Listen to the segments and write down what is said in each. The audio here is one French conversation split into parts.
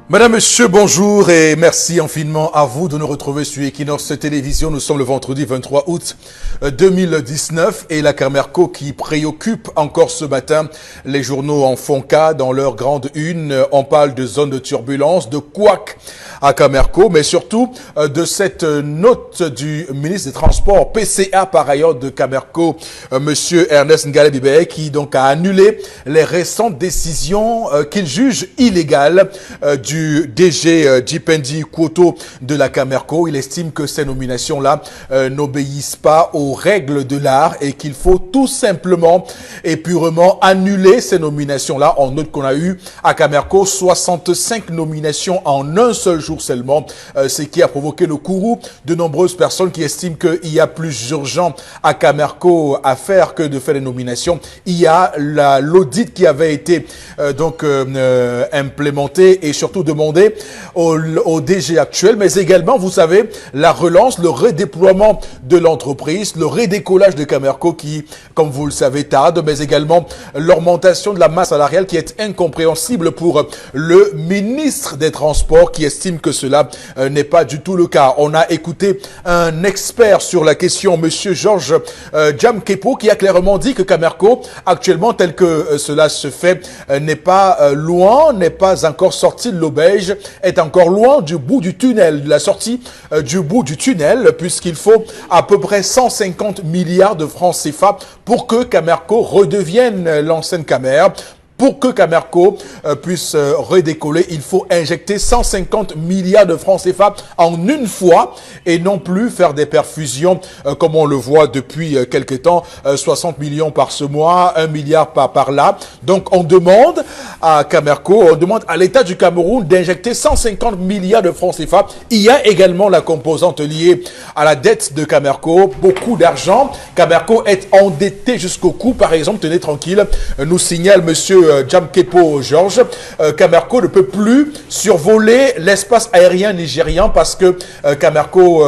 Madame, Monsieur, bonjour et merci infiniment à vous de nous retrouver sur Equinox Télévision. Nous sommes le vendredi 23 août 2019 et la Camerco qui préoccupe encore ce matin. Les journaux en font cas dans leur grande une. On parle de zone de turbulence, de couac à Camerco, mais surtout de cette note du ministre des Transports, PCA par ailleurs de Camerco, Monsieur Ernest Ngale Bibeye, qui donc a annulé les récentes décisions qu'il juge illégales du DG Jipendi Kwoto de la Camerco. Il estime que ces nominations-là n'obéissent pas aux règles de l'art et qu'il faut tout simplement et purement annuler ces nominations-là. On note qu'on a eu à Camerco 65 nominations en un seul jour seulement, ce qui a provoqué le courroux de nombreuses personnes qui estiment qu'il y a plus urgent à Camerco à faire que de faire les nominations. Il y a l'audit qui avait été implémenté et surtout demandé au DG actuel, mais également, vous savez, la relance, le redéploiement de l'entreprise, le redécollage de Camerco qui, comme vous le savez, tarde, mais également l'augmentation de la masse salariale qui est incompréhensible pour le ministre des Transports qui estime que cela n'est pas du tout le cas. On a écouté un expert sur la question, Monsieur Georges Djamkepo, qui a clairement dit que Camerco, actuellement, tel que cela se fait, n'est pas loin, n'est pas encore sorti de l'auberge, est encore loin du bout du tunnel, de la sortie du bout du tunnel, puisqu'il faut à peu près 150 milliards de francs CFA pour que Camerco redevienne l'ancienne Camer. Pour que Camerco puisse redécoller, il faut injecter 150 milliards de francs CFA en une fois et non plus faire des perfusions comme on le voit depuis quelque temps, 60 millions par ce mois, 1 milliard par là. Donc on demande à Camerco, on demande à l'État du Cameroun d'injecter 150 milliards de francs CFA. Il y a également la composante liée à la dette de Camerco, beaucoup d'argent. Camerco est endetté jusqu'au cou, par exemple, tenez tranquille, nous signale Monsieur Djamkepo Georges, Camerco ne peut plus survoler l'espace aérien nigérian parce que Camerco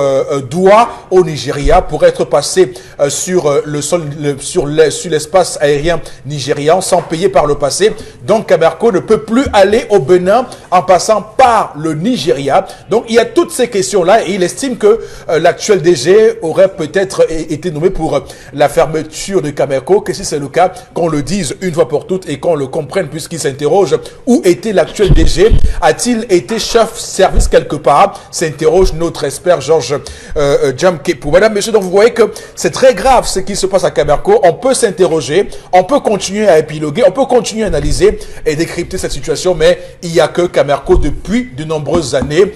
doit au Nigeria pour être passé sur le sol, sur l'espace aérien nigérian sans payer par le passé. Donc Camerco ne peut plus aller au Bénin en passant par le Nigeria. Donc il y a toutes ces questions-là et il estime que l'actuel DG aurait peut-être été nommé pour la fermeture de Camerco, que si c'est le cas, qu'on le dise une fois pour toutes et qu'on le comprenne, puisqu'il s'interroge où était l'actuel DG, a-t-il été chef service quelque part, s'interroge notre expert Georges Djamkepo. Madame, Monsieur, donc vous voyez que c'est très grave ce qui se passe à Camerco. On peut s'interroger, on peut continuer à épiloguer, on peut continuer à analyser et décrypter cette situation, mais il n'y a que Camerco depuis de nombreuses années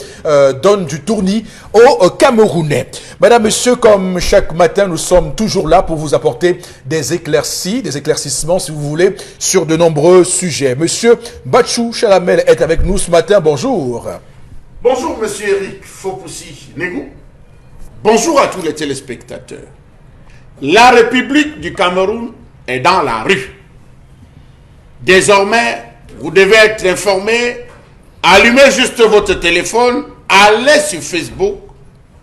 donne du tournis aux Camerounais. Madame, Monsieur, comme chaque matin, nous sommes toujours là pour vous apporter des éclaircies, des éclaircissements, si vous voulez, sur de nombreux sujets. Monsieur Bachou Chalamel est avec nous ce matin. Bonjour. Bonjour, Monsieur Eric Fopoussi Negou. Bonjour à tous les téléspectateurs. La République du Cameroun est dans la rue. Désormais, vous devez être informé. Allumez juste votre téléphone, allez sur Facebook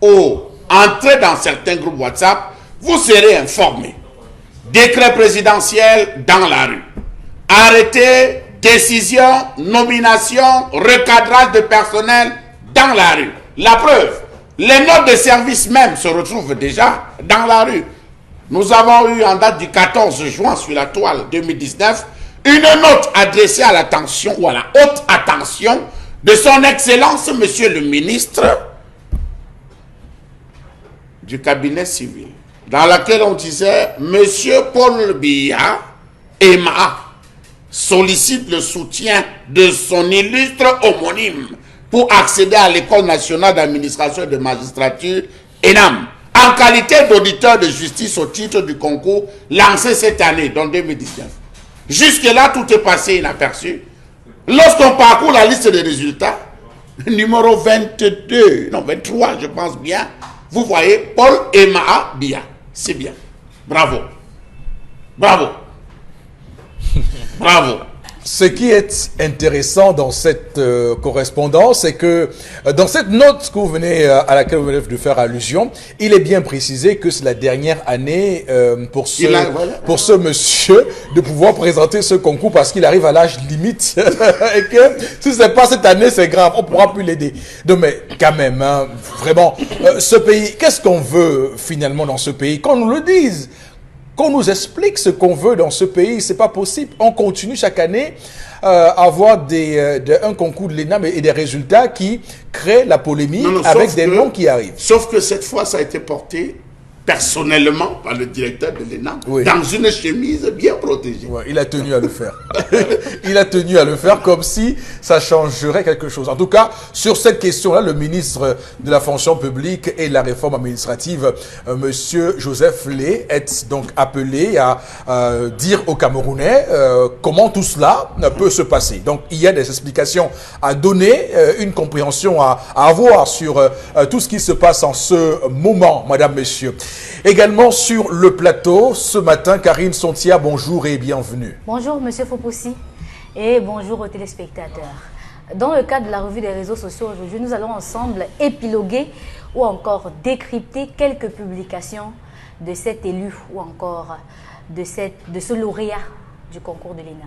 ou entrez dans certains groupes WhatsApp, vous serez informé. Décret présidentiel dans la rue. Arrêté, décision, nomination, recadrage de personnel dans la rue. La preuve, les notes de service même se retrouvent déjà dans la rue. Nous avons eu en date du 14 juin sur la toile 2019 une note adressée à l'attention ou à la haute attention de son Excellence Monsieur le ministre du cabinet civil, dans laquelle on disait Monsieur Paul Biya Emma sollicite le soutien de son illustre homonyme pour accéder à l'École nationale d'administration et de magistrature, ENAM, en qualité d'auditeur de justice au titre du concours lancé cette année, donc 2019. Jusque-là, tout est passé inaperçu. Lorsqu'on parcourt la liste des résultats, numéro 22, non 23, je pense bien, vous voyez Paul Emma Biya. C'est bien. Bravo. Bravo. Bravo. Ce qui est intéressant dans cette correspondance, c'est que dans cette note que vous venez, à laquelle vous venez de faire allusion, il est bien précisé que c'est la dernière année pour ce monsieur de pouvoir présenter ce concours parce qu'il arrive à l'âge limite et que si c'est pas cette année, c'est grave, on pourra plus l'aider. Donc, mais quand même, hein, vraiment, ce pays, qu'est-ce qu'on veut finalement dans ce pays? Qu'on nous le dise. Qu'on nous explique ce qu'on veut dans ce pays, c'est pas possible. On continue chaque année à avoir un concours de l'ENA et des résultats qui créent la polémique avec des noms qui arrivent. Sauf que cette fois, ça a été porté personnellement par le directeur de l'ENA dans une chemise bien protégée. Ouais, il a tenu à le faire. Il a tenu à le faire comme si ça changerait quelque chose. En tout cas, sur cette question-là, le ministre de la fonction publique et de la réforme administrative, monsieur Joseph Lé, est donc appelé à dire aux Camerounais comment tout cela peut se passer. Donc, il y a des explications à donner, une compréhension à avoir sur tout ce qui se passe en ce moment, madame, monsieur. Également sur le plateau, ce matin, Karine Sontia, bonjour et bienvenue. Bonjour, monsieur Fopoussi, et bonjour aux téléspectateurs. Dans le cadre de la revue des réseaux sociaux aujourd'hui, nous allons ensemble épiloguer ou encore décrypter quelques publications de cet élu ou encore de ce lauréat du concours de l'ENA.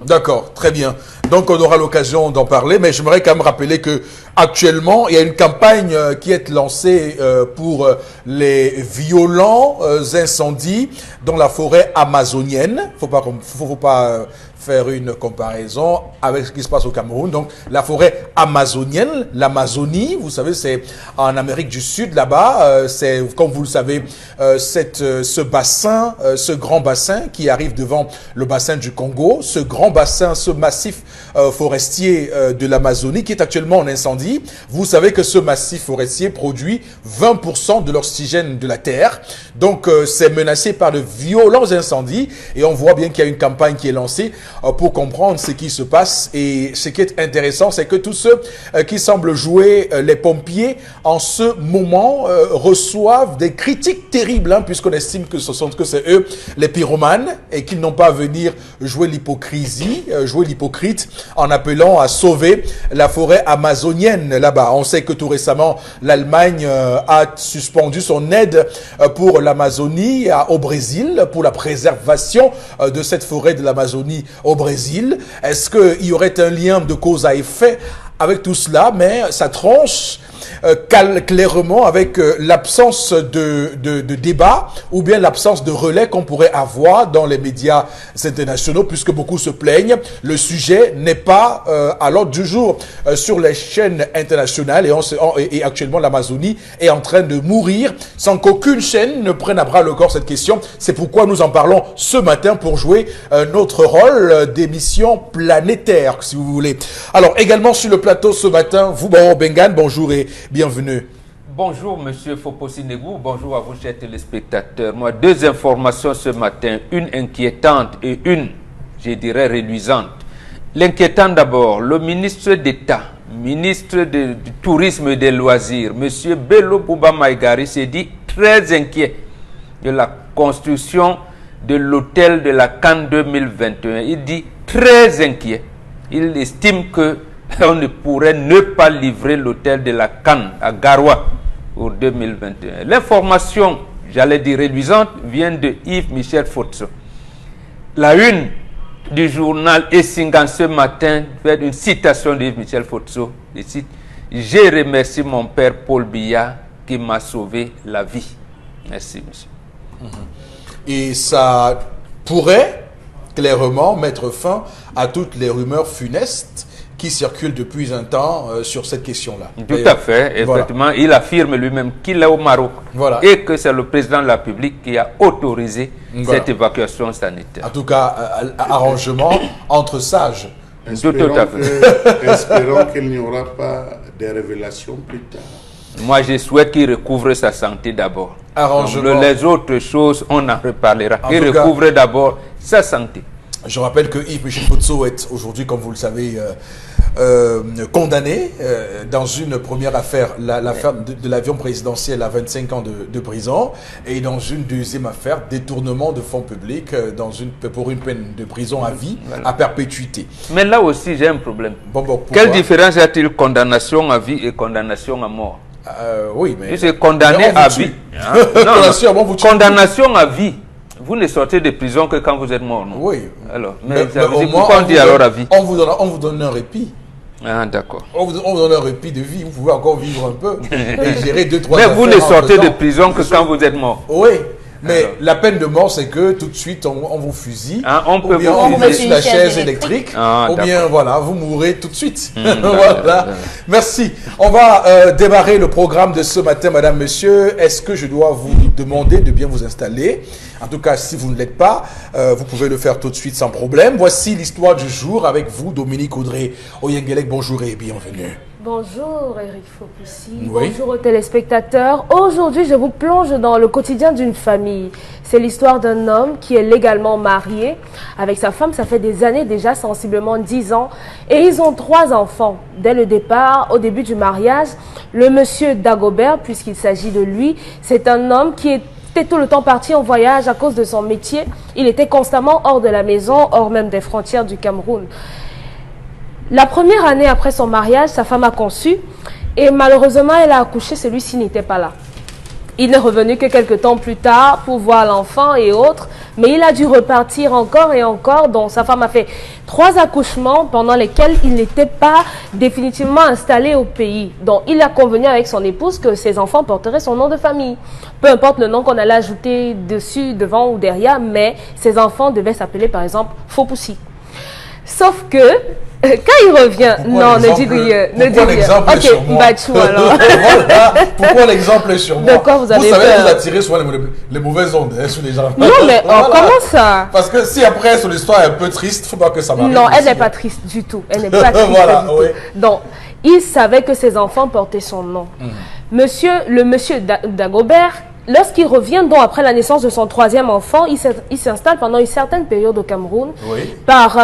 D'accord, très bien. Donc on aura l'occasion d'en parler, mais j'aimerais quand même rappeler que actuellement il y a une campagne qui est lancée pour les violents incendies dans la forêt amazonienne. Faut pas faire une comparaison avec ce qui se passe au Cameroun. Donc la forêt amazonienne, l'Amazonie, vous savez, c'est en Amérique du Sud là-bas. C'est comme vous le savez, ce bassin, ce grand bassin qui arrive devant le bassin du Congo, ce grand bassin, ce massif forestier de l'Amazonie qui est actuellement en incendie. Vous savez que ce massif forestier produit 20% de l'oxygène de la Terre. Donc c'est menacé par de violents incendies et on voit bien qu'il y a une campagne qui est lancée pour comprendre ce qui se passe. Et ce qui est intéressant, c'est que tous ceux qui semblent jouer les pompiers en ce moment reçoivent des critiques terribles, hein, puisqu'on estime que c'est eux les pyromanes et qu'ils n'ont pas à venir jouer l'hypocrisie, jouer l'hypocrite en appelant à sauver la forêt amazonienne là-bas. On sait que tout récemment, l'Allemagne a suspendu son aide pour l'Amazonie au Brésil, pour la préservation de cette forêt de l'Amazonie au Brésil. Est-ce qu'il y aurait un lien de cause à effet avec tout cela? Mais ça tranche clairement avec l'absence de débat ou bien l'absence de relais qu'on pourrait avoir dans les médias internationaux, puisque beaucoup se plaignent. Le sujet n'est pas à l'ordre du jour sur les chaînes internationales et actuellement l'Amazonie est en train de mourir sans qu'aucune chaîne ne prenne à bras le corps cette question. C'est pourquoi nous en parlons ce matin pour jouer notre rôle d'émission planétaire, si vous voulez. Alors également sur le plateau ce matin, vous, Baron Bengan, bonjour et bienvenue. Bonjour, monsieur Foposi Negou. Bonjour à vous, chers téléspectateurs. Moi, deux informations ce matin, une inquiétante et une, je dirais, reluisante. L'inquiétante d'abord, le ministre d'État, ministre du Tourisme et des Loisirs, monsieur Bello Bouba Maïgari, s'est dit très inquiet de la construction de l'hôtel de la Cannes 2021. Il dit très inquiet. Il estime que on ne pourrait ne pas livrer l'hôtel de la Cannes à Garoua pour 2021. L'information, j'allais dire réduisante, vient de Yves-Michel Fotso. La une du journal Essingan ce matin fait une citation de Yves-Michel Fotso. Il cite « Je remercie mon père Paul Biya qui m'a sauvé la vie ». Merci, monsieur. Et ça pourrait clairement mettre fin à toutes les rumeurs funestes qui circulent depuis un temps sur cette question-là. Tout à fait. Effectivement, voilà. Il affirme lui-même qu'il est au Maroc et que c'est le président de la République qui a autorisé cette évacuation sanitaire. En tout cas, arrangement entre sages. Espérons qu'il n'y aura pas de révélations plus tard. Moi, je souhaite qu'il recouvre sa santé d'abord. Arrangement. Les autres choses, on en reparlera. Il recouvre d'abord sa santé. Je rappelle que Yves-Michel Potso est aujourd'hui, comme vous le savez, condamné dans une première affaire, l'affaire de l'avion présidentiel à 25 ans de prison, et dans une deuxième affaire, détournement de fonds publics pour une peine de prison à vie, à perpétuité. Mais là aussi, j'ai un problème. Bon, quelle différence y a-t-il condamnation à vie et condamnation à mort? Oui, mais... C'est condamné à vie. Hein? Non, condamnation à vie. Vous ne sortez de prison que quand vous êtes mort, non? Oui. Alors, mais pourquoi on dit alors à vie? On vous donne un répit. Ah, d'accord. On vous donne un répit de vie. Vous pouvez encore vivre un peu et gérer 2-3 Mais affaires vous ne sortez en de prison que quand vous êtes mort. Oui. Mais la peine de mort, c'est que tout de suite, on vous fusille, on peut ou bien on vous met sur la chaise électrique, ou bien voilà, vous mourrez tout de suite. Voilà. Merci. On va démarrer le programme de ce matin, madame, monsieur. Est-ce que je dois vous demander de bien vous installer? En tout cas, si vous ne l'êtes pas, vous pouvez le faire tout de suite sans problème. Voici l'histoire du jour avec vous, Dominique Audrey Oyengelek. Bonjour et bienvenue. Bonjour Eric Fopoussi, Oui. Bonjour aux téléspectateurs. Aujourd'hui, je vous plonge dans le quotidien d'une famille. C'est l'histoire d'un homme qui est légalement marié avec sa femme. Ça fait des années déjà, sensiblement 10 ans. Et ils ont 3 enfants. Dès le départ, au début du mariage, le monsieur Dagobert, puisqu'il s'agit de lui, c'est un homme qui était tout le temps parti en voyage à cause de son métier. Il était constamment hors de la maison, hors même des frontières du Cameroun. La première année après son mariage, sa femme a conçu et malheureusement, elle a accouché, celui-ci n'était pas là. Il n'est revenu que quelques temps plus tard pour voir l'enfant et autres, mais il a dû repartir encore et encore. Donc sa femme a fait 3 accouchements pendant lesquels il n'était pas définitivement installé au pays. Donc il a convenu avec son épouse que ses enfants porteraient son nom de famille. Peu importe le nom qu'on allait ajouter dessus, devant ou derrière, mais ses enfants devaient s'appeler par exemple Fopoussi. Sauf que quand il revient, Pourquoi non, ne dis rien, ne dis rien. Ok, Mbachou alors. Voilà, pourquoi l'exemple est sur moi? De quoi vous avez savez, peur? vous attirez souvent les mauvaises ondes sur les gens. Non, mais Voilà. comment ça? Parce que si après, son histoire est un peu triste, il ne faut pas que ça m'arrive. Non, elle aussi, n'est hein. pas triste du tout. Elle n'est pas triste Voilà, du tout. oui. Donc, il savait que ses enfants portaient son nom. Le monsieur Dagobert, lorsqu'il revient, donc après la naissance de son 3e enfant, il s'installe pendant une certaine période au Cameroun. Oui. Par,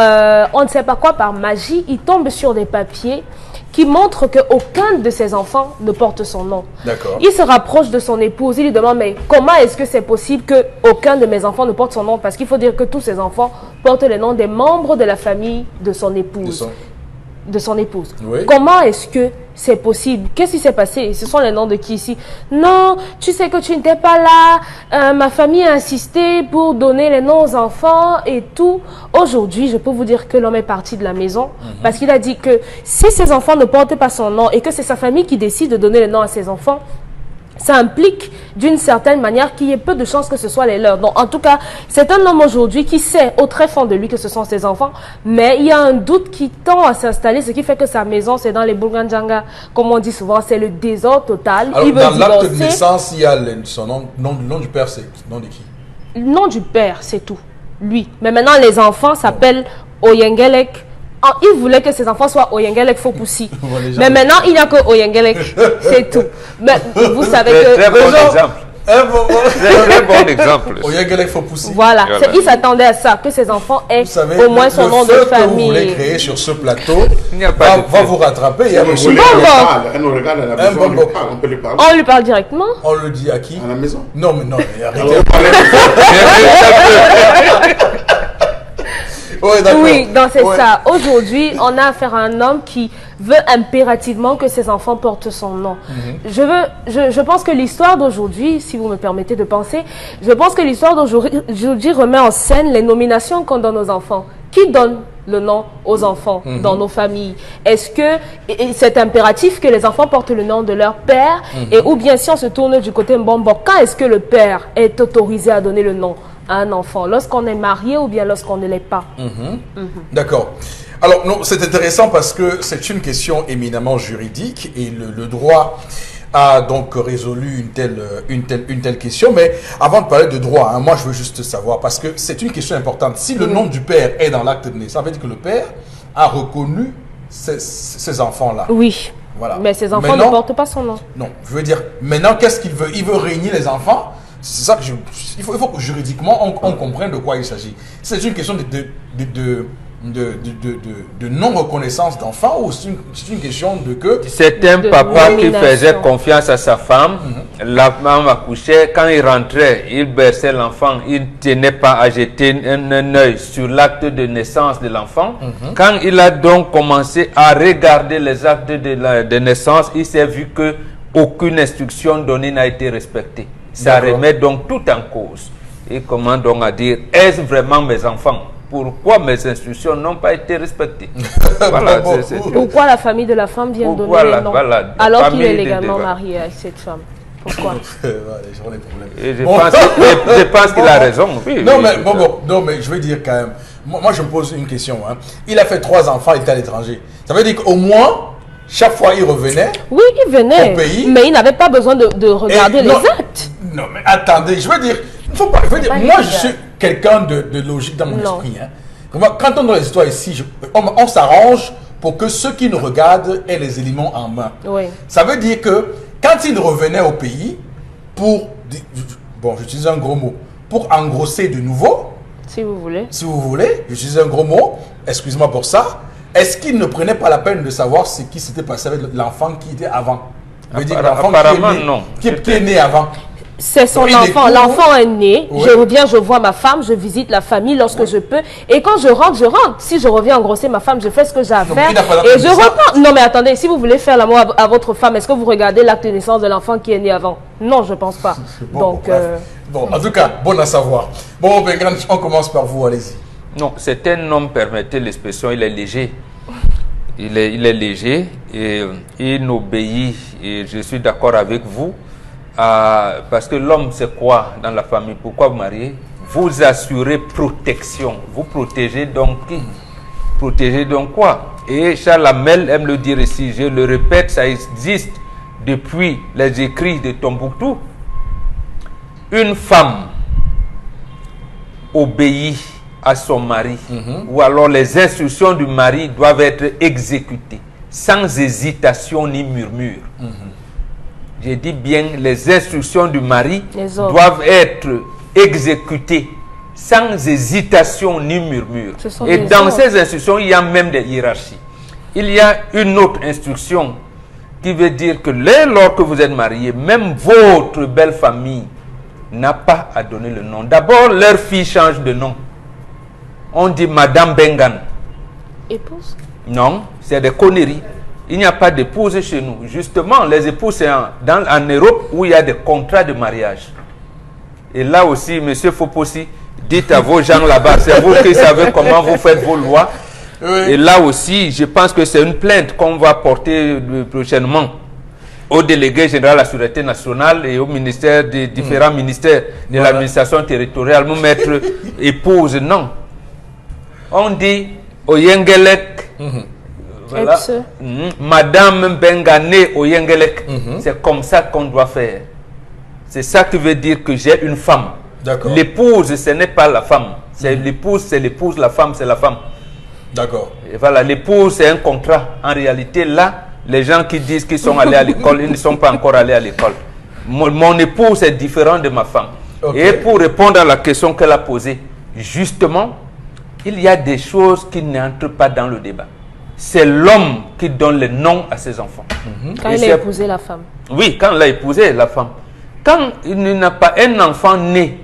on ne sait pas quoi, par magie, il tombe sur des papiers qui montrent qu'aucun de ses enfants ne porte son nom. D'accord. Il se rapproche de son épouse, il lui demande, mais comment est-ce que c'est possible qu'aucun de mes enfants ne porte son nom? Parce qu'il faut dire que tous ses enfants portent les noms des membres de la famille de son épouse. De son épouse. Oui. Comment est-ce que c'est possible? Qu'est-ce qui s'est passé? Ce sont les noms de qui ici? Non, tu sais que tu n'étais pas là. Ma famille a insisté pour donner les noms aux enfants et tout. Aujourd'hui, je peux vous dire que l'homme est parti de la maison parce qu'il a dit que si ses enfants ne portent pas son nom et que c'est sa famille qui décide de donner les noms à ses enfants, ça implique d'une certaine manière qu'il y ait peu de chances que ce soit les leurs. Donc en tout cas, c'est un homme aujourd'hui qui sait au très fond de lui que ce sont ses enfants, mais il y a un doute qui tend à s'installer, ce qui fait que sa maison, c'est dans les Bourgandjanga, comme on dit souvent, c'est le désordre total. Alors, il veut dans l'acte de divorcer. naissance, il y a son nom du père, c'est nom de qui? Le nom du père, c'est tout. Lui. Mais maintenant, les enfants s'appellent Oyengelek. Il voulait que ses enfants soient Oyengelek Fopoussi. Mais maintenant, il n'y a que Oyengelek. C'est tout. Mais vous savez que... Très bon exemple. Très bon exemple. Oyengelek Fopoussi. Voilà. Il s'attendait à ça, que ses enfants aient Vous savez, au moins son nom de le feu que vous voulez famille. créer sur ce plateau Il n'y a pas de va vous rattraper. Il y a Vous monsieur- voulez Bon, qu'on bon. parle, elle nous regarde à la maison, on lui parle, on peut lui parler On lui parle directement. On le dit à qui? à la maison. Non, mais non, mais arrêtez. Alors, parlez- Ouais, d'accord. Oui, donc c'est Ouais. ça. Aujourd'hui, on a affaire à un homme qui veut impérativement que ses enfants portent son nom. Je pense que l'histoire d'aujourd'hui, si vous me permettez de penser, je pense que l'histoire d'aujourd'hui remet en scène les nominations qu'on donne aux enfants. Qui donne le nom aux enfants dans nos familles? Est-ce que c'est impératif que les enfants portent le nom de leur père? Et ou bien si on se tourne du côté Mbombo, quand est-ce que le père est autorisé à donner le nom à un enfant? Lorsqu'on est marié ou bien lorsqu'on ne l'est pas? D'accord. Alors, non, c'est intéressant parce que c'est une question éminemment juridique et le droit a donc résolu une telle question. Mais avant de parler de droit, hein, moi je veux juste savoir, parce que c'est une question importante. Si le nom du père est dans l'acte de naissance, ça veut dire que le père a reconnu ces enfants-là. Oui. Voilà. Mais ses enfants Maintenant- ne portent pas son nom. Non, je veux dire, maintenant, qu'est-ce qu'il veut? Il veut régner les enfants. c'est ça que il faut que juridiquement on comprenne de quoi il s'agit. C'est une question de non-reconnaissance d'enfant ou c'est une question de que... C'est un papa qui faisait confiance à sa femme. La femme accouchait. Quand il rentrait, il berçait l'enfant. Il ne tenait pas à jeter un œil sur l'acte de naissance de l'enfant. Quand il a donc commencé à regarder les actes de naissance, il s'est vu que aucune instruction donnée n'a été respectée. Ça remet donc tout en cause. Et comment donc à dire, est-ce vraiment mes enfants? Pourquoi mes instructions n'ont pas été respectées? Voilà, pourquoi la famille de la femme vient donner le nom alors qu'il est légalement marié avec cette femme? Pourquoi? Je pense qu'il a raison. Oui, non, mais je veux dire quand même, moi je me pose une question. Hein. Il a fait 3 enfants, il était à l'étranger. Ça veut dire qu'au moins, chaque fois il revenait. Oui, il venait. Au pays, mais il n'avait pas besoin de regarder les actes. Non, mais attendez, je veux dire, faut pas, moi je suis quelqu'un de logique dans mon esprit. Hein. Quand on a les histoires ici, on s'arrange pour que ceux qui nous regardent aient les éléments en main. Oui. Ça veut dire que quand il revenait au pays pour, bon, j'utilise un gros mot, pour engrosser de nouveau, si vous voulez, j'utilise un gros mot, excuse-moi pour ça, est-ce qu'il ne prenait pas la peine de savoir ce qui s'était passé avec l'enfant qui était avant? L'enfant qui est né avant. C'est son enfant. L'enfant est né. Oui. Je reviens, je vois ma femme, je visite la famille lorsque je peux. Et quand je rentre, je rentre. Si je reviens engrosser ma femme, je fais ce que j'ai à faire. Et je repars. Non, mais attendez, si vous voulez faire l'amour à votre femme, est-ce que vous regardez l'acte de naissance de l'enfant qui est né avant? Non, je ne pense pas. Donc, bon, en tout cas, bon à savoir. Bon, on commence par vous, allez-y. Non, c'est un homme, permettez l'expression, il est léger. Il est léger et il obéit. Et je suis d'accord avec vous. Parce que l'homme, c'est quoi dans la famille? Pourquoi vous mariez? Vous assurez protection. Vous protégez donc qui? Protégez donc quoi? Et Charles Hamel aime le dire ici, je le répète, ça existe depuis les écrits de Tombouctou. Une femme obéit à son mari, ou alors les instructions du mari doivent être exécutées, sans hésitation ni murmure. Je dis bien, les instructions du mari doivent être exécutées sans hésitation ni murmure. Et dans ces instructions, il y a même des hiérarchies. Il y a une autre instruction qui veut dire que lorsque vous êtes marié, même votre belle famille n'a pas à donner le nom. D'abord, leur fille change de nom. On dit Madame Bengan. Épouse? Non, c'est des conneries. Il n'y a pas d'épouse chez nous. Justement, les épouses, c'est en Europe où il y a des contrats de mariage. Et là aussi, monsieur Fopossi, dites à vos gens là-bas, c'est vous qui savez comment vous faites vos lois. Oui. Et là aussi, je pense que c'est une plainte qu'on va porter prochainement au délégué général de la Sûreté nationale et au ministère des différents ministères de l'administration territoriale. Nous mettre épouse, non. On dit Oyengelek. Voilà. Madame Bengane Oyengelek. C'est comme ça qu'on doit faire. C'est ça qui veut dire que j'ai une femme. L'épouse, ce n'est pas la femme. C'est l'épouse, la femme, c'est la femme. D'accord. Et voilà, l'épouse, c'est un contrat. En réalité, là, les gens qui disent qu'ils sont allés à l'école, ils ne sont pas encore allés à l'école. Mon épouse est différent de ma femme. Et pour répondre à la question qu'elle a posée, justement, il y a des choses qui n'entrent pas dans le débat. C'est l'homme qui donne le nom à ses enfants. Quand il a épousé la femme. Oui, quand il a épousé la femme. Quand il n'a pas un enfant né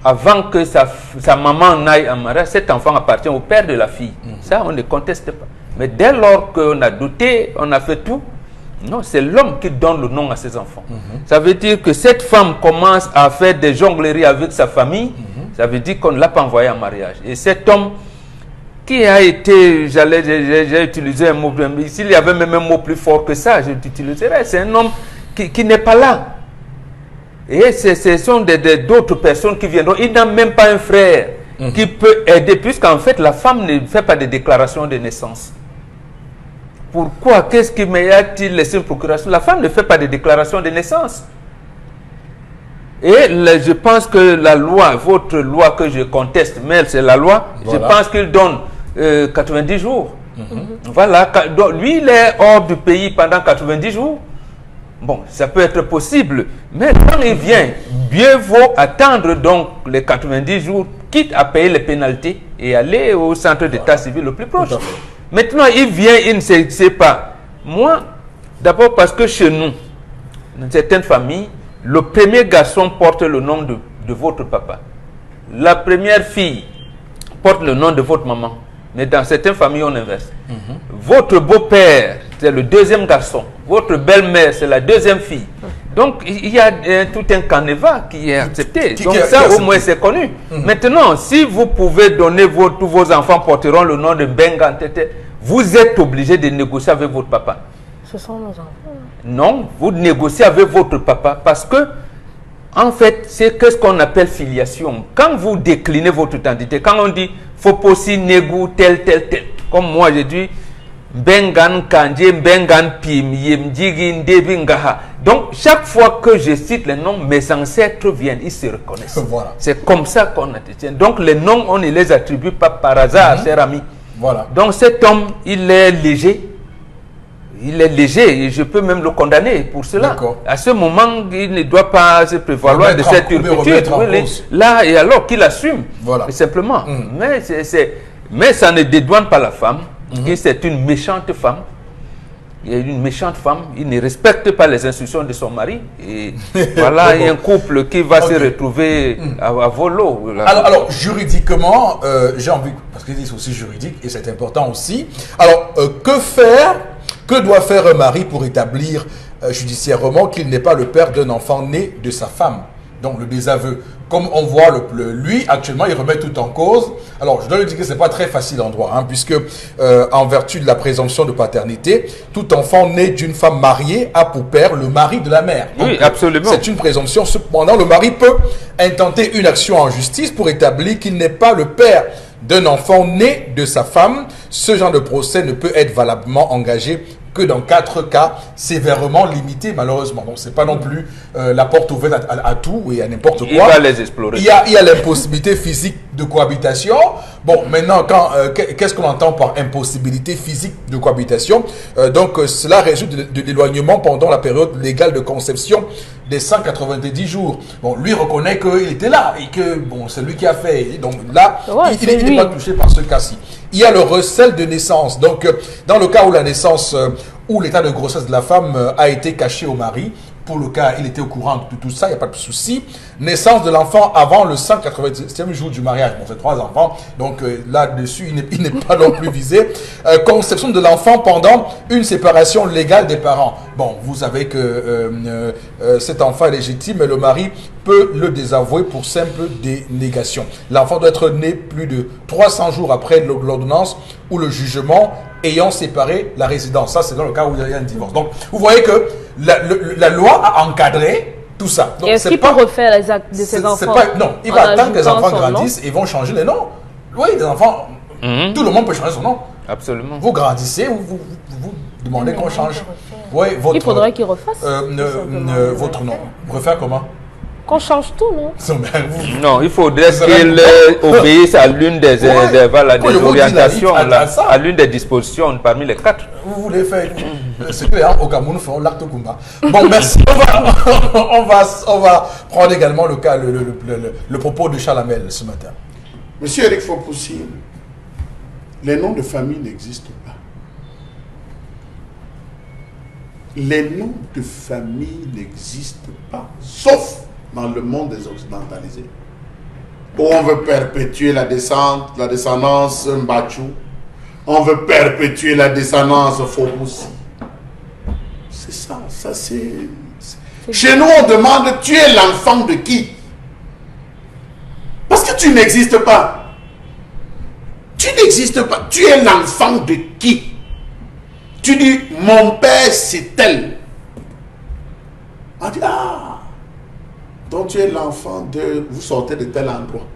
avant que sa maman n'aille en mariage, cet enfant appartient au père de la fille. Ça, on ne conteste pas. Mais dès lors qu'on a douté, on a fait tout, non, c'est l'homme qui donne le nom à ses enfants. Ça veut dire que cette femme commence à faire des jongleries avec sa famille, ça veut dire qu'on ne l'a pas envoyé en mariage. Et cet homme qui a été, j'ai utilisé un mot, s'il y avait même un mot plus fort que ça, je l'utiliserais. C'est un homme qui n'est pas là. Et ce sont d'autres personnes qui viendront. Il n'a même pas un frère qui peut aider, puisqu'en fait, la femme ne fait pas de déclaration de naissance. Pourquoi? Qu'est-ce qui m'a-t-il laissé une procuration? La femme ne fait pas de déclaration de naissance. Et je pense que la loi, votre loi que je conteste, mais c'est la loi, je pense qu'il donne 90 jours. Voilà. Lui, il est hors du pays pendant 90 jours. Bon, ça peut être possible, mais quand il vient, mieux vaut attendre donc les 90 jours, quitte à payer les pénalités et aller au centre d'état civil le plus proche. Maintenant, il vient, il ne sait pas. Moi, d'abord parce que chez nous, dans certaines familles, le premier garçon porte le nom de votre papa. La première fille porte le nom de votre maman. Mais dans certaines familles, on inverse. Votre beau-père, c'est le deuxième garçon. Votre belle-mère, c'est la deuxième fille. Donc, il y a tout un canevas qui est accepté. Donc, ça, au moins, c'est connu. Maintenant, si vous pouvez donner tous vos enfants porteront le nom de Bengan Tete, vous êtes obligé de négocier avec votre papa. Ce sont nos enfants. Non, vous négociez avec votre papa parce que, en fait, c'est ce qu'on appelle filiation. Quand vous déclinez votre identité, quand on dit Foposi, Négou, tel, comme moi j'ai dit, Bengan Kanje, Bengan Pim, Yemdigi, Ndebingaha. Donc, chaque fois que je cite les noms, mes ancêtres viennent, ils se reconnaissent. Voilà. C'est comme ça qu'on attend. Donc, les noms, on ne les attribue pas par hasard, chers amis. Voilà. Donc, cet homme, il est léger. Il est léger et je peux même le condamner pour cela. À ce moment, il ne doit pas se prévaloir de cette turpitude. Là, et alors qu'il assume, simplement. Mais ça ne dédouane pas la femme. C'est une méchante femme. Il y a une méchante femme, il ne respecte pas les instructions de son mari. Et voilà, il y a un couple qui va se retrouver à volo. Alors, juridiquement, j'ai envie, parce que c'est aussi juridique et c'est important aussi. Alors, que faire? Que doit faire un mari pour établir judiciairement qu'il n'est pas le père d'un enfant né de sa femme? Donc le désaveu. Comme on voit, lui, actuellement, il remet tout en cause. Alors, je dois lui dire que ce n'est pas très facile en droit, hein, puisque en vertu de la présomption de paternité, tout enfant né d'une femme mariée a pour père le mari de la mère. Donc, oui, absolument. C'est une présomption. Cependant, le mari peut intenter une action en justice pour établir qu'il n'est pas le père d'un enfant né de sa femme. Ce genre de procès ne peut être valablement engagé que dans 4 cas sévèrement limités, malheureusement. Donc, c'est pas non plus la porte ouverte à tout et à n'importe quoi. Il va les explorer. Il y a l'impossibilité physique de cohabitation. Bon, maintenant, qu'est-ce qu'on entend par impossibilité physique de cohabitation? Donc, cela résulte de l'éloignement pendant la période légale de conception des 190 jours. Bon, lui reconnaît qu'il était là et que, bon, c'est lui qui a fait. Donc là, il n'est pas touché par ce cas-ci. Il y a le recel de naissance. Donc, dans le cas où la naissance, où l'état de grossesse de la femme a été caché au mari, pour le cas, il était au courant de tout ça, il n'y a pas de souci. Naissance de l'enfant avant le 190e jour du mariage. Bon, c'est 3 enfants, donc là-dessus, il n'est pas non plus visé. Conception de l'enfant pendant une séparation légale des parents. Bon, vous savez que cet enfant est légitime, mais le mari peut le désavouer pour simple dénégation. L'enfant doit être né plus de 300 jours après l'ordonnance ou le jugement ayant séparé la résidence. Ça, c'est dans le cas où il y a un divorce. Donc, vous voyez que la loi a encadré tout ça. Est-ce qu'il peut refaire les actes de ses enfants? Non, il va attendre que les enfants grandissent et ils vont changer les noms. Oui, les enfants, tout le monde peut changer son nom. Absolument. Vous grandissez, vous demandez qu'on change. Oui, il faudrait qu'il refasse. Votre nom. Refaire comment? Qu'on change tout, non? Non, il faudrait qu'il obéisse à l'une des orientations, à l'une des dispositions parmi les 4. Vous voulez faire ce que au Cameroun font l'acte Kumba. Bon, merci. On va prendre également le propos de Charles Hamel ce matin. Monsieur Eric Fopoussi, les noms de famille n'existent pas. Les noms de famille n'existent pas, sauf dans le monde des occidentalisés, où on veut perpétuer la descendance Mbachu, on veut perpétuer la descendance Fopoussi. C'est ça, c'est... Chez nous, on demande, tu es l'enfant de qui? Parce que tu n'existes pas. Tu n'existes pas, tu es l'enfant de qui? Tu dis, mon père c'est tel. On dit, ah, donc tu es l'enfant de... Vous sortez de tel endroit.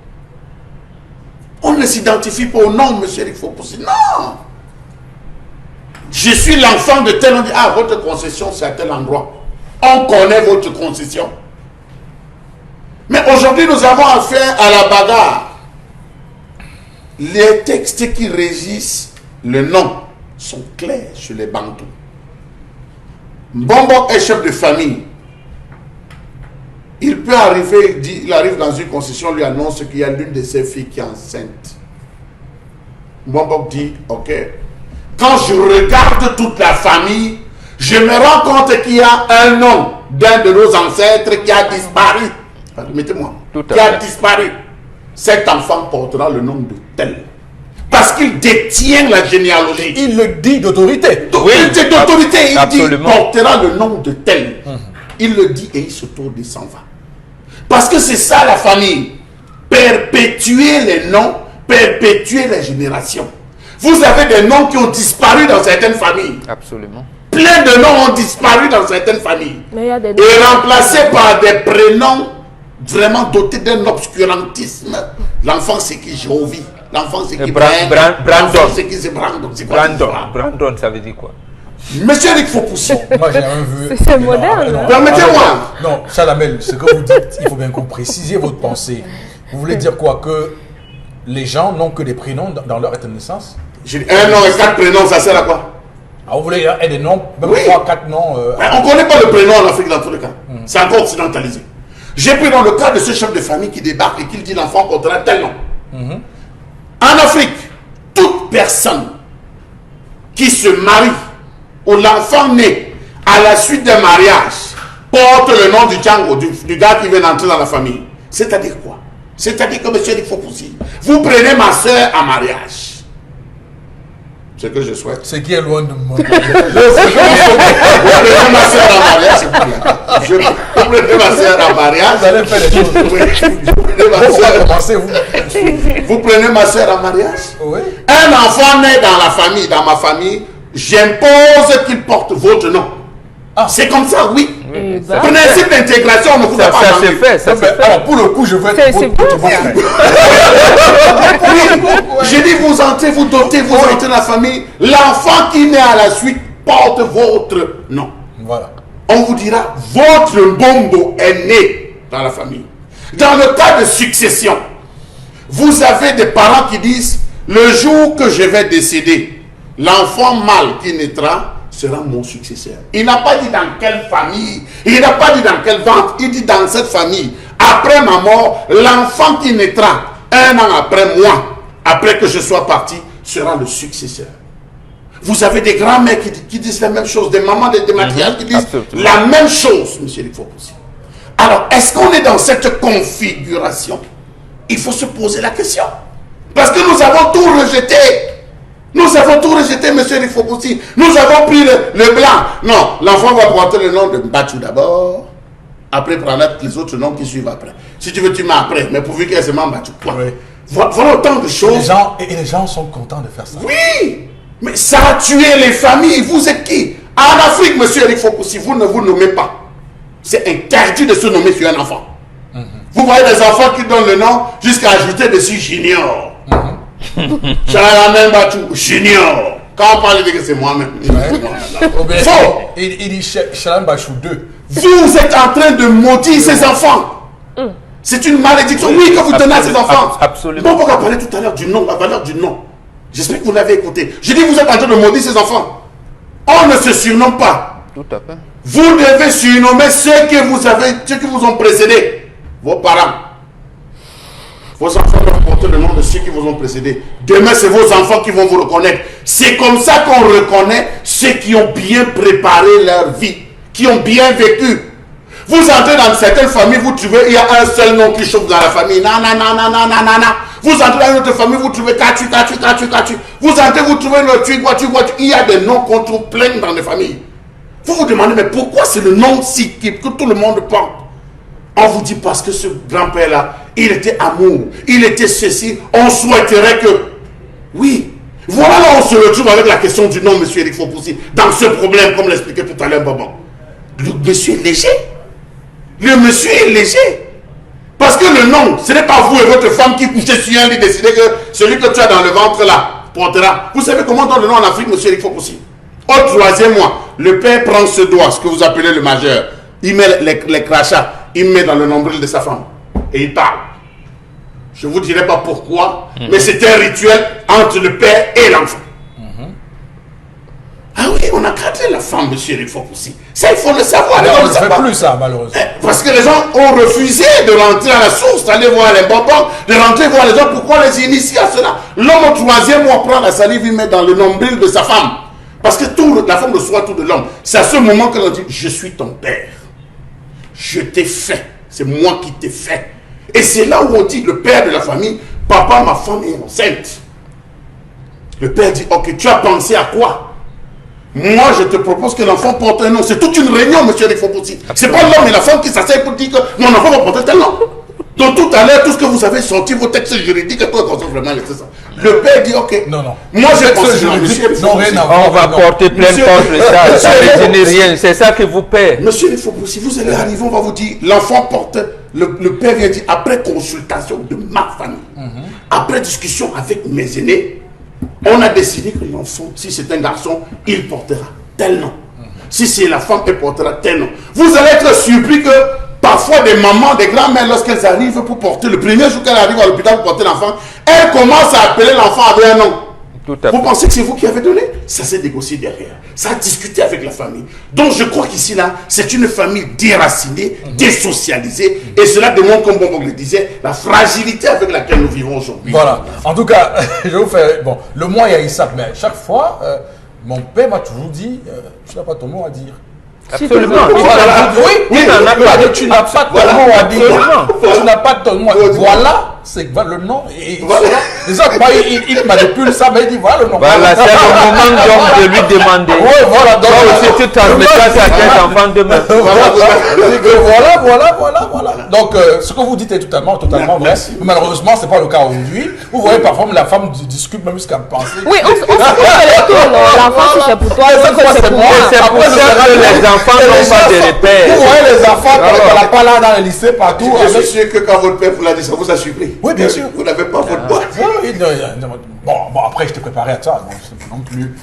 On ne s'identifie pas au nom, monsieur, il faut pousser. Non. Je suis l'enfant de tel. On dit, ah, votre concession c'est à tel endroit. On connaît votre concession. Mais aujourd'hui, nous avons affaire à la bagarre. Les textes qui régissent le nom sont clairs sur les bantous. Mbombo est chef de famille. Il peut arriver, il arrive dans une concession, lui annonce qu'il y a l'une de ses filles qui est enceinte. Mbombo dit, ok. Quand je regarde toute la famille, je me rends compte qu'il y a un nom d'un de nos ancêtres qui a disparu. Mettez-moi. Qui a disparu. Cet enfant portera le nom de tel. Parce qu'il détient la généalogie. Il le dit d'autorité. C'est d'autorité. Il absolument. dit portera le nom de tel. Il le dit et il se tourne et s'en va. Parce que c'est ça la famille. Perpétuer les noms, perpétuer les générations. Vous avez des noms qui ont disparu dans certaines familles. Absolument. Plein de noms ont disparu dans certaines familles. Mais il y a des Et remplacés par des prénoms vraiment dotés d'un obscurantisme. L'enfant c'est qui Jovi. L'enfant c'est qui Brandon. c'est qui c'est Brandon. C'est quoi Brandon, ça veut dire quoi? Monsieur Eric Faupoussi. Moi, j'ai un vu. C'est moderne. Non, Permettez-moi. Non, Chalamel, ce que vous dites, il faut bien que vous précisiez votre pensée. Vous voulez dire quoi? Que les gens n'ont que des prénoms dans leur état de naissance? J'ai dit un nom et 4 prénoms, ça sert à quoi? Ah, vous voulez des noms, même Oui. 3, 4 noms On ne connaît pas le prénom en Afrique dans tous les cas. C'est encore occidentalisé. J'ai pris dans le cas de ce chef de famille qui débarque et qui dit l'enfant portera tel nom. En Afrique, toute personne qui se marie ou l'enfant né à la suite d'un mariage porte le nom du Django, du gars qui vient d'entrer dans la famille. C'est-à-dire quoi? C'est-à-dire que monsieur il faut pousser. Vous prenez ma soeur en mariage. Ce que je souhaite. ce qui est loin de moi. Vous prenez ma soeur en mariage, s'il vous plaît. Vous prenez ma soeur en mariage. Vous allez faire des choses. Vous prenez ma Pourquoi soeur. commencez vous? Vous prenez ma soeur en mariage. Oui. Un enfant né dans la famille, dans ma famille, j'impose qu'il porte votre nom. Ah. C'est comme ça, oui. Eh ben, Principe d'intégration, on ne vous a Ça pas s'est entendu. fait, ça Non, s'est mais fait. alors, pour le coup, je veux C'est être bien, votre ça. frère. J'ai dit, vous entrez, vous dotez, vous entrez dans la famille. L'enfant qui naît à la suite porte votre nom. Voilà. On vous dira, votre Mbombo est né dans la famille. Dans le cas de succession, vous avez des parents qui disent, le jour que je vais décéder, l'enfant mâle qui naîtra sera mon successeur. Il n'a pas dit dans quelle famille, il n'a pas dit dans quelle vente, il dit dans cette famille. Après ma mort, l'enfant qui naîtra un an après moi, après que je sois parti, sera le successeur. Vous avez des grands-mères qui disent la même chose, des mamans de maquillage qui disent Absolument. la même chose, monsieur Lifopoussi. Alors, est-ce qu'on est dans cette configuration? Il faut se poser la question. Parce que nous avons tout rejeté. Nous avons tout rejeté, monsieur Lifopoussi. Nous avons pris le blanc. Non, l'enfant va porter le nom de Mbachou d'abord. Après, prendre les autres noms qui suivent après. Si tu veux, tu mets après. Mais pourvu qu'elle se mette Mbachou. Oui. Voilà autant de choses. Et les gens sont contents de faire ça. Oui, mais ça a tué les familles. Vous êtes qui? En Afrique, monsieur Eric Faupoussi, vous ne vous nommez pas. C'est interdit de se nommer sur un enfant. Vous voyez des enfants qui donnent le nom jusqu'à ajouter dessus Junior. Chalamel Bachou, Junior. Quand on parle de que c'est moi-même. Ou bien, Faux. il dit Chalam Bachou 2. Vous êtes en train de maudire ces enfants. C'est une malédiction, oui, que vous donnez à ces enfants. Absolument. Bon, on va parler tout à l'heure du nom, la valeur du nom. J'espère que vous l'avez écouté. Je dis, vous êtes en train de maudire ces enfants. On ne se surnomme pas. Tout à fait. Vous devez surnommer ceux qui vous ont précédé. Vos parents. Vos enfants doivent porter le nom de ceux qui vous ont précédé. Demain, c'est vos enfants qui vont vous reconnaître. C'est comme ça qu'on reconnaît ceux qui ont bien préparé leur vie, qui ont bien vécu. Vous entrez dans certaines familles, vous trouvez, il y a un seul nom qui chauffe dans la famille. Vous entrez dans une autre famille, vous trouvez Kachu. Vous entrez, vous trouvez le Tuigua. Il y a des noms qu'on trouve plein dans les familles. Vous vous demandez, mais pourquoi c'est le nom si que tout le monde porte? On vous dit parce que ce grand-père-là, il était amour, il était ceci. On souhaiterait que... Oui. Voilà là on se retrouve avec la question du nom, monsieur Eric Faupoussi, dans ce problème, comme l'expliquait tout à l'heure Bobo. Le monsieur est léger. Le monsieur est léger. Parce que le nom, ce n'est pas vous et votre femme qui couchez sur un lit décidez que celui que tu as dans le ventre là portera. Vous savez comment on donne le nom en Afrique, monsieur Eric Faupoussi? Au 3e mois, le père prend ce doigt, ce que vous appelez le majeur. Il met les crachats, il met dans le nombril de sa femme. Et il parle. Je ne vous dirai pas pourquoi, mais c'est un rituel entre le père et l'enfant. Ah oui, on a cadré la femme, monsieur Rifop aussi. Ça, il faut le savoir. Mais Les on gens ne le savent fait pas. plus ça, malheureusement. Parce que les gens ont refusé de rentrer à la source, d'aller voir les bonbons, de rentrer voir les gens. Pourquoi les initier à cela? L'homme au troisième mois prend la salive, il met dans le nombril de sa femme. Parce que la femme reçoit tout de l'homme. C'est à ce moment qu'elle dit, je suis ton père. Je t'ai fait. C'est moi qui t'ai fait. Et c'est là où on dit, le père de la famille, papa, ma femme est enceinte. Le père dit, ok, tu as pensé à quoi? Moi, je te propose que l'enfant porte un nom. C'est toute une réunion, monsieur Rifopoussi. C'est pas l'homme et la femme qui s'asseyent pour dire que mon enfant va porter tel nom. Donc tout à l'heure, tout ce que vous avez sorti, vos textes juridiques, et tout, vraiment laissez ça. Le père dit, ok. Non, non. Moi, je pense que non, rien à voir. On va porter plainte contre ça. Ça ne dit rien. C'est ça que vous payez. Monsieur Rifopoussi, vous allez arriver, on va vous dire, l'enfant porte, le père vient dire, après consultation de ma famille, après discussion avec mes aînés, on a décidé que l'enfant, si c'est un garçon, il portera tel nom. Si c'est la femme, elle portera tel nom. Vous allez être surpris que parfois des mamans, des grands-mères, lorsqu'elles arrivent pour porter, le premier jour qu'elles arrivent à l'hôpital pour porter l'enfant, elles commencent à appeler l'enfant avec un nom. Tout à Vous fait. pensez que c'est vous qui avez donné? Ça s'est négocié derrière. Ça a discuté avec la famille. Donc je crois qu'ici, là, c'est une famille déracinée, désocialisée. Et cela démontre, comme Bonbon le disait, la fragilité avec laquelle nous vivons aujourd'hui. Voilà. En tout cas, je vais vous faire. Bon, le mois, il y a Isaac, mais chaque fois, mon père m'a toujours dit tu n'as pas ton mot à dire. Absolument. Oui, il n'en a pas. Tu n'as pas ton mot à dire. Tu n'as pas ton mot à dire. Voilà, c'est le nom. Et Isaac, moi, il manipule ça, mais il dit voilà le nom. Voilà, c'est le moment donc de lui demander. Oui, voilà. Donc, Toi aussi, tu transmettras ça à tes enfants demain. Voilà. Donc, ce que vous dites est totalement vrai. Mais malheureusement, ce n'est pas le cas aujourd'hui. Vous voyez, parfois, la femme discute même jusqu'à penser. Oui, on se retourne. L'enfant, si c'est pour toi, c'est pour moi. C'est pour ça que les enfants n'ont pas de repères. Vous voyez les enfants, quand on pas là dans le lycée, partout. Je suis sûr que quand votre père vous l'a dit, ça vous a surpris. Oui, bien sûr. Vous n'avez pas votre boîte. Bon, après, je t'ai préparé à ça.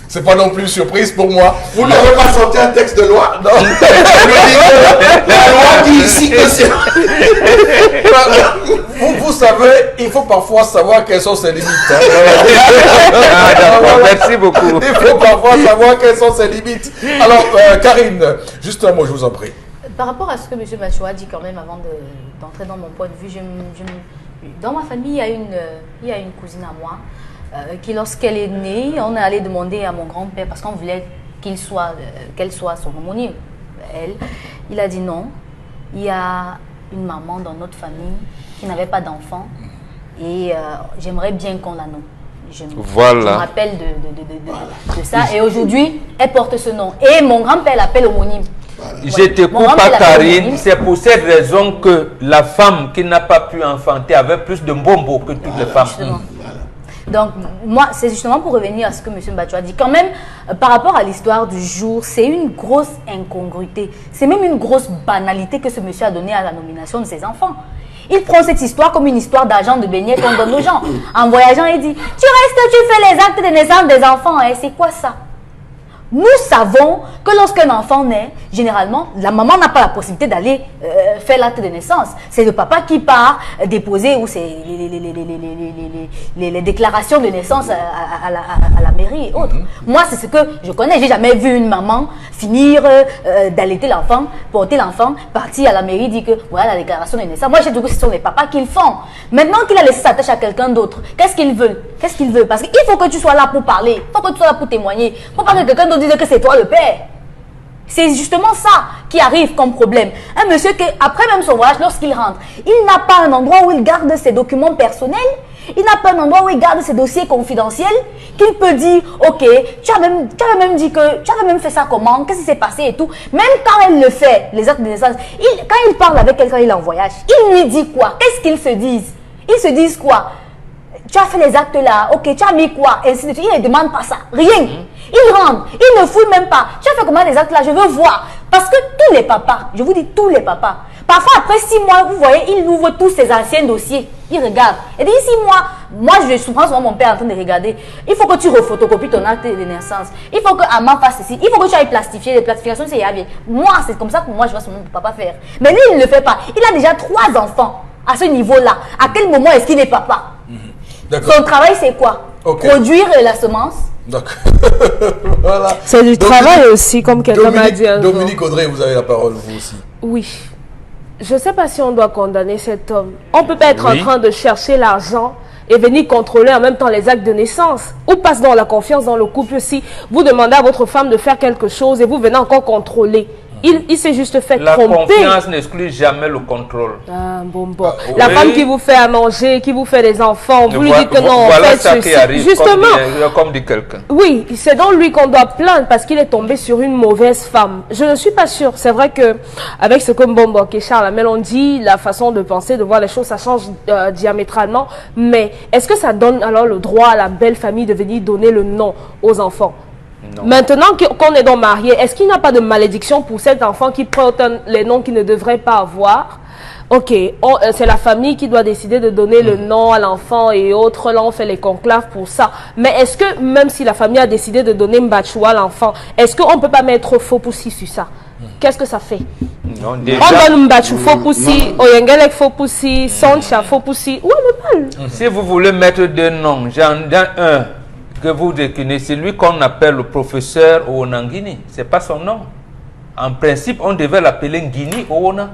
C'est pas non plus surprise pour moi. Vous n'avez pas sorti un texte de loi. Non. La loi dit ici que c'est... Vous savez, il faut parfois savoir quelles sont ses limites. D'accord, merci beaucoup. Il faut parfois savoir quelles sont ses limites. Alors, Karine, juste un mot, je vous en prie. Par rapport à ce que M. Macho a dit quand même avant d'entrer dans mon point de vue, dans ma famille, il y a une cousine à moi qui, lorsqu'elle est née, on est allé demander à mon grand-père parce qu'on voulait qu'elle soit son homonyme. Il a dit non. Il y a une maman dans notre famille qui n'avait pas d'enfant et j'aimerais bien qu'on la nomme. Je me rappelle de ça et aujourd'hui, elle porte ce nom. Et mon grand-père l'appelle homonyme. Je te coupe pas, Karine. C'est pour cette raison que la femme qui n'a pas pu enfanter avait plus de mbombo que toutes les femmes. Donc, moi, c'est justement pour revenir à ce que M. Mbacho a dit. Quand même, par rapport à l'histoire du jour, c'est une grosse incongruité. C'est même une grosse banalité que ce monsieur a donné à la nomination de ses enfants. Il prend cette histoire comme une histoire d'argent de beignet qu'on donne aux gens. En voyageant, il dit, tu restes, tu fais les actes de naissance des enfants. Hein, c'est quoi ça? Nous savons que lorsqu'un enfant naît, généralement, la maman n'a pas la possibilité d'aller faire l'acte de naissance. C'est le papa qui part déposer ou c'est les déclarations de naissance à la mairie et autres. Moi, c'est ce que je connais. J'ai jamais vu une maman finir d'allaiter l'enfant, porter l'enfant, partir à la mairie, dire que voilà la déclaration de naissance. Moi, j'ai dit que ce sont les papas qui le font. Maintenant qu'il a laissé sa tâche à quelqu'un d'autre, qu'est-ce qu'il veut? Qu'est-ce qu'il veut? Parce qu'il faut que tu sois là pour parler. Il faut que tu sois là pour témoigner. Il ne faut pas que quelqu'un d'autre dise que c'est toi le père. C'est justement ça qui arrive comme problème. Un monsieur qui, après même son voyage, lorsqu'il rentre, il n'a pas un endroit où il garde ses documents personnels, il n'a pas un endroit où il garde ses dossiers confidentiels, qu'il peut dire, ok, tu avais même dit que, tu avais même fait ça comment, qu'est-ce qui s'est passé et tout. Même quand elle le fait, les actes de naissance, quand il parle avec quelqu'un, il est en voyage, il lui dit quoi? Qu'est-ce qu'ils se disent? Ils se disent quoi? Tu as fait les actes là, ok, tu as mis quoi? Ainsi de suite. Il ne demande pas ça, rien. Il rentre, il ne fouille même pas. Tu as fait comment les actes là? Je veux voir. Parce que tous les papas, je vous dis tous les papas, parfois après 6 mois, vous voyez, il ouvre tous ses anciens dossiers. Il regarde. Et dit 6 mois, moi je souvent mon père en train de regarder. Il faut que tu refotocopies ton acte de naissance. Il faut que Amman fasse ceci. Il faut que tu ailles plastifier. Les plastifications, c'est bien. Moi, c'est comme ça que moi je vois mon papa faire. Mais lui, il ne le fait pas. Il a déjà 3 enfants à ce niveau-là. À quel moment est-ce qu'il est papa? Son travail, c'est quoi? Produire la semence, Donc, voilà. C'est du travail aussi, comme quelqu'un m'a dit un jour. Dominique Audrey, vous avez la parole, vous aussi. Oui. Je ne sais pas si on doit condamner cet homme. On ne peut pas être en train de chercher l'argent et venir contrôler en même temps les actes de naissance. Où passe donc la confiance dans le couple si vous demandez à votre femme de faire quelque chose et vous venez encore contrôler? Il s'est juste fait tromper. La confiance n'exclut jamais le contrôle. La femme qui vous fait à manger, qui vous fait des enfants, vous lui dites que non, voilà ça ceci. qui arrive, Justement, comme dit quelqu'un. Oui, c'est donc lui qu'on doit plaindre parce qu'il est tombé sur une mauvaise femme. Je ne suis pas sûre. C'est vrai que avec ce que Mbombo et Charles Hamel ont dit, la façon de penser, de voir les choses, ça change diamétralement. Mais est-ce que ça donne alors le droit à la belle famille de venir donner le nom aux enfants? Non. Maintenant qu'on est donc marié, est-ce qu'il n'y a pas de malédiction pour cet enfant qui porte les noms qu'il ne devrait pas avoir? Ok, c'est la famille qui doit décider de donner le nom à l'enfant et autres. Là, on fait les conclaves pour ça. Mais est-ce que, même si la famille a décidé de donner Mbachou à l'enfant, est-ce qu'on ne peut pas mettre faux poussi sur ça? Qu'est-ce que ça fait? Non, déjà, on donne Mbachou faux poussi, Oyengelek faux poussi, Sancha faux poussi. Où est le mal? Si vous voulez mettre deux noms, j'en donne un que vous déclinez, c'est lui qu'on appelle le professeur Onangini. Ce n'est pas son nom. En principe, on devait l'appeler Ngini Oona.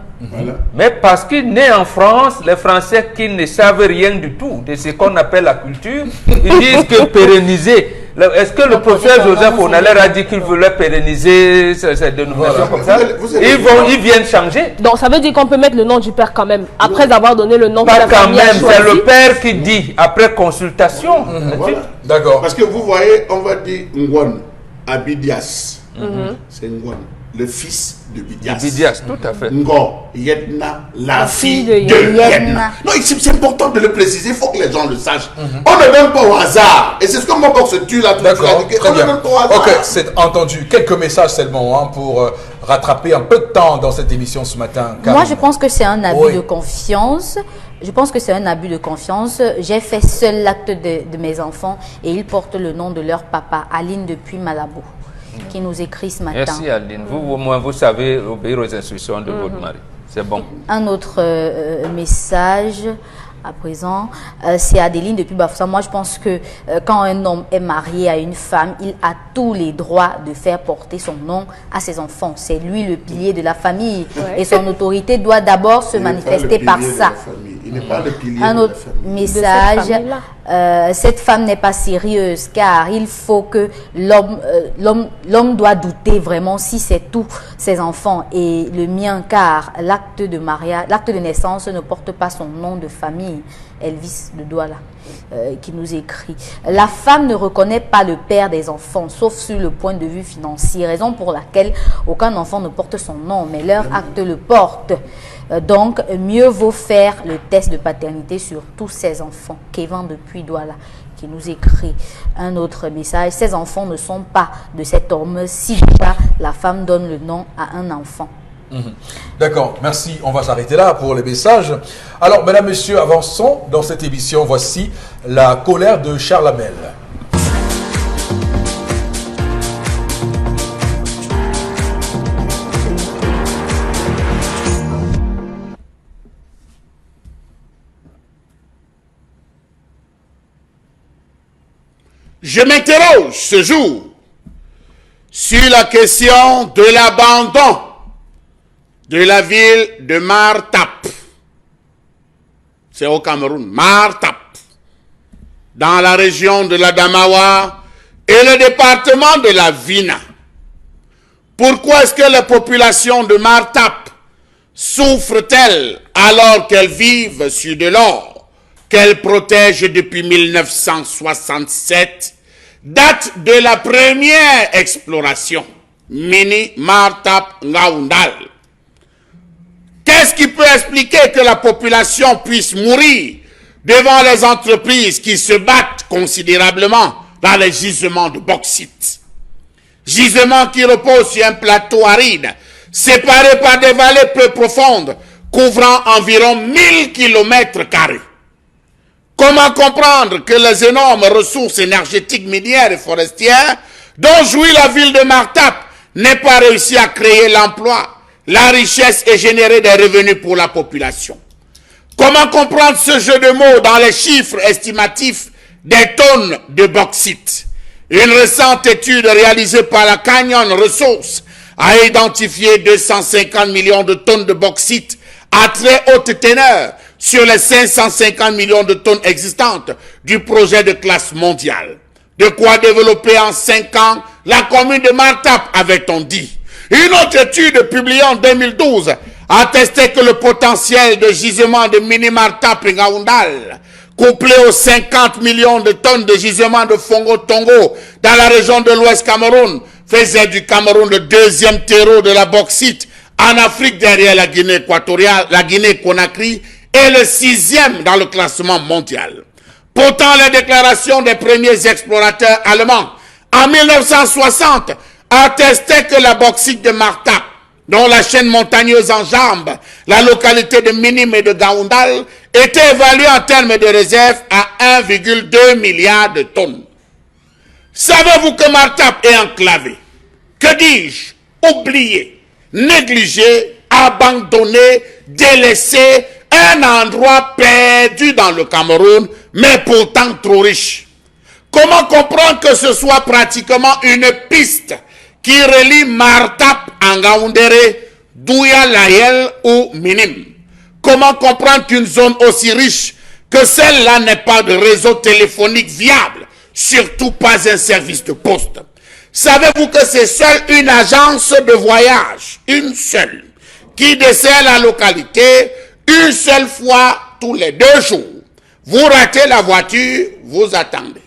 Mais parce qu'il naît en France, les Français qui ne savent rien du tout de ce qu'on appelle la culture, ils disent que pérenniser. Est-ce que le professeur Joseph Onaler a dit qu'il voulait pérenniser cette dénomination comme ça? Ils viennent changer. Donc ça veut dire qu'on peut mettre le nom du père quand même, après avoir donné le nom de la famille. Pas quand même, c'est le père qui dit, après consultation. Voilà. D'accord. Parce que vous voyez, on va dire Ngwan Abidias. C'est Ngwan, le fils de Bidias. Bidias, tout à fait. Ngor Yedna, la fille de Yedna. Non, c'est important de le préciser, il faut que les gens le sachent. On ne donne pas au hasard. Et c'est ce que mon box se tue là. D'accord, très bien. Ok, c'est entendu. Quelques messages seulement pour rattraper un peu de temps dans cette émission ce matin. Moi, je pense que c'est un abus de confiance. Je pense que c'est un abus de confiance. J'ai fait seul l'acte de mes enfants et ils portent le nom de leur papa, Aline depuis Malabo, qui nous écrit ce matin. Merci Aline. Vous, au moins, vous savez obéir aux instructions de votre mari. C'est bon. Un autre message à présent, c'est Adeline depuis Bafoussa. Moi, je pense que quand un homme est marié à une femme, il a tous les droits de faire porter son nom à ses enfants. C'est lui le pilier de la famille. Et son autorité doit d'abord se manifester par ça. Il n'est pas le pilier un autre message, cette femme n'est pas sérieuse car il faut que l'homme doit douter vraiment si c'est tous ses enfants et le mien, car l'acte de mariage, l'acte de naissance ne porte pas son nom de famille. Elvis de Douala qui nous écrit: la femme ne reconnaît pas le père des enfants sauf sur le point de vue financier, raison pour laquelle aucun enfant ne porte son nom mais leur acte le porte. Donc mieux vaut faire le test de paternité sur tous ces enfants. Kevin depuis Douala qui nous écrit un autre message: ces enfants ne sont pas de cet homme si déjà la femme donne le nom à un enfant. D'accord, merci. On va s'arrêter là pour les messages. Alors, mesdames, messieurs, avançons dans cette émission. Voici la colère de Charles Hamel. Je m'interroge ce jour sur la question de l'abandon de la ville de Martap. C'est au Cameroun, Martap, dans la région de l'Adamawa et le département de la Vina. Pourquoi est-ce que la population de Martap souffre-t-elle alors qu'elles vivent sur de l'or qu'elles protègent depuis 1967, date de la première exploration, Mini Martap Ngaoundal? Qu'est-ce qui peut expliquer que la population puisse mourir devant les entreprises qui se battent considérablement dans les gisements de bauxite? Gisements qui reposent sur un plateau aride, séparé par des vallées peu profondes, couvrant environ 1000 km². Comment comprendre que les énormes ressources énergétiques minières et forestières dont jouit la ville de Martap n'aient pas réussi à créer l'emploi, la richesse et générer des revenus pour la population? Comment comprendre ce jeu de mots dans les chiffres estimatifs des tonnes de bauxite? Une récente étude réalisée par la Canyon Resources a identifié 250 millions de tonnes de bauxite à très haute teneur sur les 550 millions de tonnes existantes du projet de classe mondiale. De quoi développer en 5 ans la commune de Martap, avait-on dit. Une autre étude publiée en 2012 attestait que le potentiel de gisement de mini Martap et Ngaoundal, couplé aux 50 millions de tonnes de gisement de Fongo-Tongo dans la région de l'Ouest Cameroun, faisait du Cameroun le deuxième terreau de la bauxite en Afrique derrière la Guinée équatoriale, la Guinée-Conakry, et le 6e dans le classement mondial. Pourtant, les déclarations des premiers explorateurs allemands en 1960 attestaient que la bauxite de Martap, dont la chaîne montagneuse enjambe la localité de Minim et de Gaoundal, était évaluée en termes de réserve à 1,2 milliard de tonnes. Savez-vous que Martap est enclavé? Que dis-je? Oublié, négligé, abandonné, délaissé, un endroit perdu dans le Cameroun, mais pourtant trop riche. Comment comprendre que ce soit pratiquement une piste qui relie Martap à Ngaoundéré, Douya Layel ou Minim? Comment comprendre qu'une zone aussi riche que celle-là n'ait pas de réseau téléphonique viable, surtout pas un service de poste? Savez-vous que c'est seule une agence de voyage, une seule, qui dessert la localité une seule fois tous les 2 jours? Vous ratez la voiture, vous attendez.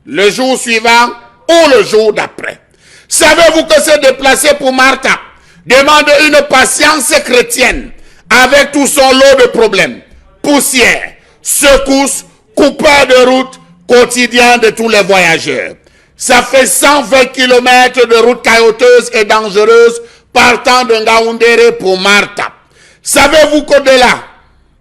Le jour suivant ou le jour d'après. Savez-vous que se déplacer pour Martap demande une patience chrétienne avec tout son lot de problèmes, poussière, secousses, coupeurs de route quotidien de tous les voyageurs. Ça fait 120 km de route caillouteuse et dangereuse partant de Ngaoundéré pour Martap. Savez-vous qu'au-delà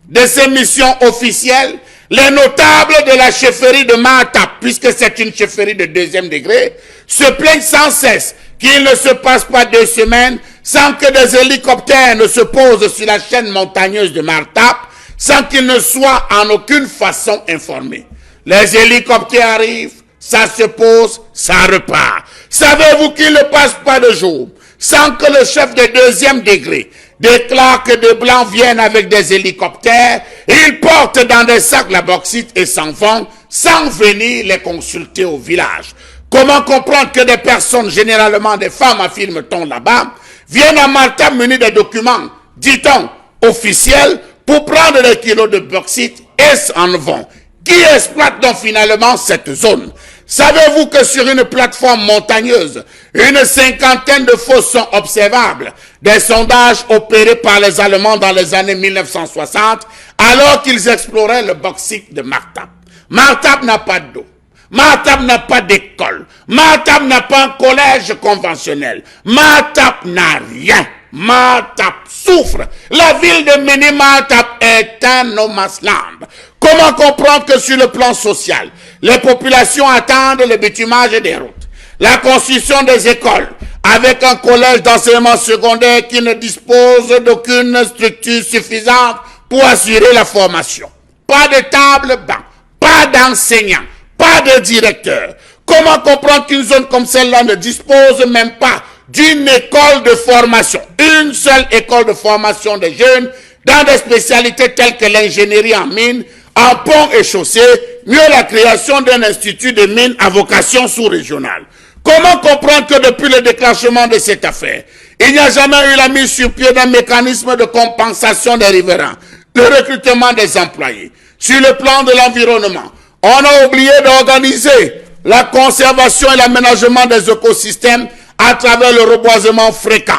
de ces missions officielles, les notables de la chefferie de Martap, puisque c'est une chefferie de 2e degré, se plaignent sans cesse qu'il ne se passe pas 2 semaines sans que des hélicoptères ne se posent sur la chaîne montagneuse de Martap, sans qu'ils ne soient en aucune façon informés. Les hélicoptères arrivent, ça se pose, ça repart. Savez-vous qu'il ne passe pas de jour sans que le chef de 2e degré déclare que des Blancs viennent avec des hélicoptères, ils portent dans des sacs la bauxite et s'en vont sans venir les consulter au village? Comment comprendre que des personnes, généralement des femmes, affirme-t-on là-bas, viennent à Martap munies des documents, dit-on, officiels, pour prendre des kilos de bauxite et s'en vont? Qui exploite donc finalement cette zone? Savez-vous que sur une plateforme montagneuse, une 50aine de fosses sont observables? Des sondages opérés par les Allemands dans les années 1960, alors qu'ils exploraient le bauxite de Martap. Martap n'a pas d'eau. Martap n'a pas d'école. Martap n'a pas un collège conventionnel. Martap n'a rien. Martap souffre. La ville de Mini Martap est un no man's land. Comment comprendre que sur le plan social, les populations attendent le bitumage des routes, la construction des écoles, avec un collège d'enseignement secondaire qui ne dispose d'aucune structure suffisante pour assurer la formation? Pas de table-banc, pas d'enseignants, pas de directeur. Comment comprendre qu'une zone comme celle-là ne dispose même pas d'une école de formation, une seule école de formation des jeunes dans des spécialités telles que l'ingénierie en mine, en pont et chaussée, mieux la création d'un institut de mine à vocation sous-régionale? Comment comprendre que depuis le déclenchement de cette affaire, il n'y a jamais eu la mise sur pied d'un mécanisme de compensation des riverains, le recrutement des employés? Sur le plan de l'environnement, on a oublié d'organiser la conservation et l'aménagement des écosystèmes à travers le reboisement fréquent.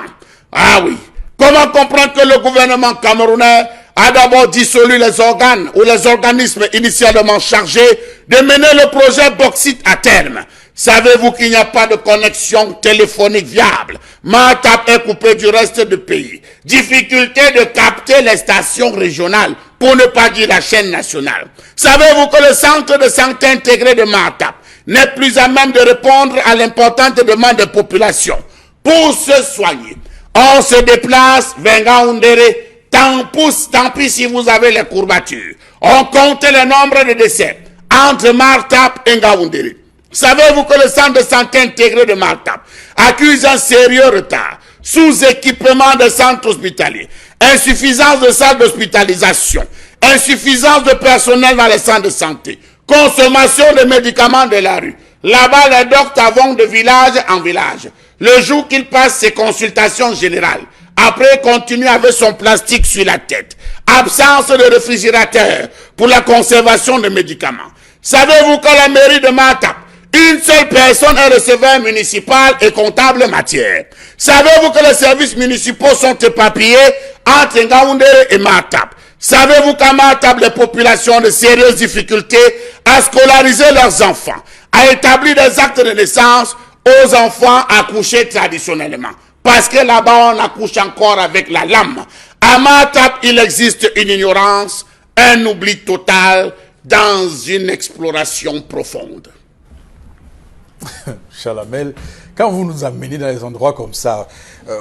Ah oui. Comment comprendre que le gouvernement camerounais a d'abord dissolu les organes ou les organismes initialement chargés de mener le projet bauxite à terme? Savez-vous qu'il n'y a pas de connexion téléphonique viable? Martap est coupé du reste du pays. Difficulté de capter les stations régionales, pour ne pas dire la chaîne nationale. Savez-vous que le centre de santé intégré de Martap n'est plus à même de répondre à l'importante demande de population? Pour se soigner, on se déplace vers Ngaoundéré. Tant pis si vous avez les courbatures. On compte le nombre de décès entre Martap et Ngaoundéré. Savez-vous que le centre de santé intégré de Martap accuse un sérieux retard, sous-équipement de centres hospitaliers, insuffisance de salles d'hospitalisation, insuffisance de personnel dans les centres de santé, consommation de médicaments de la rue. Là-bas, les docteurs vont de village en village. Le jour qu'il passe ses consultations générales, après il continue avec son plastique sur la tête. Absence de réfrigérateur pour la conservation de médicaments. Savez-vous que la mairie de Martap, une seule personne est receveur municipal et comptable matière? Savez-vous que les services municipaux sont éparpillés entre Ngaoundéré et Martap? Savez-vous qu'à Martap, les populations ont de sérieuses difficultés à scolariser leurs enfants, à établir des actes de naissance aux enfants accouchés traditionnellement? Parce que là-bas, on accouche encore avec la lame. À Martap, il existe une ignorance, un oubli total dans une exploration profonde. Chalamel, quand vous nous amenez dans des endroits comme ça,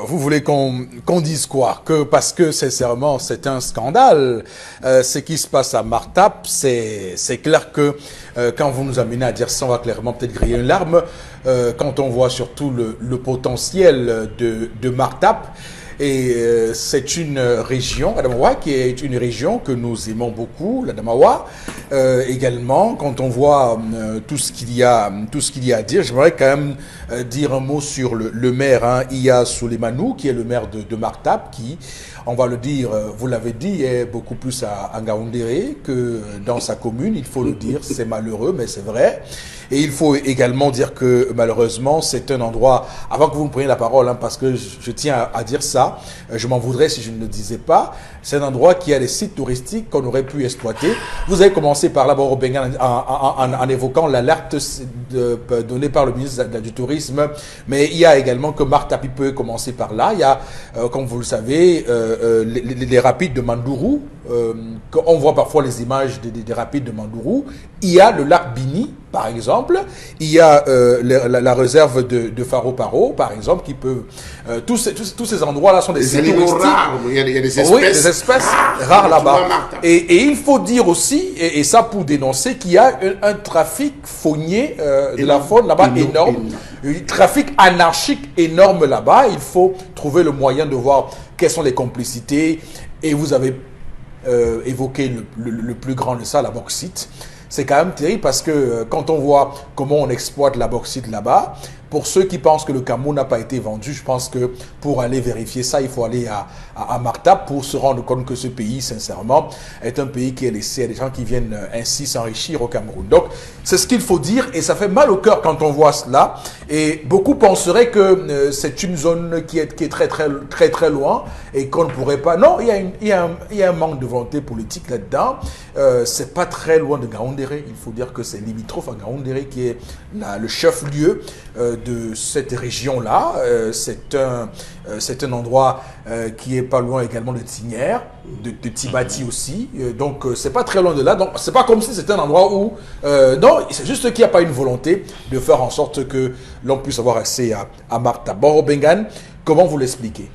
vous voulez qu'on dise quoi? Que parce que sincèrement c'est un scandale, ce qui se passe à Martap, c'est clair que quand vous nous amenez à dire ça, on va clairement peut-être griller une larme quand on voit surtout le potentiel de Martap. Et c'est une région, Adamawa, qui est une région que nous aimons beaucoup, l'Adamawa. Également, quand on voit tout ce qu'il y a à dire, j'aimerais quand même dire un mot sur le maire, hein, Iya Souleimanou, qui est le maire de Martap, qui, on va le dire, vous l'avez dit, est beaucoup plus à Ngaoundéré que dans sa commune. Il faut le dire, c'est malheureux, mais c'est vrai. Et il faut également dire que malheureusement, c'est un endroit, avant que vous me preniez la parole, hein, parce que je tiens à dire ça, je m'en voudrais si je ne le disais pas, c'est un endroit qui a des sites touristiques qu'on aurait pu exploiter. Vous avez commencé par là-bas au Bengal en évoquant l'alerte donnée par le ministre du Tourisme, mais il y a également que Martap peut commencer par là. Il y a, comme vous le savez, les rapides de Mandourou, on voit parfois les images des rapides de Mandourou. Il y a le lac Bini, par exemple. Il y a la réserve de Faro-Paro, par exemple, qui peut... tous ces endroits-là sont des sites touristiques. Rares. Il y a des espèces, oui, des espèces rares là-bas. Et il faut dire aussi, et ça pour dénoncer, qu'il y a un trafic faunier de la faune là-bas énorme. Un trafic anarchique énorme là-bas. Il faut trouver le moyen de voir quelles sont les complicités. Et vous avez évoqué le plus grand de ça, la bauxite. C'est quand même terrible parce que quand on voit comment on exploite la bauxite là-bas, pour ceux qui pensent que le Cameroun n'a pas été vendu, je pense que pour aller vérifier ça, il faut aller à Martap pour se rendre compte que ce pays, sincèrement, est un pays qui est laissé à des gens qui viennent ainsi s'enrichir au Cameroun. Donc, c'est ce qu'il faut dire et ça fait mal au cœur quand on voit cela. Et beaucoup penseraient que c'est une zone qui est très loin et qu'on ne pourrait pas... Non, il y a un manque de volonté politique là-dedans. C'est pas très loin de Ngaoundéré. Il faut dire que c'est limitrophe à Ngaoundéré qui est le chef-lieu de cette région-là. C'est un endroit qui est pas loin également de Tignière, de Tibati aussi. Donc, c'est pas très loin de là. Donc, c'est pas comme si c'était un endroit où... non, c'est juste qu'il n'y a pas une volonté de faire en sorte que l'on puisse avoir accès à Martap. Bon, Bengan, comment vous l'expliquez?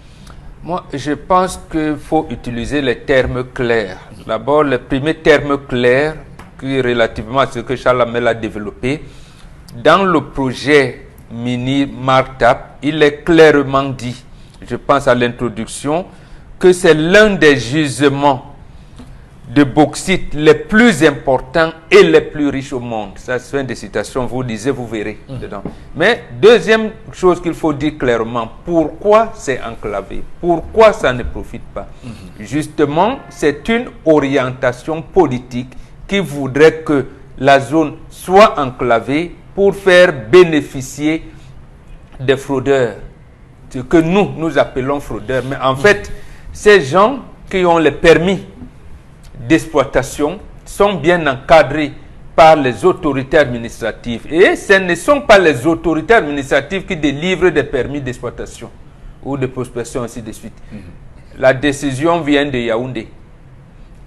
Moi, je pense qu'il faut utiliser les termes clairs. D'abord, le premier terme clair, qui est relativement à ce que Charles Amel a développé, dans le projet Mini Martap, il est clairement dit, je pense à l'introduction, que c'est l'un des gisements de bauxite les plus importants et les plus riches au monde. Ça, c'est une des citations, vous lisez, vous verrez dedans. Mais deuxième chose qu'il faut dire clairement, pourquoi c'est enclavé? Pourquoi ça ne profite pas? Justement, c'est une orientation politique qui voudrait que la zone soit enclavée pour faire bénéficier des fraudeurs. Ce que nous appelons fraudeurs. Mais en fait, ces gens qui ont les permis d'exploitation sont bien encadrés par les autorités administratives. Et ce ne sont pas les autorités administratives qui délivrent des permis d'exploitation ou de prospection, ainsi de suite. La décision vient de Yaoundé.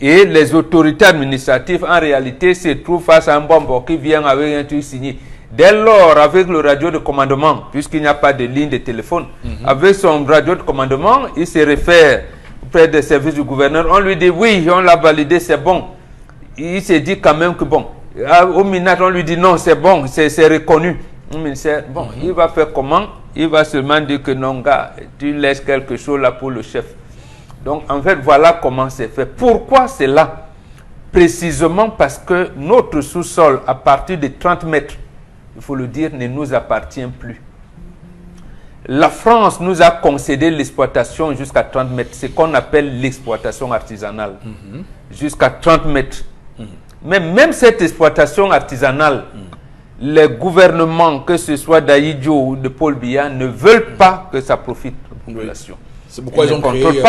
Et les autorités administratives, en réalité, se trouvent face à un bonbon qui vient avec un truc signé. Dès lors, avec le radio de commandement, puisqu'il n'y a pas de ligne de téléphone, avec son radio de commandement, il se réfère auprès des services du gouverneur. On lui dit oui, on l'a validé, c'est bon. Il se dit quand même que bon, Au ministère, on lui dit non, c'est bon, c'est reconnu. Au ministère, bon, il va faire comment? Il va seulement dire que non, gars, tu laisses quelque chose là pour le chef. Donc, en fait, voilà comment c'est fait. Pourquoi c'est là? Précisément parce que notre sous-sol, à partir de 30 mètres, il faut le dire, ne nous appartient plus. La France nous a concédé l'exploitation jusqu'à 30 mètres, ce qu'on appelle l'exploitation artisanale, jusqu'à 30 mètres. Mais même cette exploitation artisanale, les gouvernements, que ce soit d'Aïdjo ou de Paul Biya, ne veulent pas que ça profite à la population. C'est pourquoi ils ont créé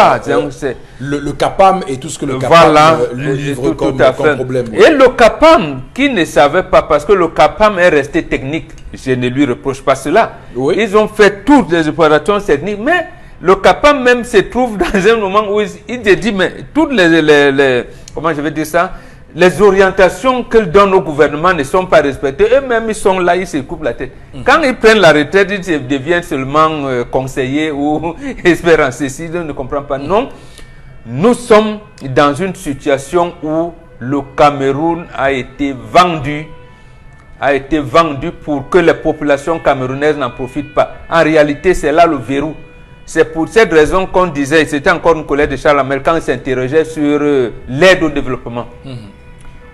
le CAPAM et tout ce que le CAPAM nous livre comme problème. Et le CAPAM, qui ne savait pas, parce que le CAPAM est resté technique, je ne lui reproche pas cela. Oui. Ils ont fait toutes les opérations techniques, mais le CAPAM même se trouve dans un moment où il se dit, mais toutes les comment je vais dire ça, les orientations qu'ils donnent au gouvernement ne sont pas respectées. Eux-mêmes, ils sont là, ils se coupent la tête. Quand ils prennent la retraite, ils deviennent seulement conseillers ou espérants. Ceci, je ne comprends pas. Non, nous sommes dans une situation où le Cameroun a été vendu pour que les populations camerounaises n'en profitent pas. En réalité, c'est là le verrou. C'est pour cette raison qu'on disait, c'était encore une collègue de Charles Hamel quand il s'interrogeait sur l'aide au développement.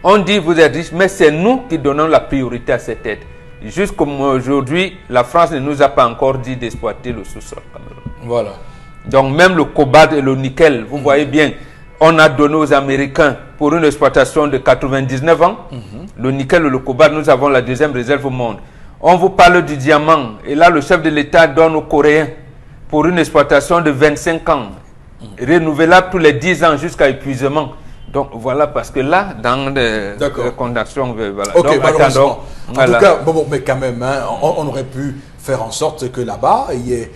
On dit, vous êtes riches, mais c'est nous qui donnons la priorité à cette aide. Jusqu'à aujourd'hui, la France ne nous a pas encore dit d'exploiter le sous-sol. Voilà. Donc même le cobalt et le nickel, vous voyez bien, on a donné aux Américains pour une exploitation de 99 ans. Le nickel et le cobalt, nous avons la deuxième réserve au monde. On vous parle du diamant, et là le chef de l'État donne aux Coréens pour une exploitation de 25 ans, renouvelable tous les 10 ans jusqu'à épuisement. Donc voilà, parce que là, dans les conditions, voilà. Ok, donc, malheureusement. En tout cas, mais quand même, hein, on aurait pu faire en sorte que là-bas, il y ait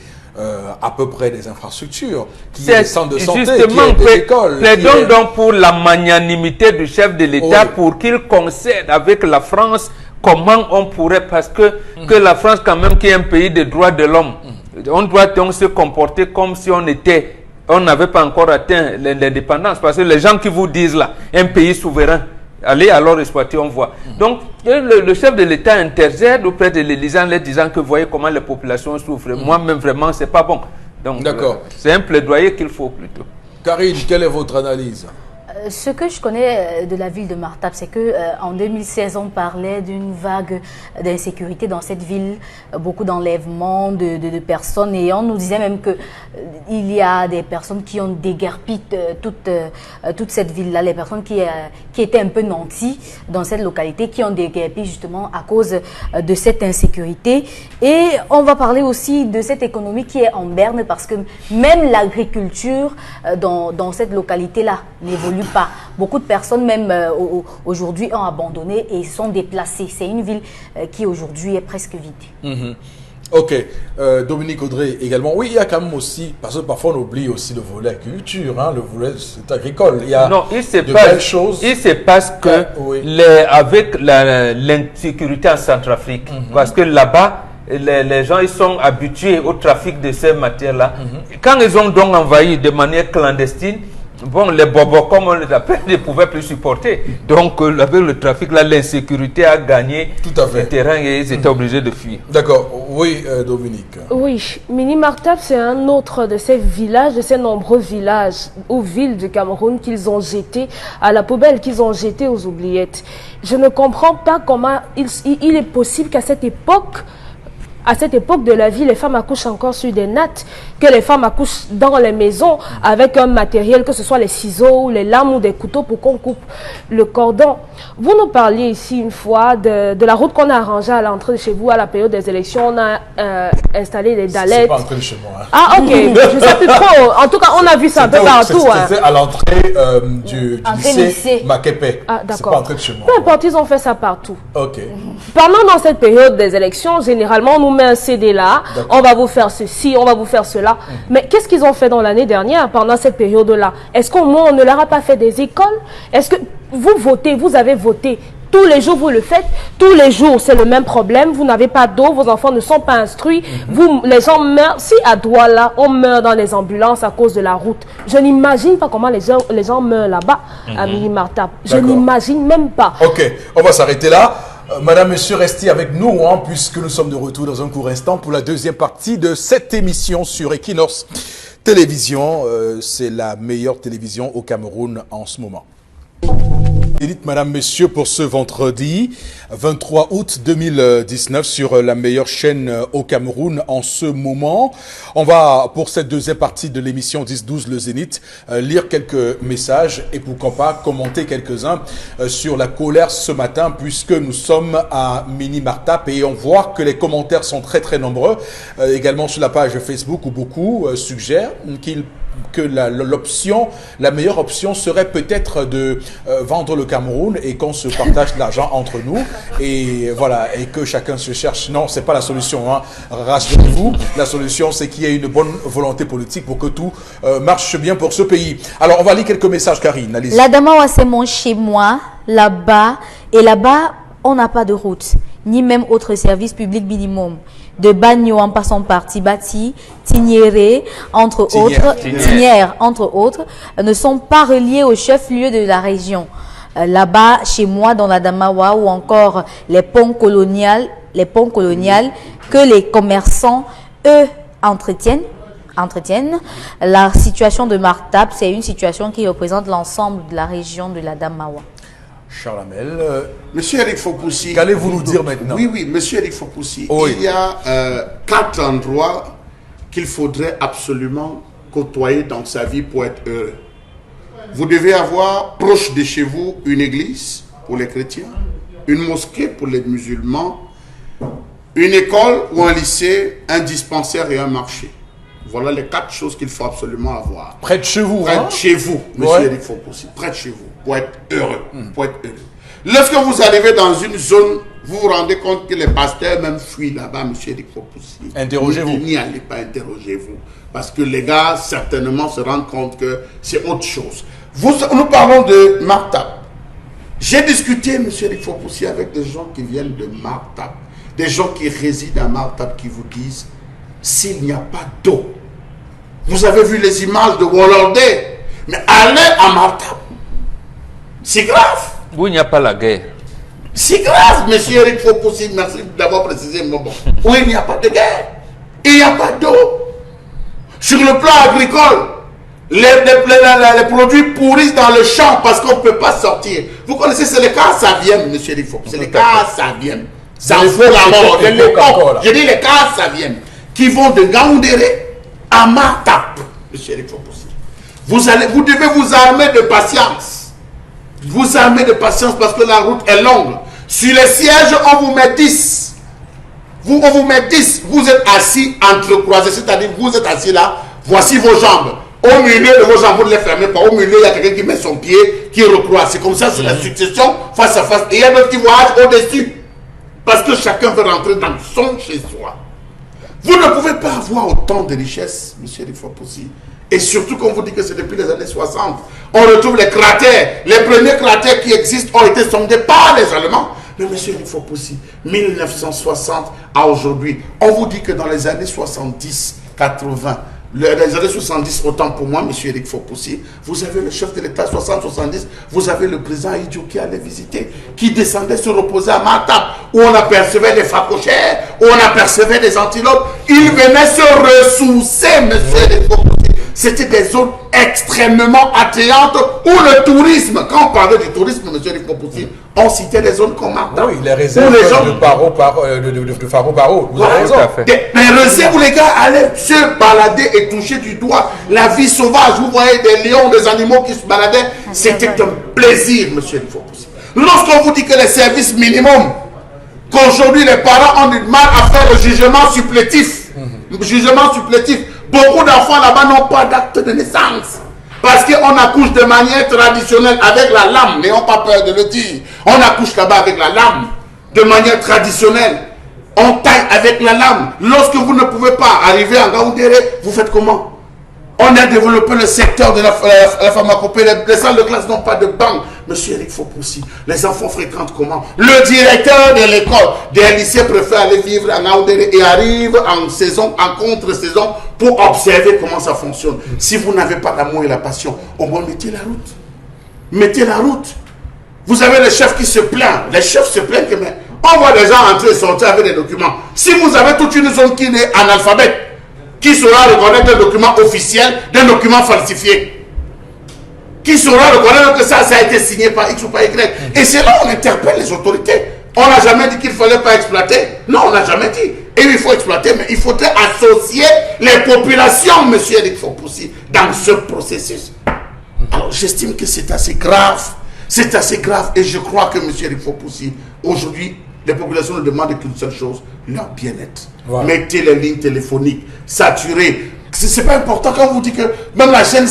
à peu près des infrastructures, qu'il y ait des centres de santé, qu'il y ait des écoles. Plaidons donc pour la magnanimité du chef de l'État pour qu'il concède avec la France comment on pourrait, parce que la France quand même qui est un pays des droits de l'homme, on doit donc se comporter comme si on n'avait pas encore atteint l'indépendance, parce que les gens qui vous disent là, un pays souverain, allez alors exploiter, on voit. Donc, le chef de l'État intercède auprès de l'Élysée en leur disant que vous voyez comment les populations souffrent. Moi-même, vraiment, c'est pas bon. Donc, c'est un plaidoyer qu'il faut plutôt. Karine, quelle est votre analyse? Ce que je connais de la ville de Martap, c'est que en 2016, on parlait d'une vague d'insécurité dans cette ville, beaucoup d'enlèvements de personnes, et on nous disait même que il y a des personnes qui ont déguerpi toute cette ville-là, les personnes qui étaient un peu nantis dans cette localité, qui ont déguerpi justement à cause de cette insécurité. Et on va parler aussi de cette économie qui est en berne, parce que même l'agriculture dans cette localité-là n'évolue pas. Beaucoup de personnes même aujourd'hui ont abandonné et sont déplacées. C'est une ville qui aujourd'hui est presque vide. Ok, Dominique Audrey également. Oui, il y a quand même aussi, parce que parfois on oublie aussi le volet agriculture, hein, le volet agricole. Il y a de belles choses. Il se passe que avec l'insécurité en Centrafrique, parce que là-bas, les gens ils sont habitués au trafic de ces matières-là. Quand ils ont donc envahi de manière clandestine, bon, les bobos, comme on les appelle, ne pouvaient plus supporter. Donc, avec le trafic, là, l'insécurité a gagné le terrain et ils étaient obligés de fuir. D'accord. Oui, Dominique. Oui, Mini Martap, c'est un autre de ces villages, de ces nombreux villages ou villes du Cameroun qu'ils ont jetés à la poubelle, qu'ils ont jetés aux oubliettes. Je ne comprends pas comment il est possible qu'à cette époque de la vie, les femmes accouchent encore sur des nattes, que les femmes accouchent dans les maisons avec un matériel, que ce soit les ciseaux, les lames ou des couteaux pour qu'on coupe le cordon. Vous nous parliez ici une fois de la route qu'on a arrangée à l'entrée de chez vous à la période des élections. On a installé les dallettes. C'est pas l'entrée de chez moi. Hein. Ah ok, je sais plus trop. En tout cas, on a vu ça un peu partout. C'était à l'entrée du lycée Makepe. Ah d'accord. C'est pas l'entrée de chez moi. Peu importe, ils ont fait ça partout. Ok. Pendant dans cette période des élections, généralement, on nous met un CD là, on va vous faire ceci, on va vous faire cela. Mais qu'est-ce qu'ils ont fait dans l'année dernière pendant cette période-là? Est-ce qu'au moins on ne leur a pas fait des écoles? Est-ce que vous votez, vous avez voté Tous les jours, vous le faites. Tous les jours, c'est le même problème. Vous n'avez pas d'eau, vos enfants ne sont pas instruits. Les gens meurent. Si à Douala, on meurt dans les ambulances à cause de la route, je n'imagine pas comment les gens meurent là-bas, à Mini-Martap. Je n'imagine même pas. Ok, on va s'arrêter là. Madame, monsieur, restez avec nous, hein, puisque nous sommes de retour dans un court instant pour la deuxième partie de cette émission sur Equinox Télévision. C'est la meilleure télévision au Cameroun en ce moment. Dites, madame, messieurs, pour ce vendredi 23 août 2019 sur la meilleure chaîne au Cameroun en ce moment. On va, pour cette deuxième partie de l'émission 10-12 Le Zénith, lire quelques messages et pourquoi pas commenter quelques-uns sur la colère ce matin, puisque nous sommes à Mini-Martap et on voit que les commentaires sont très très nombreux. Également sur la page Facebook où beaucoup suggèrent que la meilleure option serait peut-être de vendre le Cameroun et qu'on se partage l'argent entre nous et voilà, et que chacun se cherche. Non, c'est pas la solution, hein. Rassurez-vous, la solution c'est qu'il y ait une bonne volonté politique pour que tout marche bien pour ce pays. Alors on va lire quelques messages, Karine, allez-y. La Damawa, c'est mon chez moi, là-bas, et là-bas on n'a pas de route, ni même autre service public minimum. De Bagno en passant par Tibati, Tinière, entre autres, ne sont pas reliés au chef-lieu de la région. Là-bas, chez moi, dans la Damawa, ou encore les ponts coloniales que les commerçants, eux, entretiennent. La situation de Martap, c'est une situation qui représente l'ensemble de la région de la Damawa. Charles Hamel. Monsieur Eric Fopoussi. Qu'allez-vous nous dire maintenant? Oui, monsieur Eric Fopoussi. Oui. Il y a 4 endroits qu'il faudrait absolument côtoyer dans sa vie pour être heureux. Vous devez avoir proche de chez vous une église pour les chrétiens, une mosquée pour les musulmans, une école ou un lycée, un dispensaire et un marché. Voilà les 4 choses qu'il faut absolument avoir. Près de chez vous, Près hein? de chez vous, monsieur Eric Fopoussi. Près de chez vous, pour être heureux. Lorsque vous arrivez dans une zone, vous vous rendez compte que les pasteurs même fuient là-bas, monsieur Eric Fopoussi. Interrogez-vous. N'y allez pas, interrogez-vous. Parce que les gars, certainement, se rendent compte que c'est autre chose. Nous parlons de Martap. J'ai discuté, monsieur Eric Fopoussi, avec des gens qui viennent de Martap. Des gens qui résident à Martap qui vous disent, s'il n'y a pas d'eau, vous avez vu les images de Wolordé, mais allez à Martap. C'est grave. Où il n'y a pas la guerre. C'est grave, monsieur Eric Fopoussi, merci d'avoir précisé. Mais bon, où il n'y a pas de guerre, il n'y a pas d'eau. Sur le plan agricole, les produits pourrissent dans le champ parce qu'on ne peut pas sortir. Vous connaissez, c'est les cas saviennes, monsieur Eric Fopoussi. C'est les cas saviennes. Ça en faut la mort. De l'époque, je dis les cas saviennes qui vont de Gaoundéré à Martap, monsieur Eric Fopoussi. Vous devez vous armer de patience. Vous armez de patience parce que la route est longue. Sur les sièges, on vous met 10. On vous met 10. Vous êtes assis entrecroisés, c'est-à-dire vous êtes assis là, voici vos jambes. Au milieu de vos jambes, vous ne les fermez pas. Au milieu, il y a quelqu'un qui met son pied, qui recroise. C'est comme ça, c'est la succession face à face. Et il y a d'autres qui voyagent au-dessus. Parce que chacun veut rentrer dans son chez soi. Vous ne pouvez pas avoir autant de richesses, monsieur Eric Fopoussi. Et surtout, quand on vous dit que c'est depuis les années 60, on retrouve les cratères. Les premiers cratères qui existent ont été sondés par les Allemands. Mais monsieur Eric Fopoussi, 1960 à aujourd'hui, on vous dit que dans les années 70, 80, les années 70, autant pour moi, monsieur Eric Fopoussi, vous avez le chef de l'État 60-70, vous avez le président Idjo qui allait visiter, qui descendait se reposer à Martap, où on apercevait des phacochères, où on apercevait des antilopes. Il venait se ressourcer, monsieur Eric Fopoussi. C'était des zones extrêmement attrayantes où le tourisme, quand on parlait du tourisme, monsieur Eric Fopoussi, on citait des zones comme Martap. Oui, les réserves de Faro-Paro. Vous avez raison. Les réserves où les gars allaient se balader et toucher du doigt la vie sauvage. Vous voyez des lions, des animaux qui se baladaient. C'était un plaisir, monsieur Eric Fopoussi. Lorsqu'on vous dit que les services minimums, qu'aujourd'hui les parents ont du mal à faire le jugement supplétif, beaucoup d'enfants là-bas n'ont pas d'acte de naissance. Parce qu'on accouche de manière traditionnelle avec la lame. N'ayons pas peur de le dire. On accouche là-bas avec la lame. De manière traditionnelle. On taille avec la lame. Lorsque vous ne pouvez pas arriver en Gaoundéré, vous faites comment? On a développé le secteur de la pharmacopée. Les salles de classe n'ont pas de banc. Monsieur Eric Fopoussi, les enfants fréquentent comment? Le directeur de l'école des lycées préfère aller vivre en Aoudéré et arrive en saison, en contre-saison pour observer comment ça fonctionne. Si vous n'avez pas l'amour et la passion, au moins mettez la route. Mettez la route. Vous avez les chefs qui se plaignent. Les chefs se plaignent que mais on voit des gens entrer et sortir avec des documents. Si vous avez toute une zone qui est analphabète, qui saura reconnaître un document officiel d'un document falsifié? Qui saura reconnaître que ça a été signé par X ou par Y? Et c'est là où on interpelle les autorités. On n'a jamais dit qu'il ne fallait pas exploiter. Non, on n'a jamais dit. Et il faut exploiter, mais il faudrait associer les populations, monsieur Eric Fopoussi, dans ce processus. Alors j'estime que c'est assez grave. C'est assez grave et je crois que monsieur Eric Fopoussi, aujourd'hui, les populations ne demandent qu'une seule chose, leur bien-être. Voilà. Mettez les lignes téléphoniques, saturées. C'est pas important quand on vous dit que même la chaîne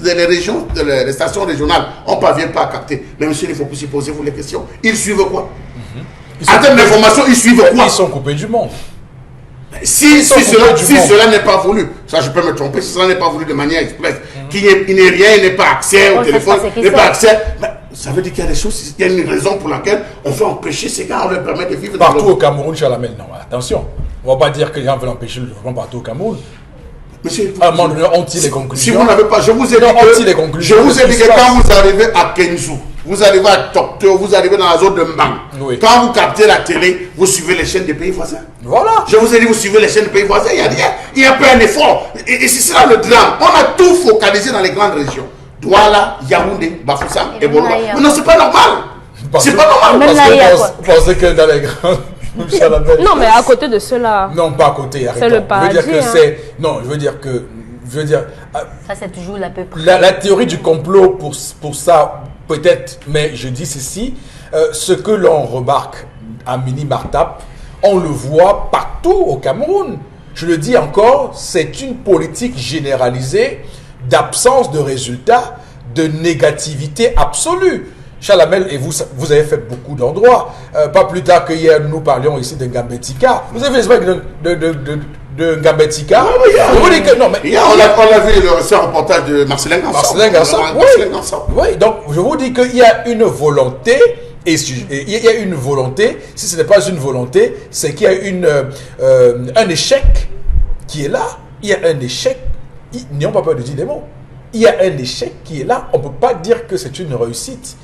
des régions, les stations régionales, on ne parvient pas à capter. Mais monsieur Eric Fopoussi, posez-vous les questions. Ils suivent quoi? En termes d'information, ils suivent quoi? Ils sont coupés du monde. Si cela n'est pas voulu, ça je peux me tromper, si cela n'est pas voulu de manière express, qu'il n'y ait rien, il n'y ait pas accès au téléphone, il n'y ait pas accès, ça veut dire qu'il y a des choses, il y a une raison pour laquelle on veut empêcher ces gars, on leur permet de vivre partout au Cameroun, Chalamel, non, attention, on ne va pas dire que les gens veulent empêcher le développement partout au Cameroun. Monsieur, à un moment donné, on tire les conclusions. Si vous n'avez pas, je vous ai dit que quand vous arrivez à Kenzu, vous arrivez à Tokyo, vous arrivez dans la zone de Mbang. Oui. Quand vous captez la télé, vous suivez les chaînes des pays voisins. Voilà. Je vous ai dit, vous suivez les chaînes des pays voisins, il n'y a rien. Il n'y a pas un effort. Et c'est ça le drame. On a tout focalisé dans les grandes régions. Douala, Yaoundé, Bafoussam et Boloba. Mais non, c'est pas normal. C'est pas normal. Vous pensez que dans les grandes... Non, mais à côté de cela. Non, pas à côté. C'est le paradis. Non, je veux dire que... Ça, c'est toujours à peu près. La théorie du complot pour ça, peut-être, mais je dis ceci, ce que l'on remarque à Mini-Martap, on le voit partout au Cameroun. Je le dis encore, c'est une politique généralisée d'absence de résultats, de négativité absolue. Chalamel, et vous avez fait beaucoup d'endroits. Pas plus tard qu'hier, nous parlions ici de Ngambetika. Vous avez fait de Ngambetika. On a vu le reportage de Marcelin Gansan. Oui, donc je vous dis qu'il y a une volonté, et il y a une volonté, si ce n'est pas une volonté, c'est qu'il y a un échec qui est là. Il y a un échec, n'ayons pas peur de dire des mots. Il y a un échec qui est là, on ne peut pas dire que c'est une réussite.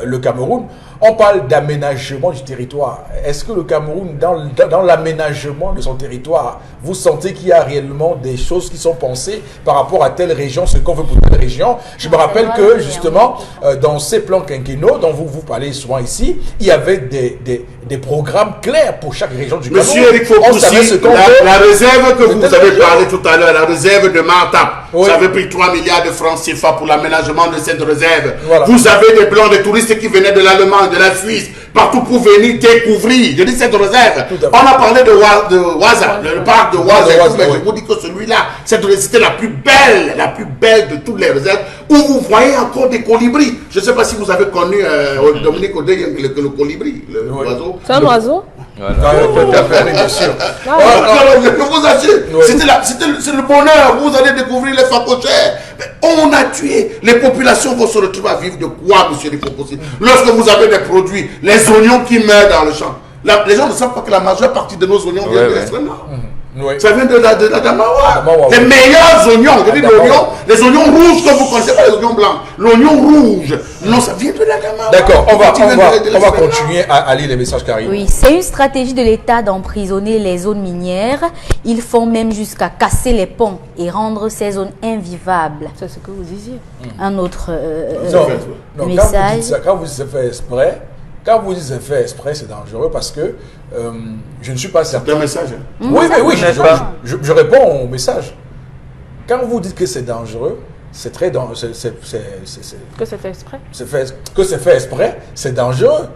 Le Cameroun, on parle d'aménagement du territoire. Est-ce que le Cameroun, dans l'aménagement de son territoire, vous sentez qu'il y a réellement des choses qui sont pensées par rapport à telle région, ce qu'on veut pour telle région? Je me rappelle que justement, dans ces plans quinquennaux dont vous parlez souvent ici, il y avait des programmes clairs pour chaque région du Cameroun. Monsieur Eric Fopoussi, la réserve que vous avez parlé tout à l'heure, la réserve de Martap, vous avez pris 3 milliards de francs CFA pour l'aménagement de cette réserve. Voilà. Vous avez des plans de touristes qui venaient de l'Allemagne, de la Suisse, partout pour venir découvrir. Je dis cette réserve. On a parlé de Ouaza, le parc de Ouaza. Je vous dis que celui-là, c'était la plus belle de toutes les réserves, où vous voyez encore des colibris. Je ne sais pas si vous avez connu Dominique Odé, le colibri, l'oiseau. C'est un oiseau? Voilà. Tout à fait, bien sûr. Je vous assure, c'est le bonheur. Vous allez découvrir les phacochères. On a tué. Les populations vont se retrouver à vivre de quoi, monsieur Fopoussi? Lorsque vous avez des produits, les oignons qui meurent dans le champ. Les gens ne savent pas que la majeure partie de nos oignons vient de l'extrême nord. Ça vient de la Damawa. Les meilleurs oignons, je dis les oignons rouges que vous connaissez pas, les oignons blancs. L'oignon rouge, non, ça vient de la Damawa. D'accord, on va continuer à lire les messages qui arrivent. Oui, c'est une stratégie de l'État d'emprisonner les zones minières. Ils font même jusqu'à casser les ponts et rendre ces zones invivables. C'est ce que vous disiez. Un autre non, message. Quand vous dites fait exprès, quand vous dites c'est fait exprès, c'est dangereux parce que je ne suis pas certain. C'est un message. Oui, mais oui, je réponds au message. Quand vous dites que c'est dangereux, c'est très dangereux. Que c'est fait exprès. Que c'est fait exprès, c'est dangereux.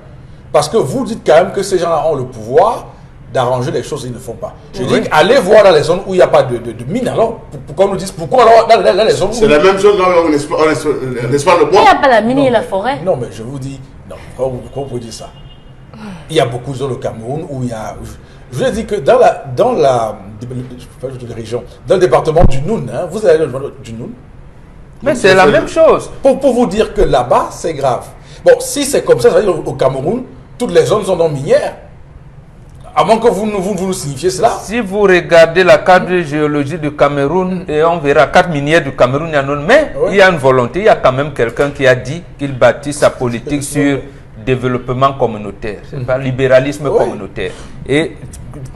Parce que vous dites quand même que ces gens-là ont le pouvoir d'arranger les choses qu'ils ne font pas. Je dis allez voir dans les zones où il n'y a pas de mine. Alors, pourquoi on nous dit pourquoi alors dans les zones où... C'est la même chose là où on espère le bois. Il n'y a pas la mine et la forêt. Non, mais je vous dis, non, pourquoi vous pouvez dire ça? Il y a beaucoup de zones au Cameroun où il y a... Je dis que dans la région, dans le département du Noun, hein, vous allez du Noun. Mais c'est la même chose. Pour vous dire que là-bas, c'est grave. Bon, si c'est comme ça veut dire au Cameroun, toutes les zones sont non minières. Avant que vous nous signifiez cela. Si vous regardez la carte de géologie du Cameroun, et on verra carte minière du Cameroun, il y en a, mais il y a une volonté, il y a quand même quelqu'un qui a dit qu'il bâtit sa politique sur développement communautaire, c'est pas libéralisme communautaire. Et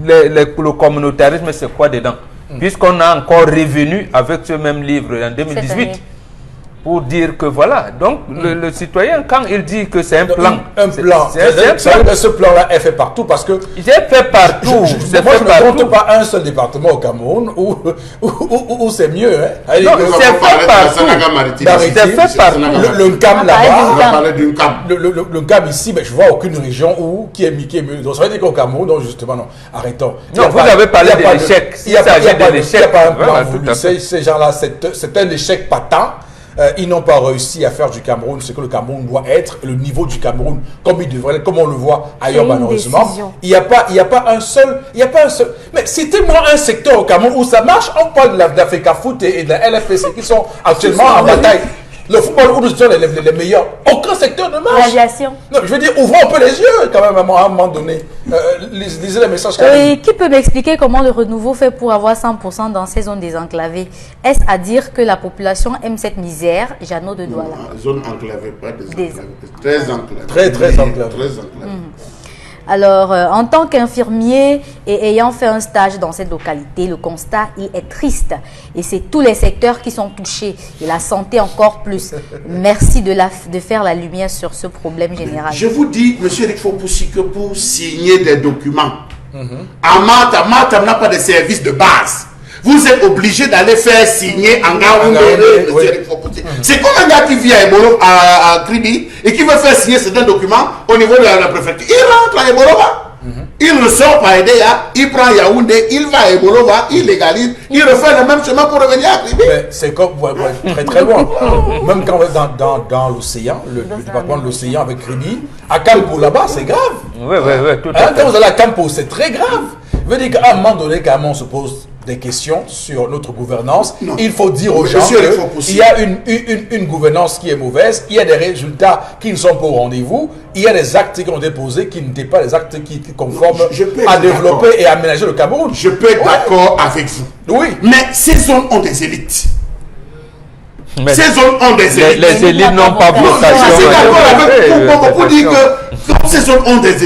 le communautarisme, c'est quoi dedans? Puisqu'on a encore revenu avec ce même livre en 2018 pour dire que voilà, donc le citoyen, quand il dit que c'est un plan, ce plan-là est fait partout parce que j'ai fait partout. Moi, je ne compte pas un seul département au Cameroun où c'est mieux. Hein. Non, c'est fait partout. C'est fait partout. Le Nkam là-bas, le le Nkam ici, mais je vois aucune région qui est mieux. Donc ça veut dire qu'au Cameroun, donc justement, non, arrêtons. Non, vous avez parlé de l'échec. Il n'y a pas un plan voulu. Ces gens-là, c'est un échec patent. Ils n'ont pas réussi à faire du Cameroun ce que le Cameroun doit être, le niveau du Cameroun comme il devrait, comme on le voit ailleurs malheureusement. Il n'y a pas un seul. Mais citez-moi un secteur au Cameroun où ça marche. On parle de l'Africa Foot et de la LFPC qui sont actuellement en bataille. Le football où nous sommes les meilleurs. Aucun secteur ne marche. L'aviation. Non, je veux dire, ouvrons un peu les yeux quand même à un moment donné. Lisez les messages. Et qui peut m'expliquer comment le renouveau fait pour avoir 100% dans ces zones désenclavées? Est-ce à dire que la population aime cette misère? Jeannot de Douala. Zone enclavée, pas désenclavée. Très enclavée. Très enclavée. Alors, en tant qu'infirmier et ayant fait un stage dans cette localité, le constat, il est triste. Et c'est tous les secteurs qui sont touchés. Et la santé encore plus. Merci de faire la lumière sur ce problème général. Je vous dis, M. Eric Fopoussi, que pour signer des documents, à Matam n'a pas de service de base. Vous êtes obligé d'aller faire signer en Gaoundé. C'est comme un gars qui vit à Ebolo, à Kribi, et qui veut faire signer certains documents au niveau de la préfecture. Il rentre à Ebolova. Il ressort par Edea, il prend Yaoundé, il va à Ebolova, il légalise, il refait le même chemin pour revenir à Kribi. C'est comme très très loin. Même quand on est dans l'océan, le département de l'océan avec Kribi, à Campo là-bas, c'est grave. Oui, tout à fait. Quand vous allez à Campo, c'est très grave. Je veux dire qu'à un moment donné, quand on se pose des questions sur notre gouvernance, il faut dire aux gens qu'il y a une gouvernance qui est mauvaise, il y a des résultats qui ne sont pas au rendez-vous, il y a des actes qui ont été posés qui n'étaient pas des actes qui conforment à développer et aménager le Cameroun. Je peux être d'accord avec vous. Oui. Mais ces zones ont des élites. Ces zones ont des élites. Les élites n'ont pas vocation. Je suis d'accord avec vous pour dire que comme ces zones ont des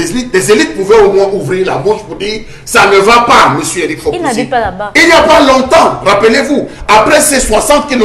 élites pouvaient au moins ouvrir la bouche pour dire ça ne va pas, monsieur Eric Fopoussi. Il n'habite pas là-bas. Il n'y a pas longtemps, rappelez-vous, après ces 60 kg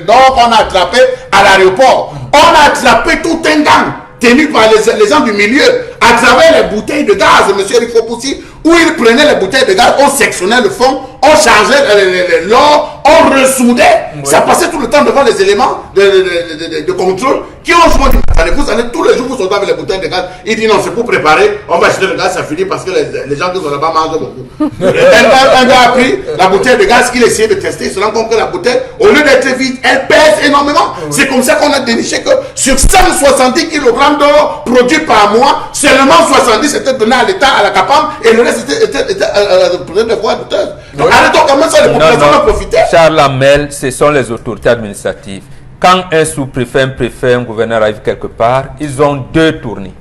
d'or qu'on a attrapé à l'aéroport, on a attrapé tout un gang tenu par les gens du milieu à travers les bouteilles de gaz, monsieur Eric Fopoussi, où ils prenaient les bouteilles de gaz, on sectionnait le fond, on chargeait l'or, on ressoudait. Oui. Ça passait tout le temps devant les éléments de contrôle qui ont joué. Vous allez tous les jours, vous sortez avec les bouteilles de gaz. Il dit non, c'est pour préparer, on va acheter le gaz, ça finit parce que les gens qui sont là-bas mangent beaucoup. un gars a pris la bouteille de gaz qu'il essayait de tester, il se rend compte que la bouteille, au lieu d'être vide, elle pèse énormément. Oui. C'est comme ça qu'on a déniché que sur 170 kg d'or produits par mois, seulement 70 étaient donnés à l'État, à la CAPAM, et le reste était des voies douteuses. Donc arrêtons quand même ça, les populations vont profiter. Charles Lamel, ce sont les autorités administratives. Quand un sous-préfet, un préfet, un gouverneur arrive quelque part, ils ont deux tournées.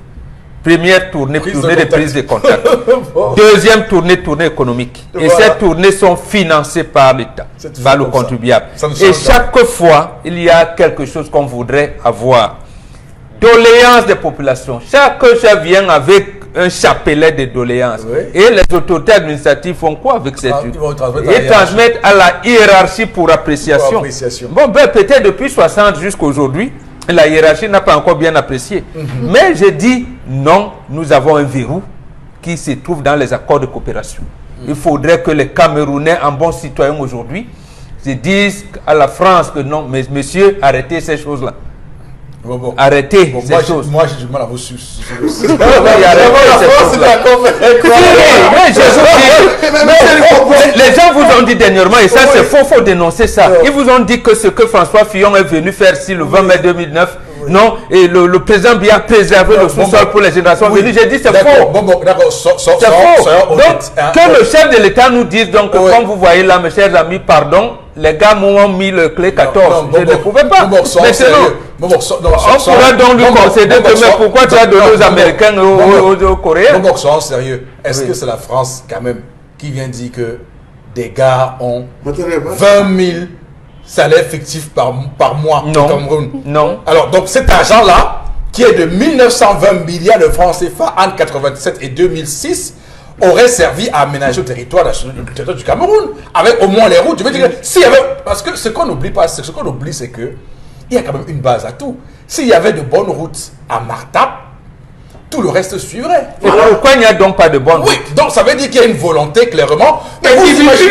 Première tournée, tournée de prise de contact. Deuxième tournée, tournée économique. Et ces tournées sont financées par l'État, par le contribuable. Et chaque fois, il y a quelque chose qu'on voudrait avoir. Doléances des populations. Chaque chef vient avec un chapelet de doléances. Oui. Et les autorités administratives font quoi avec ces trucs? Ils transmettent à la hiérarchie pour appréciation. Bon, ben, peut-être depuis 60 jusqu'à aujourd'hui, la hiérarchie n'a pas encore bien apprécié. Mais je dis non, nous avons un verrou qui se trouve dans les accords de coopération. Il faudrait que les Camerounais, en bons citoyens aujourd'hui, se disent à la France que non, mais monsieur, arrêtez ces choses-là. Arrêtez ces choses. Moi, j'ai du mal à vous suivre. Les gens vous ont dit dernièrement, et ça c'est faux, faut dénoncer ça. Ils vous ont dit que ce que François Fillon est venu faire ici le 20 mai 2009, Non, et le président Biya préserver le sous-sol pour les générations venues. J'ai dit c'est faux. D'accord, C'est faux. Donc, que le chef de l'État nous dise, donc, comme vous voyez là, mes chers amis, pardon, les gars m'ont mis le clé 14. Je ne pouvais pas. On pourrait donc lui concéder demain. Pourquoi tu as donné aux Américains et aux Coréens? Bon, soyons sérieux. Est-ce que c'est la France, quand même, qui vient dire que des gars ont 20 000 salaires fictifs par mois au Cameroun? Non. Alors, donc cet argent-là, qui est de 1920 milliards de francs CFA entre 1997 et 2006, aurait servi à aménager le territoire du Cameroun, avec au moins les routes. Je veux dire, s'il y avait, parce que ce qu'on n'oublie pas, c'est que il y a quand même une base à tout. S'il y avait de bonnes routes à Martap, tout le reste suivrait. Et pourquoi il n'y a donc pas de bonnes routes? Oui, donc ça veut dire qu'il y a une volonté, clairement. Mais vous imaginez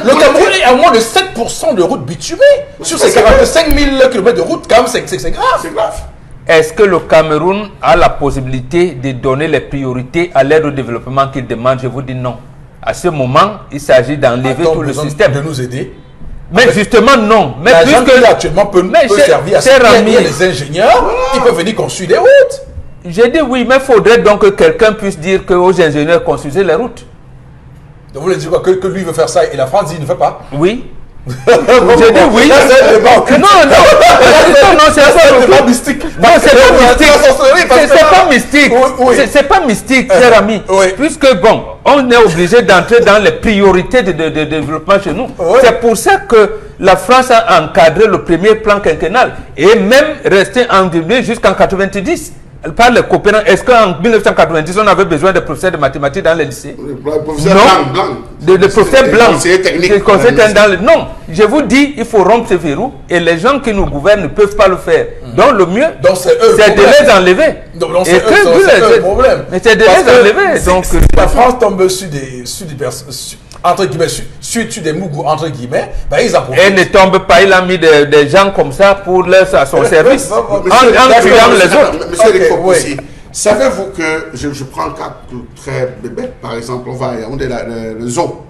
le Cameroun est à moins de 7% de routes bitumées. Sur ces 45 000 km de route, quand même, c'est grave. C'est grave. Est-ce que le Cameroun a la possibilité de donner les priorités à l'aide au développement qu'il demande? Je vous dis non. À ce moment, il s'agit d'enlever tout le système. De nous aider. Mais justement, non. Mais puisque actuellement peut servir à les ingénieurs, ils peuvent venir construire des routes. J'ai dit oui, mais il faudrait donc que quelqu'un puisse dire qu'aux ingénieurs construisez les routes. Donc vous voulez dire quoi, que lui veut faire ça et la France dit il ne fait pas? Oui. J'ai dit oui. Non, c'est pas mystique. Non, c'est pas mystique. C'est pas mystique. C'est pas mystique, cher ami. Puisque bon, on est obligé d'entrer dans les priorités de développement chez nous. C'est pour ça que la France a encadré le premier plan quinquennal et même resté en vie jusqu'en 90. Elle parle de coopérants. Est-ce qu'en 1990, on avait besoin de professeurs de mathématiques dans les lycées? Non. De professeurs blancs. Non. Je vous dis, il faut rompre ces verrous et les gens qui nous gouvernent ne peuvent pas le faire. Donc le mieux, c'est de les enlever. C'est le problème. Mais c'est de les enlever. Donc la France tombe sur des personnes, entre guillemets, sur des mougous, entre guillemets, ben ils en profitent. Elle ne tombe pas, il a mis des gens comme ça pour leur à son service, en tuant les autres. Monsieur savez-vous que, je prends un cas très bébé, par exemple, on est le zoo.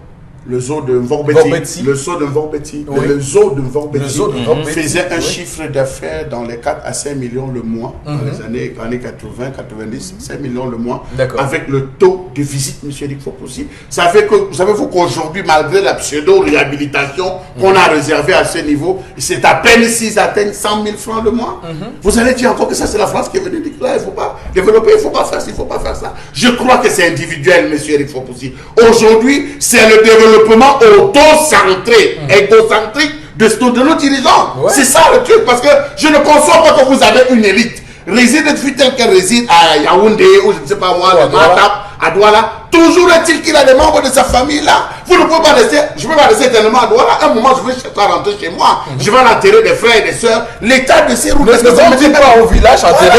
Le zoo de Mvorbeti. Le zoo de Mvorbeti. Le zoo de Mvorbeti faisait un chiffre d'affaires dans les 4 à 5 millions le mois, dans les années 80, 90, 5 millions le mois, avec le taux de visite, M. Eric Foposi. Savez-vous qu'aujourd'hui, malgré la pseudo-réhabilitation qu'on a réservée à ce niveau, c'est à peine s'ils atteignent 100 000 francs le mois. Vous allez dire encore que ça, c'est la France qui est venue dire que là, il ne faut pas développer, il ne faut pas faire ça, il ne faut pas faire ça. Je crois que c'est individuel, M. Eric Foposi. Aujourd'hui, c'est le développement auto-centré, égocentrique de nos dirigeants. C'est ça le truc, parce que je ne conçois pas que vous avez une élite. Réside depuis tel qu'elle réside à Yaoundé, ou je ne sais pas moi, à Matap, à Douala. Toujours est-il qu'il a des membres de sa famille là. Vous ne pouvez pas rester, je ne peux pas rester éternellement à Douala. À un moment, je vais rentrer chez moi. Je vais enterrer des frères et des sœurs. L'état de ces routes. Ne sommes pas au village enterrer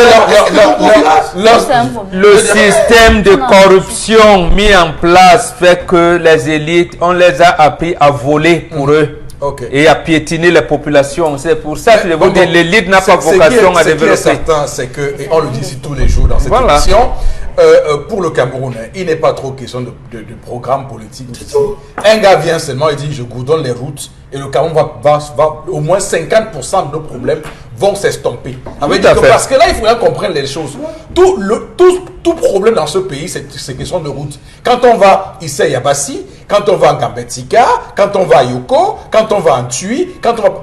le système de corruption mis en place fait que les élites, on les a appris à voler pour eux. Et à piétiner les populations. C'est pour ça que je vous dis, l'élite n'a pas vocation à développer. Ce qui est certain, c'est que, et on le dit ici tous les jours dans cette émission, pour le Cameroun, il n'est pas trop question de programme politique. Un gars vient seulement et dit je goudronne les routes et le Cameroun va au moins 50% de nos problèmes vont s'estomper. Parce que là, il faudra comprendre les choses. Tout problème dans ce pays, c'est question de route. Quand on va ici à Yabassi, quand on va en Gambetika, quand on va à Yoko, quand on va en Tui,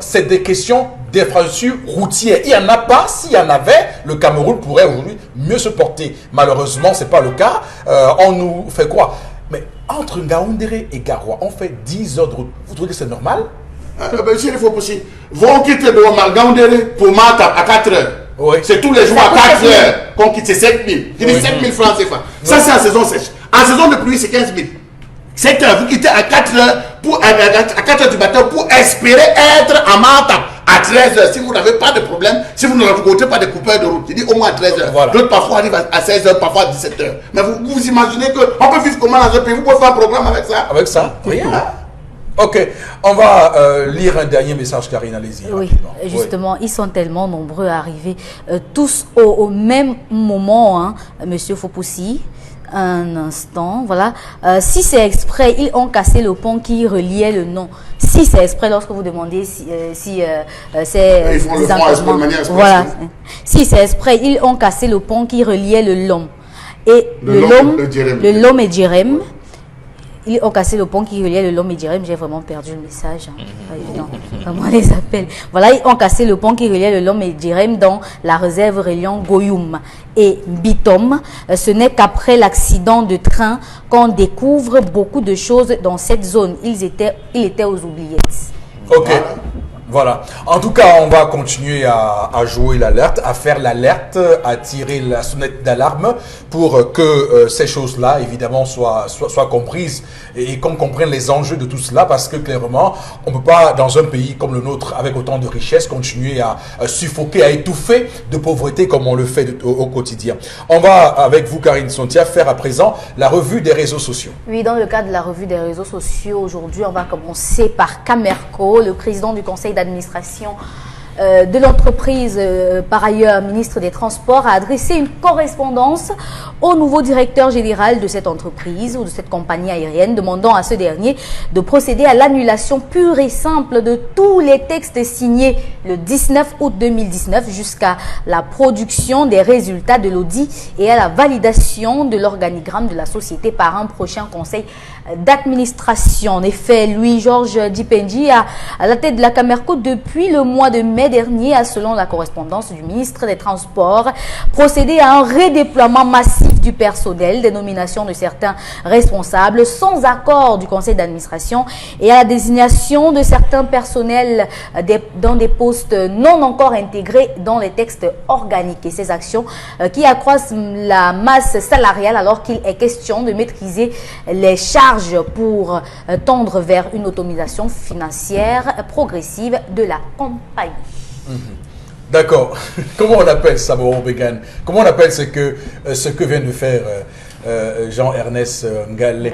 c'est des questions d'infrastructures routières. Il n'y en a pas. S'il y en avait, le Cameroun pourrait aujourd'hui mieux se porter. Malheureusement, ce n'est pas le cas. On nous fait quoi? Mais entre Ngaoundéré et Garoua, on fait 10 heures de route. Vous trouvez que c'est normal? Monsieur, il faut possible. Vont quitter de Ngaoundéré pour Matap à 4 heures. C'est tous les jours à 4 heures qu'on quitte. C'est 7 000. Je dis 7 000 francs CFA. Ça, c'est en saison sèche. En saison de pluie, c'est 15 000. C'est que vous quittez à 4 heures, à 4 heures du matin pour espérer être à Matap à 13 heures. Si vous n'avez pas de problème, si vous ne rencontrez pas de coupeurs de route, il dit au moins à 13 heures. D'autres parfois arrivent à 16 heures, parfois à 17 heures. Mais vous imaginez qu'on peut vivre comment dans un pays? Vous pouvez faire un programme avec ça? Avec ça? Rien. Ok, on va lire un dernier message, Karine, allez-y. Oui, justement, ils sont tellement nombreux à arriver, tous au même moment, hein, Monsieur Foposi. Un instant, voilà. Si c'est exprès, ils ont cassé le pont qui reliait le nom. Si c'est exprès, lorsque vous demandez si c'est... Ils font le font exprès de manière express. Voilà. Si c'est exprès, ils ont cassé le pont qui reliait le Lom. Et le Lom et Djerem. Ils ont cassé le pont qui reliait le Lom et Djerem. J'ai vraiment perdu le message. Hein. Pas évident. Comment les appelle? Voilà, ils ont cassé le pont qui reliait le Lom et Djerem dans la réserve reliant Goyoum et Bitom. Ce n'est qu'après l'accident de train qu'on découvre beaucoup de choses dans cette zone. Il était aux oubliettes. Ok. Voilà. En tout cas, on va continuer à jouer l'alerte, à faire l'alerte, à tirer la sonnette d'alarme pour que ces choses-là, évidemment, soient comprises et qu'on comprenne les enjeux de tout cela, parce que clairement, on ne peut pas, dans un pays comme le nôtre, avec autant de richesses, continuer à suffoquer, à étouffer de pauvreté comme on le fait au quotidien. On va, avec vous, Karine Sontia, faire à présent la revue des réseaux sociaux. Oui, dans le cadre de la revue des réseaux sociaux, aujourd'hui, on va commencer par Camerco, le président du conseil d'administration de l'entreprise, par ailleurs ministre des Transports, a adressé une correspondance au nouveau directeur général de cette entreprise ou de cette compagnie aérienne, demandant à ce dernier de procéder à l'annulation pure et simple de tous les textes signés le 19 août 2019 jusqu'à la production des résultats de l'audit et à la validation de l'organigramme de la société par un prochain conseil d'administration. En effet, Louis-Georges Dipendi, à la tête de la Camerco depuis le mois de mai dernier, a, selon la correspondance du ministre des Transports, procédé à un redéploiement massif du personnel, des nominations de certains responsables sans accord du conseil d'administration et à la désignation de certains personnels dans des postes non encore intégrés dans les textes organiques. Et ces actions qui accroissent la masse salariale alors qu'il est question de maîtriser les charges pour tendre vers une automatisation financière progressive de la compagnie. D'accord. Comment on appelle ça, Moro Began? Comment on appelle ce que vient de faire Jean-Ernest Ngale?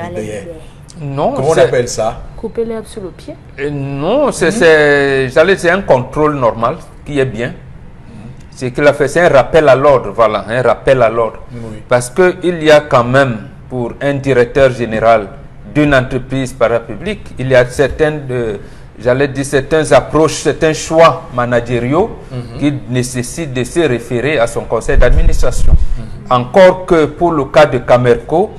Non. Comment on appelle ça? Couper l'herbe sur le pied? Non, c'est un contrôle normal qui est bien. Ce qu'il a fait, c'est un rappel à l'ordre, voilà, un rappel à l'ordre. Oui. Parce qu'il y a quand même, pour un directeur général d'une entreprise parapublique, il y a certaines approches, certains choix managériaux qui nécessitent de se référer à son conseil d'administration. Encore que pour le cas de Camerco,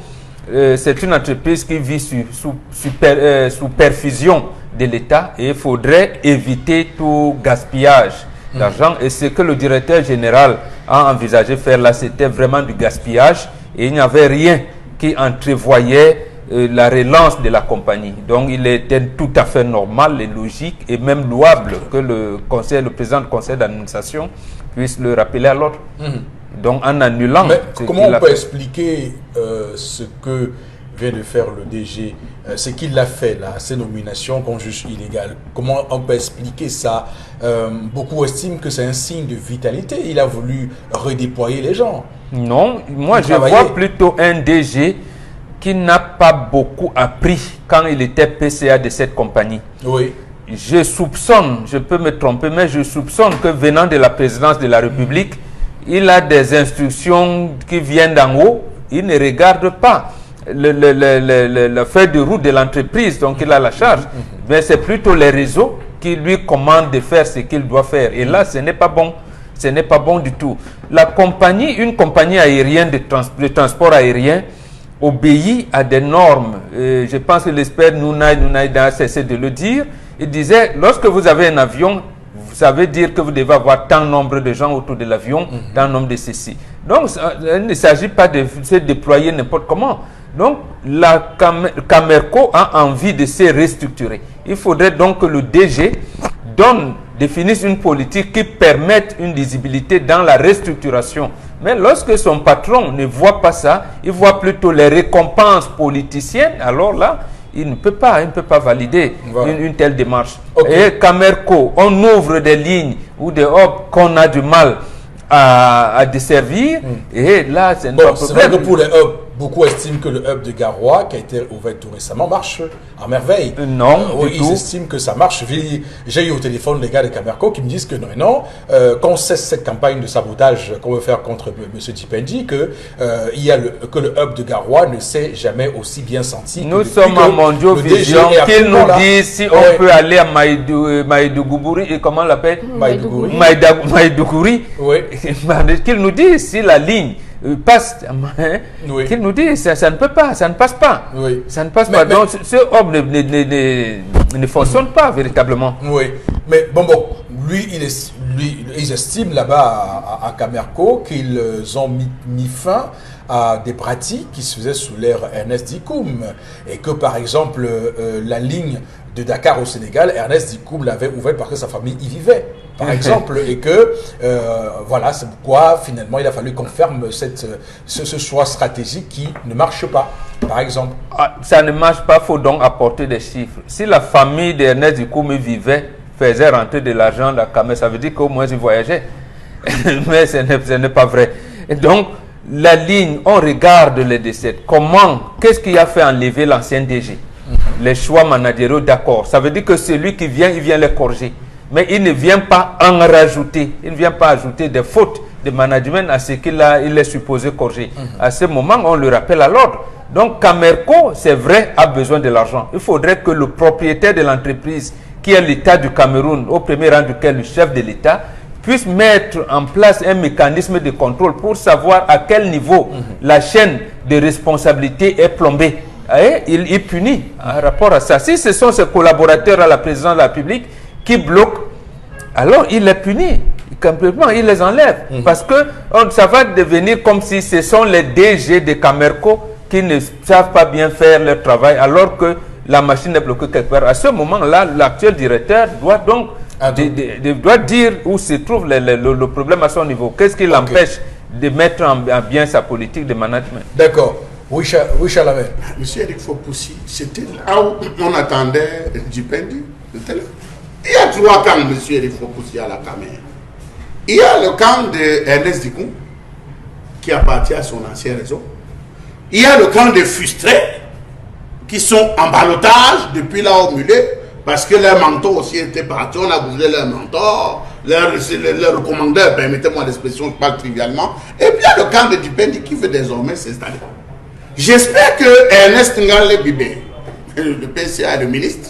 c'est une entreprise qui vit sous perfusion de l'État et il faudrait éviter tout gaspillage d'argent. Et ce que le directeur général a envisagé faire là, c'était vraiment du gaspillage et il n'y avait rien qui entrevoyait la relance de la compagnie. Donc il était tout à fait normal et logique et même louable que le président du conseil d'administration puisse le rappeler à l'ordre. Donc en annulant... Mais comment on peut expliquer ce que vient de faire le DG, ce qu'il a fait là, ces nominations qu'on juge illégales? Comment on peut expliquer ça? Beaucoup estiment que c'est un signe de vitalité. Il a voulu redéployer les gens. Non, moi je vois plutôt un DG qui n'a pas beaucoup appris quand il était PCA de cette compagnie. Oui. Je soupçonne, je peux me tromper, mais je soupçonne que venant de la présidence de la République, il a des instructions qui viennent d'en haut. Il ne regarde pas la feuille de route de l'entreprise, donc il a la charge. Mais c'est plutôt les réseaux qui lui commandent de faire ce qu'il doit faire. Et là, ce n'est pas bon. Ce n'est pas bon du tout. La compagnie, une compagnie aérienne de transport aérien, obéit à des normes. Je pense que l'expert Nounaï n'a cessé de le dire. Il disait, lorsque vous avez un avion, vous savez dire que vous devez avoir tant nombre de gens autour de l'avion, tant nombre de ceci. Donc, il ne s'agit pas de se déployer n'importe comment. Donc, la Camerco a envie de se restructurer. Il faudrait donc que le DG définisse une politique qui permette une lisibilité dans la restructuration. Mais lorsque son patron ne voit pas ça, il voit plutôt les récompenses politiciennes, alors là, il ne peut pas valider une telle démarche. Okay. Et Camerco, on ouvre des lignes ou des hubs qu'on a du mal à desservir, et là, c'est bon, c'est vrai que pour les hubs, beaucoup estiment que le hub de Garoua, qui a été ouvert tout récemment, marche à merveille. Non, oui, du ils tout. estiment que ça marche. J'ai eu au téléphone les gars de Camerco qui me disent que non, qu'on cesse cette campagne de sabotage qu'on veut faire contre M. Dipendi, que le hub de Garoua ne s'est jamais aussi bien senti. Nous sommes à Mondio Vision, qu'ils nous disent si on peut aller à Maïdougouri, et comment on l'appelle? Maïdougouri. Oui. Qu'ils nous disent si la ligne passe, Oui. qu'ils nous disent ça ne peut pas, ça ne passe pas. Oui. Ça ne passe pas. Donc ce hub ne fonctionne pas véritablement. Oui, mais bon, ils estiment là-bas à Camerco qu'ils ont mis fin à des pratiques qui se faisaient sous l'ère Ernest Dikoum et que par exemple la ligne de Dakar au Sénégal, Ernest Dikoum l'avait ouverte parce que sa famille y vivait, par exemple, et que voilà, c'est pourquoi finalement il a fallu qu'on ferme ce choix stratégique qui ne marche pas, par exemple. Ça ne marche pas, il faut donc apporter des chiffres. Si la famille d'Ernest Dikoum vivait, faisait rentrer de l'argent dans la Camer, ça veut dire qu'au moins ils voyageaient. Mais ce n'est pas vrai. Et donc, la ligne, on regarde les décès. Comment, qu'est-ce qui a fait enlever l'ancien DG? Les choix managériaux, d'accord. Ça veut dire que celui qui vient, il vient les corriger. Mais il ne vient pas en rajouter. Il ne vient pas ajouter des fautes de management à ce qu'il est supposé corriger. À ce moment, on le rappelle à l'ordre. Donc, Camerco, c'est vrai, a besoin de l'argent. Il faudrait que le propriétaire de l'entreprise, qui est l'État du Cameroun, au premier rang duquel le chef de l'État, puisse mettre en place un mécanisme de contrôle pour savoir à quel niveau la chaîne de responsabilité est plombée. Et il punit en rapport à ça. Si ce sont ses collaborateurs à la présidence de la République qui bloquent, alors il les punit. Complètement, il les enlève. Parce que ça va devenir comme si ce sont les DG de Camerco qui ne savent pas bien faire leur travail alors que la machine est bloquée quelque part. À ce moment-là, l'actuel directeur doit donc doit dire où se trouve le problème à son niveau. Qu'est-ce qui l'empêche de mettre en bien sa politique de management? D'accord. Oui, Chalamé. Monsieur Eric Fopoussi, c'était là où on attendait Dipendi. Il y a 3 camps, monsieur Eric Fopoussi, à la Camer. Il y a le camp de Ernest Dikoum, qui appartient à son ancien réseau. Il y a le camp des frustrés, qui sont en ballottage depuis là au mulet, parce que leur mentor aussi était parti, on a bougé leur mentor, leur commandeur, permettez-moi l'expression, je parle trivialement. Et puis il y a le camp de Dipendi qui veut désormais s'installer. J'espère que Ernest Ngale Bibé, le PCA et le ministre,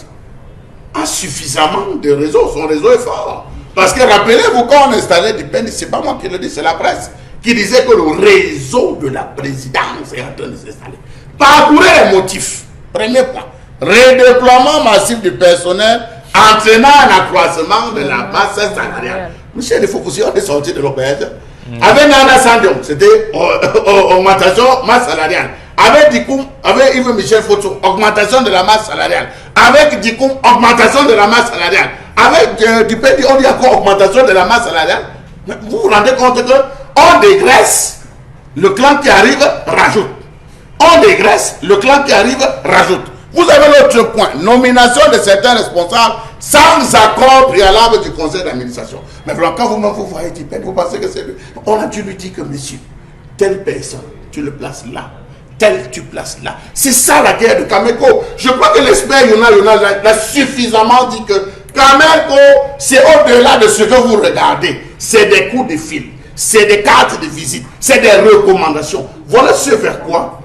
a suffisamment de réseau. Son réseau est fort. Parce que rappelez-vous, quand on installait Dipendi, ce n'est pas moi qui le dis, c'est la presse, qui disait que le réseau de la présidence est en train de s'installer. Parcourez les motifs. Premier point. Redéploiement massif du personnel entraînant un accroissement de la masse salariale. Monsieur il faut que on est sorti de l'OPS. Avec Nana Sandion, c'était augmentation masse salariale. Avec Dikoum, avec Yves Michel Foto, augmentation de la masse salariale. Avec Dikoum, augmentation de la masse salariale. Avec Dipendi, on dit encore augmentation de la masse salariale. Mais vous vous rendez compte qu'on dégraisse, le clan qui arrive rajoute. On dégraisse, le clan qui arrive rajoute. Vous avez l'autre point, nomination de certains responsables sans accord préalable du conseil d'administration. Mais voilà, quand vous voyez Dipendi, vous pensez que c'est lui. On a dû lui dire que monsieur, telle personne, tu le places là. Tel tu places là. C'est ça la guerre de Camerco. Je crois que l'expert Yona l'a suffisamment dit que Camerco, c'est au-delà de ce que vous regardez. C'est des coups de fil, c'est des cartes de visite, c'est des recommandations. Voilà ce vers quoi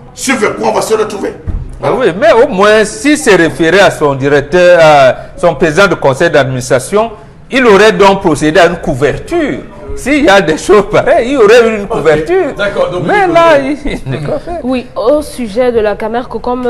on va se retrouver. Ah oui, mais au moins, s'il s'est référé à son directeur, à son président de conseil d'administration, il aurait donc procédé à une couverture. S'il y a des choses pareilles, il y aurait eu une couverture. D'accord. Donc mais là, il n'est pas fait. Oui, au sujet de la Camerco, comme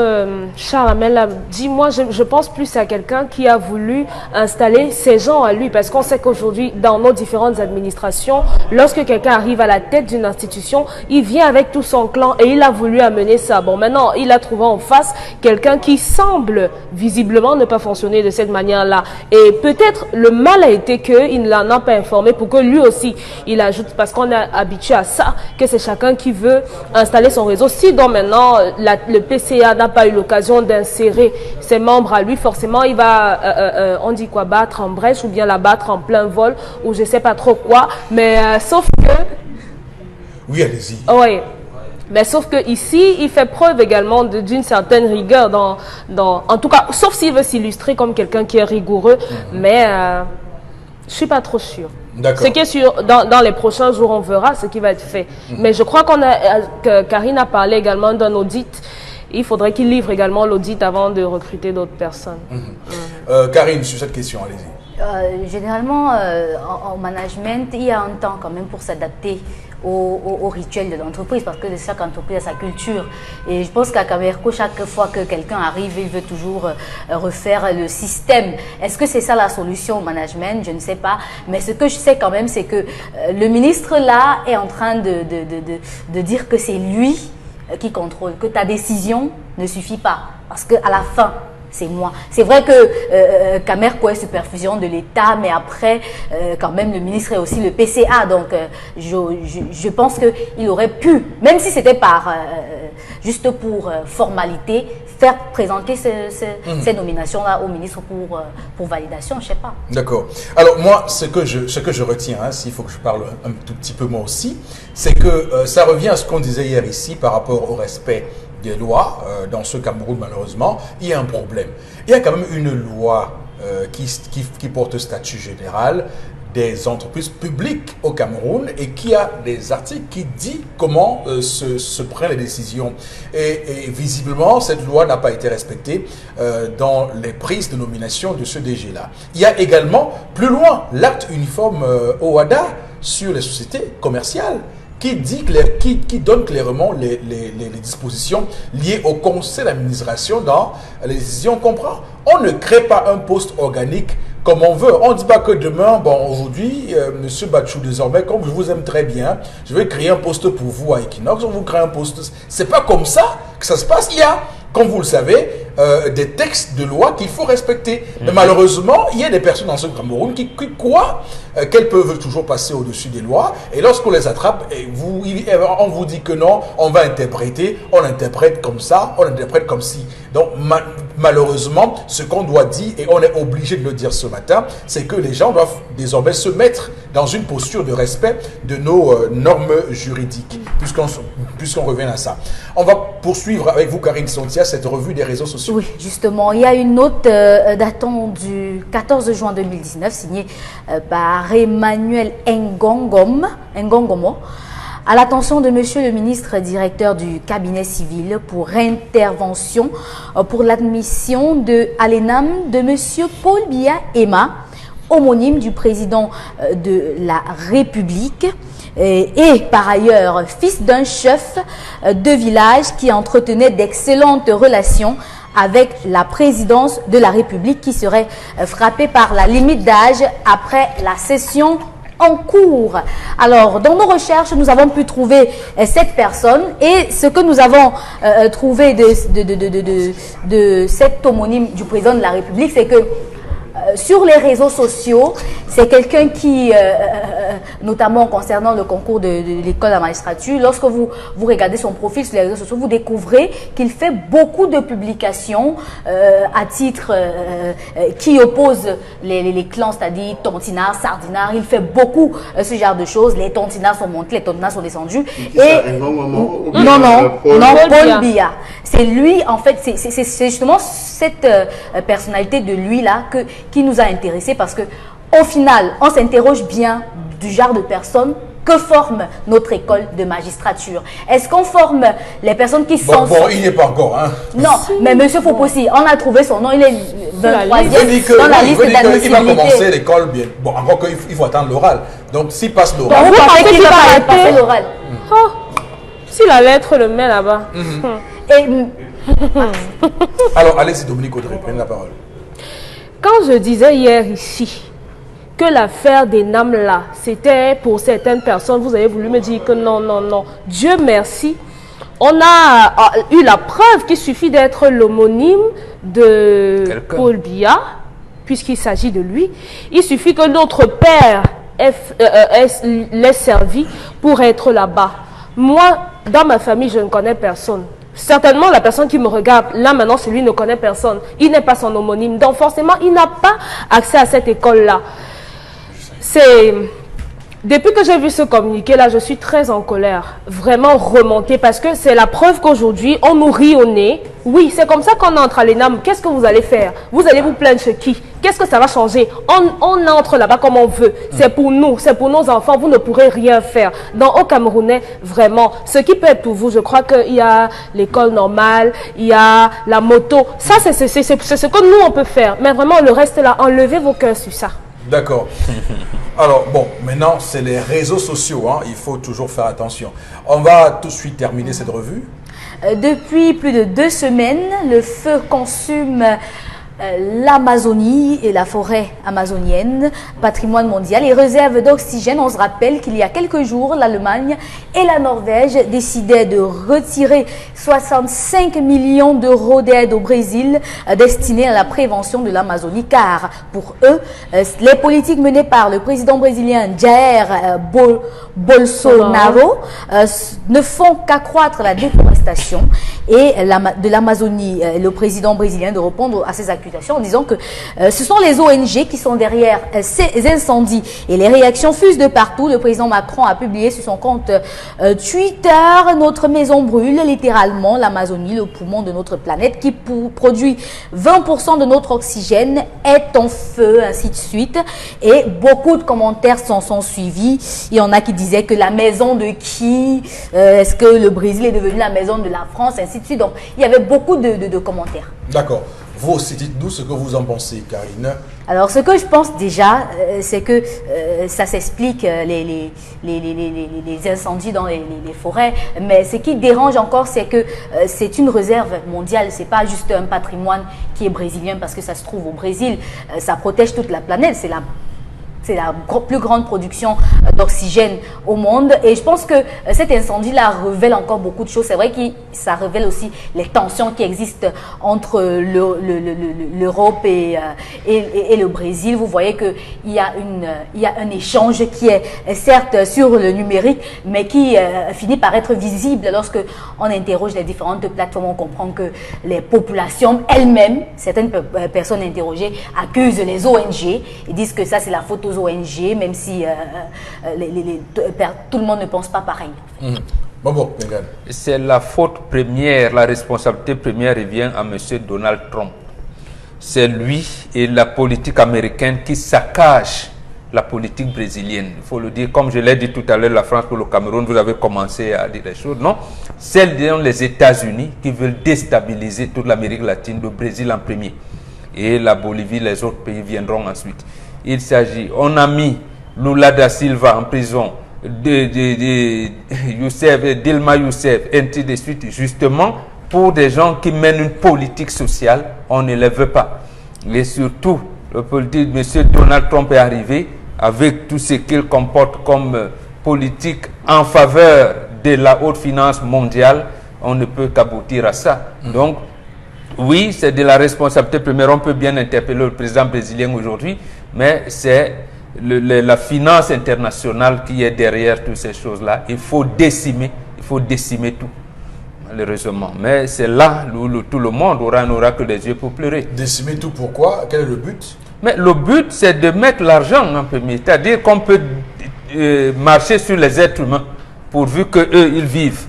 Charles Amel l'a dit, moi je pense plus à quelqu'un qui a voulu installer ses gens à lui. Parce qu'on sait qu'aujourd'hui, dans nos différentes administrations, lorsque quelqu'un arrive à la tête d'une institution, il vient avec tout son clan et il a voulu amener ça. Bon, maintenant, il a trouvé en face quelqu'un qui semble visiblement ne pas fonctionner de cette manière-là. Et peut-être le mal a été qu'il ne l'en a pas informé pour que lui aussi, il ajoute, parce qu'on est habitué à ça, que c'est chacun qui veut installer son réseau. Si donc maintenant le PCA n'a pas eu l'occasion d'insérer ses membres à lui, forcément il va, on dit quoi, battre en brèche ou bien la battre en plein vol ou je sais pas trop quoi. Mais sauf que... Oui, allez-y. Oui. Mais sauf que ici, il fait preuve également d'une certaine rigueur en tout cas, sauf s'il veut s'illustrer comme quelqu'un qui est rigoureux, mais je suis pas trop sûre. Ce qui est sûr, dans les prochains jours, on verra ce qui va être fait. Mais je crois que Karine a parlé également d'un audit. Il faudrait qu'il livre également l'audit avant de recruter d'autres personnes. Karine, sur cette question, allez-y. Généralement, en management, il y a un temps quand même pour s'adapter au rituel de l'entreprise, parce que chaque entreprise a sa culture. Et je pense qu'à Camerco, chaque fois que quelqu'un arrive, il veut toujours refaire le système. Est-ce que c'est ça la solution au management? Je ne sais pas. Mais ce que je sais quand même, c'est que le ministre là est en train de dire que c'est lui qui contrôle, que ta décision ne suffit pas. Parce qu'à la fin, c'est moi. C'est vrai que Camerco est sous perfusion de l'État, mais après, quand même, le ministre est aussi le PCA. Donc, je pense qu'il aurait pu, même si c'était juste pour formalité, faire présenter ces nominations-là au ministre pour validation, je ne sais pas. D'accord. Alors, moi, ce que je retiens, s'il faut que je parle un tout petit peu moi aussi, c'est que ça revient à ce qu'on disait hier ici par rapport au respect des lois. Dans ce Cameroun, malheureusement, il y a un problème. Il y a quand même une loi qui porte statut général des entreprises publiques au Cameroun et qui a des articles qui disent comment se prennent les décisions. Et visiblement, cette loi n'a pas été respectée dans les prises de nomination de ce DG-là. Il y a également, plus loin, l'acte uniforme OHADA sur les sociétés commerciales qui donne clairement les dispositions liées au conseil d'administration dans les décisions qu'on prend. On ne crée pas un poste organique comme on veut. On ne dit pas que demain, aujourd'hui, Monsieur Batchou, désormais, comme je vous aime très bien, je vais créer un poste pour vous à Equinox, on vous crée un poste. C'est pas comme ça que ça se passe. Il y a, comme vous le savez, des textes de loi qu'il faut respecter. Mais malheureusement, il y a des personnes dans ce Cameroun qui croient qu'elles peuvent toujours passer au-dessus des lois. Et lorsqu'on les attrape, on vous dit que non, on va interpréter, on interprète comme ça, on interprète comme si. Donc, malheureusement, ce qu'on doit dire, et on est obligé de le dire ce matin, c'est que les gens doivent désormais se mettre dans une posture de respect de nos normes juridiques, puisqu'on revient à ça. On va poursuivre avec vous, Karine Sontia, cette revue des réseaux sociaux. Oui, justement, il y a une note datant du 14 juin 2019, signée par Emmanuel Ngongomo, à l'attention de Monsieur le ministre directeur du cabinet civil pour intervention pour l'admission à l'ENAM de Monsieur Paul Biya Emma, homonyme du président de la République, et par ailleurs fils d'un chef de village qui entretenait d'excellentes relations avec la présidence de la République, qui serait frappée par la limite d'âge après la session en cours. Alors, dans nos recherches, nous avons pu trouver cette personne, et ce que nous avons trouvé de cet homonyme du président de la République, c'est que sur les réseaux sociaux, c'est quelqu'un qui, notamment concernant le concours de l'école de la magistrature, lorsque vous regardez son profil sur les réseaux sociaux, vous découvrez qu'il fait beaucoup de publications à titre qui opposent les clans, c'est-à-dire Tontinard, Sardinard. Il fait beaucoup ce genre de choses. Les Tontinards sont montés, les Tontinards sont descendus. Paul Biya. C'est lui, en fait, c'est justement cette personnalité de lui-là qui nous a intéressés, parce que au final, on s'interroge bien du genre de personnes que forme notre école de magistrature. Est-ce qu'on forme les personnes qui sont... Bon, il n'y est pas encore, hein. Non, mais Monsieur Fopossi, on a trouvé son nom, il est 23e dans la liste d'admissibilité. Il va commencer l'école bien. Bon, encore qu'il faut attendre l'oral. Donc, s'il passe l'oral... Vous pensez qu'il va passer l'oral? Si la lettre le met là-bas. Alors, allez-y, Dominique Audrey, prenez la parole. Quand je disais hier ici que l'affaire des NAM là, c'était pour certaines personnes, vous avez voulu me dire que non, non, non. Dieu merci, on a eu la preuve qu'il suffit d'être l'homonyme de Paul Biya, puisqu'il s'agit de lui. Il suffit que notre père l'ait servi pour être là-bas. Moi, dans ma famille, je ne connais personne. Certainement, la personne qui me regarde, là maintenant, celui ne connaît personne. Il n'est pas son homonyme. Donc forcément, il n'a pas accès à cette école-là. C'est Depuis que j'ai vu ce communiqué là, je suis très en colère, vraiment remontée, parce que c'est la preuve qu'aujourd'hui on nous rit au nez. Oui, c'est comme ça qu'on entre à l'ENAM. Qu'est-ce que vous allez faire? Vous allez vous plaindre chez qui? Qu'est-ce que ça va changer? On entre là-bas comme on veut. C'est pour nous, c'est pour nos enfants. Vous ne pourrez rien faire. Au Camerounais, vraiment, ce qui peut être pour vous, je crois qu'il y a l'école normale, il y a la moto. Ça, c'est ce que nous on peut faire. Mais vraiment, le reste là, enlevez vos cœurs sur ça. D'accord. Alors, bon, maintenant, c'est les réseaux sociaux. Hein, il faut toujours faire attention. On va tout de suite terminer cette revue. Depuis plus de 2 semaines, le feu consume l'Amazonie et la forêt amazonienne, patrimoine mondial et réserve d'oxygène. On se rappelle qu'il y a quelques jours, l'Allemagne et la Norvège décidaient de retirer 65 millions d'euros d'aide au Brésil destinés à la prévention de l'Amazonie, car pour eux, les politiques menées par le président brésilien Jair Bolsonaro ne font qu'accroître la déforestation et de l'Amazonie. Le président brésilien de répondre à ces accusations en disant que ce sont les ONG qui sont derrière ces incendies et les réactions fusent de partout. Le président Macron a publié sur son compte Twitter: notre maison brûle, littéralement l'Amazonie, le poumon de notre planète qui produit 20% de notre oxygène est en feu, ainsi de suite. Et beaucoup de commentaires sont suivis. Il y en a qui disaient que la maison de qui, est-ce que le Brésil est devenu la maison de la France, ainsi de suite. Donc il y avait beaucoup de commentaires. D'accord. Vous aussi, dites-nous ce que vous en pensez, Karine. Alors, ce que je pense déjà, c'est que ça s'explique, les incendies dans les forêts. Mais ce qui dérange encore, c'est que c'est une réserve mondiale. C'est pas juste un patrimoine qui est brésilien parce que ça se trouve au Brésil. Ça protège toute la planète. C'est la plus grande production d'oxygène au monde. Et je pense que cet incendie-là révèle encore beaucoup de choses. C'est vrai que ça révèle aussi les tensions qui existent entre l'Europe et le Brésil. Vous voyez qu'il y a un échange qui est certes sur le numérique, mais qui finit par être visible lorsque on interroge les différentes plateformes. On comprend que les populations elles-mêmes, certaines personnes interrogées, accusent les ONG et disent que ça c'est la faute aux ONG, même si tout le monde ne pense pas pareil. Bon, c'est la faute première, la responsabilité première revient à M. Donald Trump. C'est lui et la politique américaine qui saccagent la politique brésilienne. Il faut le dire, comme je l'ai dit tout à l'heure, la France pour le Cameroun, vous avez commencé à dire des choses. Non, c'est les États-Unis qui veulent déstabiliser toute l'Amérique latine, le Brésil en premier. Et la Bolivie, les autres pays viendront ensuite. Il s'agit, on a mis Lula da Silva en prison, Dilma Rousseff, ainsi de suite, justement pour des gens qui mènent une politique sociale, on ne les veut pas. Et surtout, le politique, M. Donald Trump est arrivé avec tout ce qu'il comporte comme politique en faveur de la haute finance mondiale, on ne peut qu'aboutir à ça. Donc, oui, c'est de la responsabilité première. On peut bien interpeller le président brésilien aujourd'hui, mais c'est la finance internationale qui est derrière toutes ces choses-là. Il faut décimer tout, malheureusement. Mais c'est là où tout le monde n'aura que les yeux pour pleurer. Décimer tout, pourquoi? Quel est le but? Mais le but, c'est de mettre l'argent en premier. C'est-à-dire qu'on peut marcher sur les êtres humains, pourvu qu'eux, ils vivent.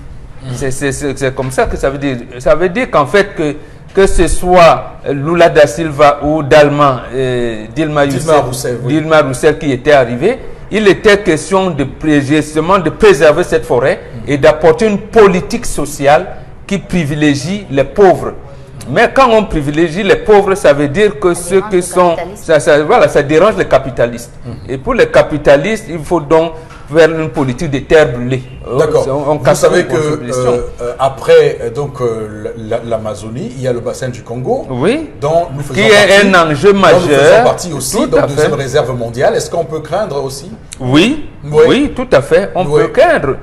C'est comme ça que ça veut dire. Ça veut dire qu'en fait, que ce soit Lula da Silva ou Dilma Rousseff qui était arrivé, il était question justement de préserver cette forêt et d'apporter une politique sociale qui privilégie les pauvres. Mais quand on privilégie les pauvres, ça veut dire que ceux qui sont... Ça dérange les capitalistes. Et pour les capitalistes, il faut donc vers une politique de terre brûlée. D'accord. Vous savez que après l'Amazonie, il y a le bassin du Congo, oui, dont nous faisons qui est un enjeu majeur. Nous faisons partie aussi, donc deuxième réserve mondiale. Est-ce qu'on peut craindre aussi? Oui, oui, tout à fait. On peut craindre.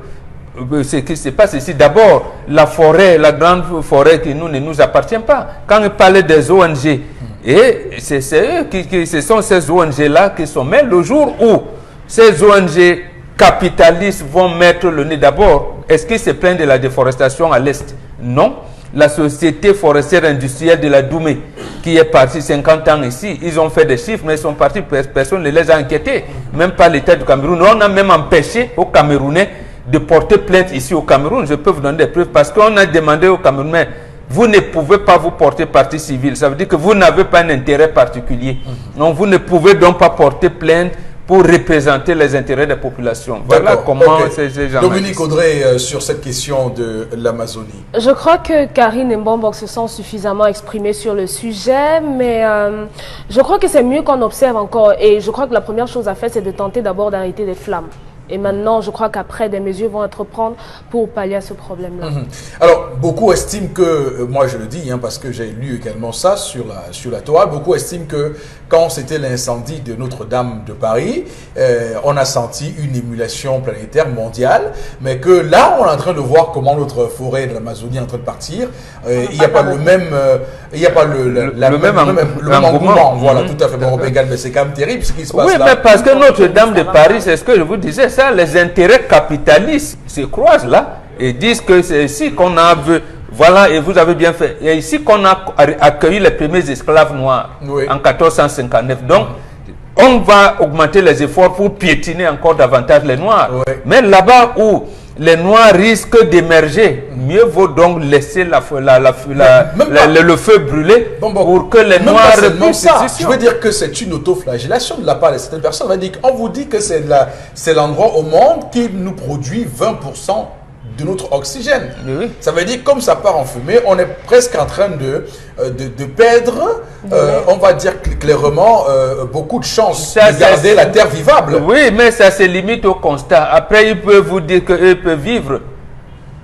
Ce qui se passe ici, d'abord, la forêt, la grande forêt qui ne nous appartient pas. Quand on parlait des ONG, et ce sont ces ONG-là qui sont. Mais le jour où ces ONG capitalistes vont mettre le nez d'abord, est-ce qu'ils se plaignent de la déforestation à l'Est? Non. la société forestière industrielle de la Doumé, qui est partie 50 ans ici. Ils ont fait des chiffres, mais ils sont partis, personne ne les a inquiétés, même pas l'État du Cameroun. On a même empêché aux Camerounais de porter plainte ici au Cameroun. Je peux vous donner des preuves, parce qu'on a demandé aux Camerounais, vous ne pouvez pas vous porter partie civile. Ça veut dire que vous n'avez pas un intérêt particulier. Donc vous ne pouvez donc pas porter plainte pour représenter les intérêts des populations. Voilà comment ces gens... Dominique Audrey, sur cette question de l'Amazonie. Je crois que Karine Mbombok se sent suffisamment exprimée sur le sujet, mais je crois que c'est mieux qu'on observe encore. Et je crois que la première chose à faire, c'est de tenter d'abord d'arrêter les flammes. Et maintenant, je crois qu'après, des mesures vont être prises pour pallier à ce problème-là. Alors, beaucoup estiment que, moi je le dis, parce que j'ai lu également ça sur la toile, beaucoup estiment que quand c'était l'incendie de Notre-Dame de Paris, on a senti une émulation planétaire mondiale, mais que là, on est en train de voir comment notre forêt de l'Amazonie est en train de partir. Il n'y a pas le même... Il n'y a pas le même engouement. Voilà, tout à fait. Bon, mais c'est quand même terrible ce qui se passe là. Oui, mais parce que Notre-Dame de Paris, c'est ce que je vous disais, ça, les intérêts capitalistes se croisent là et disent que c'est ici qu'on a vu, voilà, et vous avez bien fait, et ici qu'on a accueilli les premiers esclaves noirs en 1459. Donc, on va augmenter les efforts pour piétiner encore davantage les Noirs. Mais là-bas où les Noirs risquent d'émerger, mieux vaut donc laisser le feu brûler pour que les Noirs puissent. Je veux dire que c'est une autoflagellation de la part de certaines personnes. On vous dit que c'est l'endroit au monde qui nous produit 20% de notre oxygène. Oui. Ça veut dire comme ça part en fumée, on est presque en train de perdre, on va dire clairement, beaucoup de chances de garder la terre vivable. Oui, mais ça se limite au constat. Après, ils peuvent vous dire qu'eux peuvent vivre.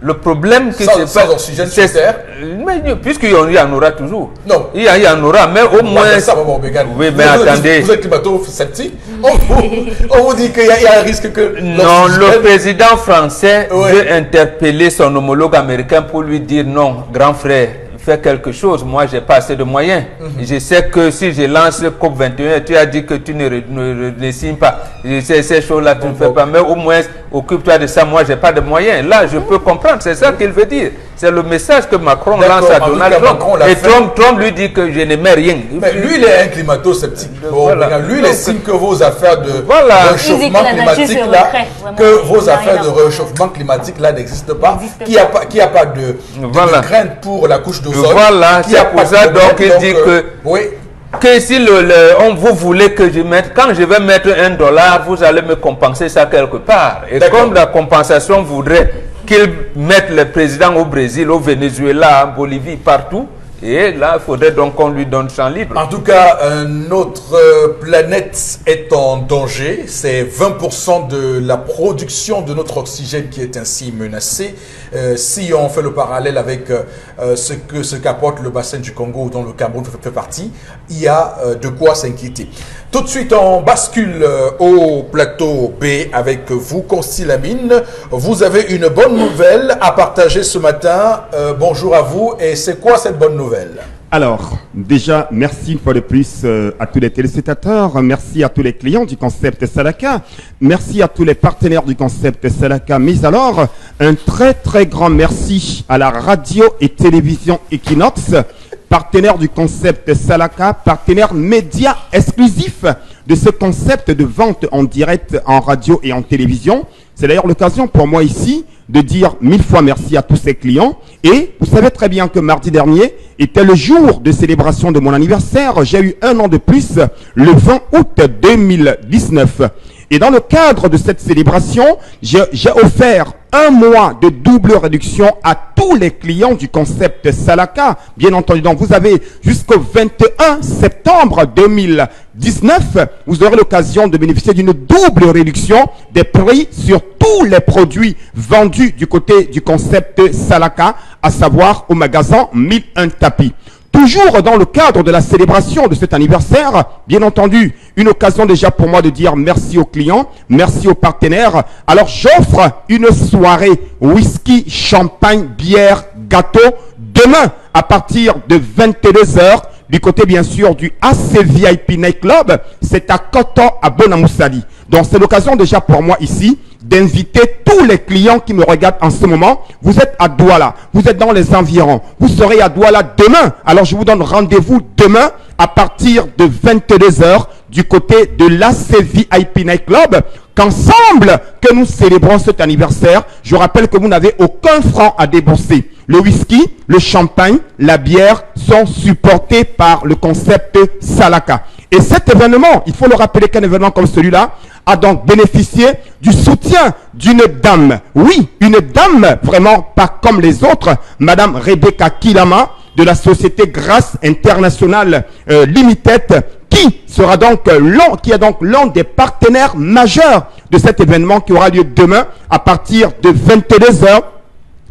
Le problème que c'est sans oxygène sur terre. Mais puisqu'il y en aura toujours. Non. Il y en aura, mais au moins. Oui, mais attendez. Vous êtes climato-sceptique. On vous dit qu'il y a un risque que. Non, le président français veut interpeller son homologue américain pour lui dire non, grand frère, fais quelque chose. Moi, j'ai pas assez de moyens. Je sais que si je lance le COP21, tu as dit que tu ne signes pas. Ces choses-là, tu ne fais pas. Mais au moins, occupe-toi de ça. Moi, j'ai pas de moyens. Là, je peux comprendre. C'est ça qu'il veut dire. C'est le message que Macron lance à Donald Trump. Et Trump lui dit que je n'aimais rien. Mais lui, il est un climato-sceptique. Voilà. Lui, il estime que vos affaires de réchauffement climatique là, là n'existent pas, qu'il n'y a pas de crainte pour la couche d'ozone. Voilà, c'est pour ça donc il dit que si vous voulez que je mette, quand je vais mettre $1, vous allez me compenser ça quelque part. Et comme la compensation voudrait qu'ils mettent le président au Brésil, au Venezuela, en Bolivie, partout, et là, il faudrait donc qu'on lui donne champ libre. En tout cas, notre planète est en danger. C'est 20% de la production de notre oxygène qui est ainsi menacée. Si on fait le parallèle avec ce qu'apporte le bassin du Congo, dont le Cameroun fait partie, il y a de quoi s'inquiéter. Tout de suite, on bascule au plateau B avec vous, Consti Lamine. Vous avez une bonne nouvelle à partager ce matin. Bonjour à vous. Et c'est quoi cette bonne nouvelle? Alors, déjà, merci une fois de plus à tous les téléspectateurs, merci à tous les clients du concept Salaka, merci à tous les partenaires du concept Salaka, mais alors, un très très grand merci à la radio et télévision Equinox, partenaire du concept Salaka, partenaire média exclusif de ce concept de vente en direct en radio et en télévision. C'est d'ailleurs l'occasion pour moi ici de dire 1000 fois merci à tous ces clients. Et vous savez très bien que mardi dernier était le jour de célébration de mon anniversaire. J'ai eu 1 an de plus, le 20 août 2019. Et dans le cadre de cette célébration, j'ai offert 1 mois de double réduction à tous les clients du concept Salaka. Bien entendu, donc vous avez jusqu'au 21 septembre 2019, vous aurez l'occasion de bénéficier d'une double réduction des prix sur tous les produits vendus du côté du concept Salaka, à savoir au magasin 1001 tapis. Toujours dans le cadre de la célébration de cet anniversaire, bien entendu, une occasion déjà pour moi de dire merci aux clients, merci aux partenaires. Alors j'offre une soirée whisky, champagne, bière, gâteau demain à partir de 22 h du côté bien sûr du AC VIP Night Club. C'est à Koto à Bonamoussali. Donc c'est l'occasion déjà pour moi ici d'inviter tous les clients qui me regardent en ce moment. Vous êtes à Douala, vous êtes dans les environs, vous serez à Douala demain. Alors je vous donne rendez-vous demain à partir de 22 h du côté de l'AC VIP Night Club, qu'ensemble que nous célébrons cet anniversaire. Je rappelle que vous n'avez aucun franc à débourser. Le whisky, le champagne, la bière sont supportés par le concept Salaka. Et cet événement, il faut le rappeler qu'un événement comme celui-là a donc bénéficié du soutien d'une dame. Oui, une dame vraiment pas comme les autres, Madame Rebecca Kilama de la société Grâce Internationale Limited, qui sera donc l'un des partenaires majeurs de cet événement qui aura lieu demain à partir de 22 h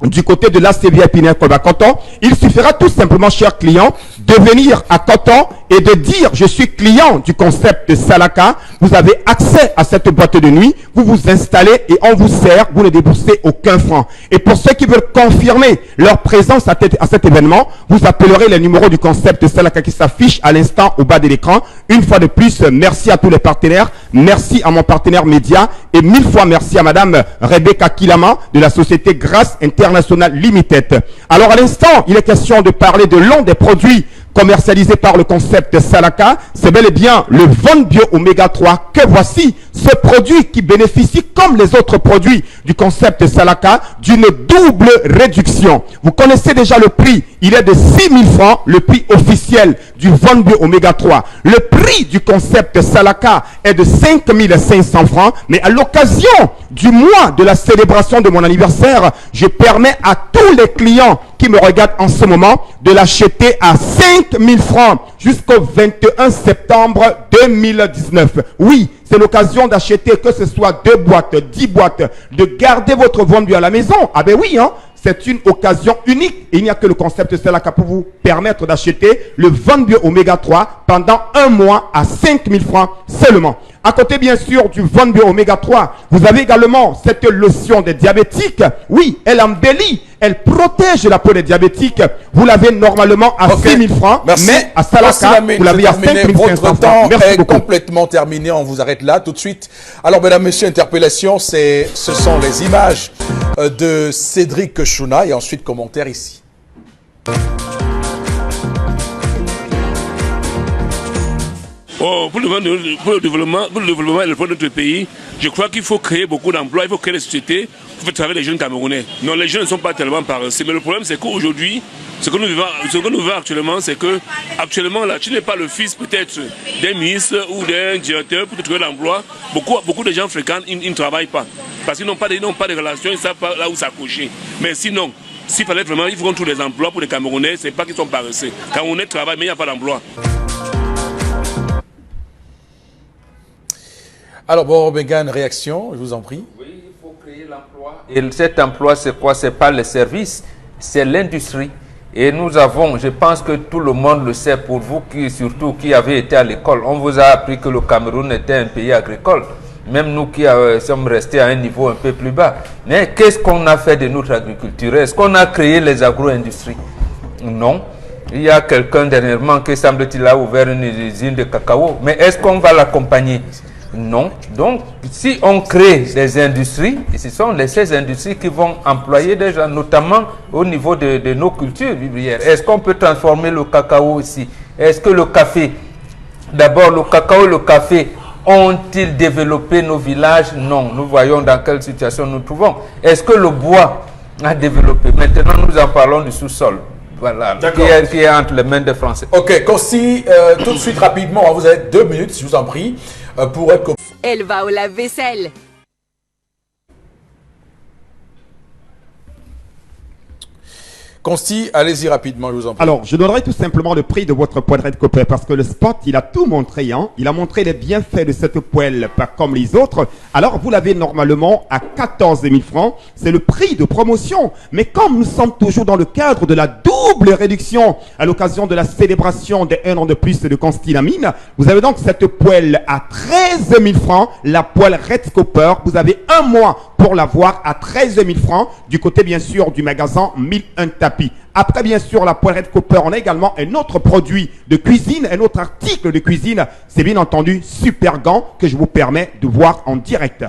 du côté de l'AC VIP Night Club à Coton. Il suffira tout simplement, chers clients, de venir à Coton et de dire je suis client du concept de Salaka. Vous avez accès à cette boîte de nuit, vous vous installez et on vous sert, vous ne déboursez aucun franc. Et pour ceux qui veulent confirmer leur présence à cet événement, vous appellerez les numéros du concept Salaka qui s'affichent à l'instant au bas de l'écran. Une fois de plus, merci à tous les partenaires, merci à mon partenaire média et 1000 fois merci à Madame Rebecca Kilama de la société Grâce International Limited. Alors à l'instant, il est question de parler de l'un des produits commercialisé par le concept Salaka, c'est bel et bien le Von Bio Oméga 3 que voici, ce produit qui bénéficie comme les autres produits du concept Salaka d'une double réduction. Vous connaissez déjà le prix, il est de 6 000 francs, le prix officiel du Von Bio Oméga 3. Le prix du concept Salaka est de 5 500 francs, mais à l'occasion du mois de la célébration de mon anniversaire, je permets à tous les clients qui me regardent en ce moment de l'acheter à 5 000 francs jusqu'au 21 septembre 2019. Oui, c'est l'occasion d'acheter que ce soit 2 boîtes, 10 boîtes, de garder votre vendu à la maison. Ah ben oui, hein, c'est une occasion unique. Et il n'y a que le concept Salaka pour vous permettre d'acheter le Von Bio Oméga 3 pendant un mois à 5 000 francs seulement. À côté, bien sûr, du Von Bio Oméga 3, vous avez également cette lotion des diabétiques. Oui, elle embellit, elle protège la peau des diabétiques. Vous l'avez normalement à 6 000 francs, merci. mais à Salaka, vous l'avez à 5 500 Votre francs. temps Merci est beaucoup. complètement terminé. On vous arrête là tout de suite. Alors, mesdames, messieurs, interpellation, ce sont les images de Cédric Chouna et ensuite commentaire ici. Oh, pour le développement et le développement de notre pays, je crois qu'il faut créer beaucoup d'emplois, il faut créer des sociétés pour faire travailler les jeunes Camerounais. Non, les jeunes ne sont pas tellement paresseux, mais le problème c'est qu'aujourd'hui, ce que nous vivons actuellement, c'est que actuellement là, tu n'es pas le fils peut-être d'un ministre ou d'un directeur pour te trouver l'emploi. Beaucoup de gens fréquents, ils ne travaillent pas parce qu'ils n'ont pas de relations, ils ne savent pas là où s'accrocher. Mais sinon, s'il fallait vraiment, ils feront tous les emplois pour les Camerounais, c'est pas qu'ils sont paresseux. Camerounais travaillent, mais il n'y a pas d'emploi. Alors, bon, Bengan, réaction, je vous en prie. Oui, il faut créer l'emploi. Et cet emploi, c'est quoi? C'est pas les services, c'est l'industrie. Et nous avons, je pense que tout le monde le sait, pour vous surtout qui avez été à l'école, on vous a appris que le Cameroun était un pays agricole. Même nous qui sommes restés à un niveau un peu plus bas. Mais qu'est-ce qu'on a fait de notre agriculture? Est-ce qu'on a créé les agro-industries? Non. Il y a quelqu'un dernièrement qui semble-t-il a ouvert une usine de cacao. Mais est-ce qu'on va l'accompagner? Non. Donc, si on crée des industries, ce sont ces industries qui vont employer des gens, notamment au niveau de nos cultures vivrières. Est-ce qu'on peut transformer le cacao aussi? Est-ce que le café, d'abord le cacao et le café, ont-ils développé nos villages? Non. Nous voyons dans quelle situation nous trouvons. Est-ce que le bois a développé? Maintenant, nous en parlons du sous-sol. Voilà, qui est entre les mains des Français. Ok, Consti, tout de suite, rapidement, vous avez 2 minutes, je vous en prie, pour être... Elle va au lave-vaisselle. Consti, allez-y rapidement, je vous en prie. Alors, je donnerai tout simplement le prix de votre poêle Red Copper parce que le spot, il a tout montré. Hein. Il a montré les bienfaits de cette poêle, pas comme les autres. Alors, vous l'avez normalement à 14 000 francs. C'est le prix de promotion. Mais comme nous sommes toujours dans le cadre de la double réduction à l'occasion de la célébration des 1 an de plus de Consti Lamine, vous avez donc cette poêle à 13 000 francs. La poêle Red Copper, vous avez un mois pour l'avoir à 13 000 francs du côté, bien sûr, du magasin 1001 tapis. Après, bien sûr, la poêle Red Copper, on a également un autre produit de cuisine, un autre article de cuisine. C'est bien entendu Super Gant que je vous permets de voir en direct.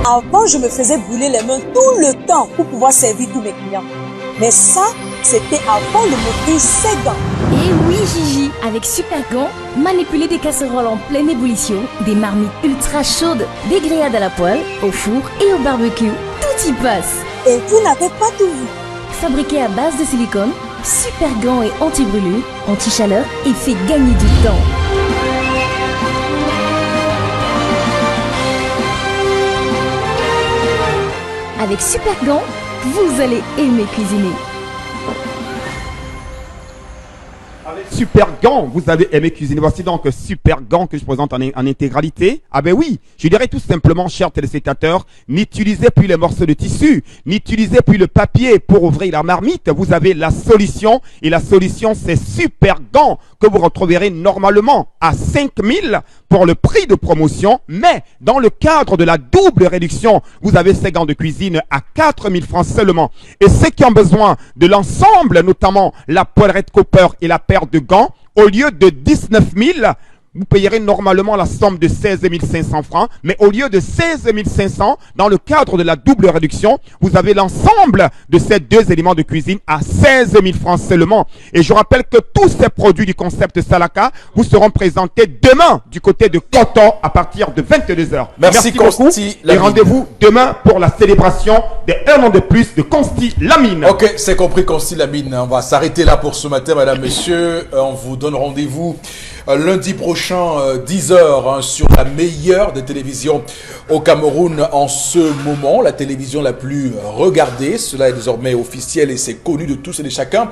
Avant, je me faisais brûler les mains tout le temps pour pouvoir servir tous mes clients. Mais ça, c'était avant le moteur Segan. Et oui Gigi, avec Super Gant, manipuler des casseroles en pleine ébullition, des marmites ultra chaudes, des grillades à la poêle, au four et au barbecue, tout y passe. Et vous n'avez pas tout vu. Fabriqué à base de silicone, Super Gant est anti-brûlure, anti-chaleur et fait gagner du temps. Avec Super Gant, vous allez aimer cuisiner. Avec Super Gant, vous avez aimé cuisiner. Voici donc Super Gant que je présente en intégralité. Ah ben oui, je dirais tout simplement, chers téléspectateurs, n'utilisez plus les morceaux de tissu, n'utilisez plus le papier pour ouvrir la marmite. Vous avez la solution et la solution c'est Super Gant que vous retrouverez normalement à 5 000 pour le prix de promotion, mais dans le cadre de la double réduction, vous avez ces gants de cuisine à 4 000 francs seulement. Et ceux qui ont besoin de l'ensemble, notamment la poêlerette Cooper et la paire de gants, au lieu de 19 000, vous payerez normalement la somme de 16 500 francs, mais au lieu de 16 500, dans le cadre de la double réduction, vous avez l'ensemble de ces deux éléments de cuisine à 16 000 francs seulement. Et je rappelle que tous ces produits du concept Salaka vous seront présentés demain du côté de Canton à partir de 22 h. Merci beaucoup Consti et Lamine. rendez-vous demain pour la célébration des 1 an de plus de Consti Lamine. Ok, c'est compris Consti Lamine. On va s'arrêter là pour ce matin, mesdames, messieurs. On vous donne rendez-vous lundi prochain, 10h, sur la meilleure des télévisions au Cameroun en ce moment, la télévision la plus regardée. Cela est désormais officiel et c'est connu de tous et de chacun.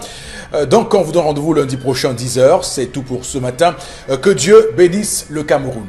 Donc, on vous donne rendez-vous lundi prochain, 10h. C'est tout pour ce matin. Que Dieu bénisse le Cameroun.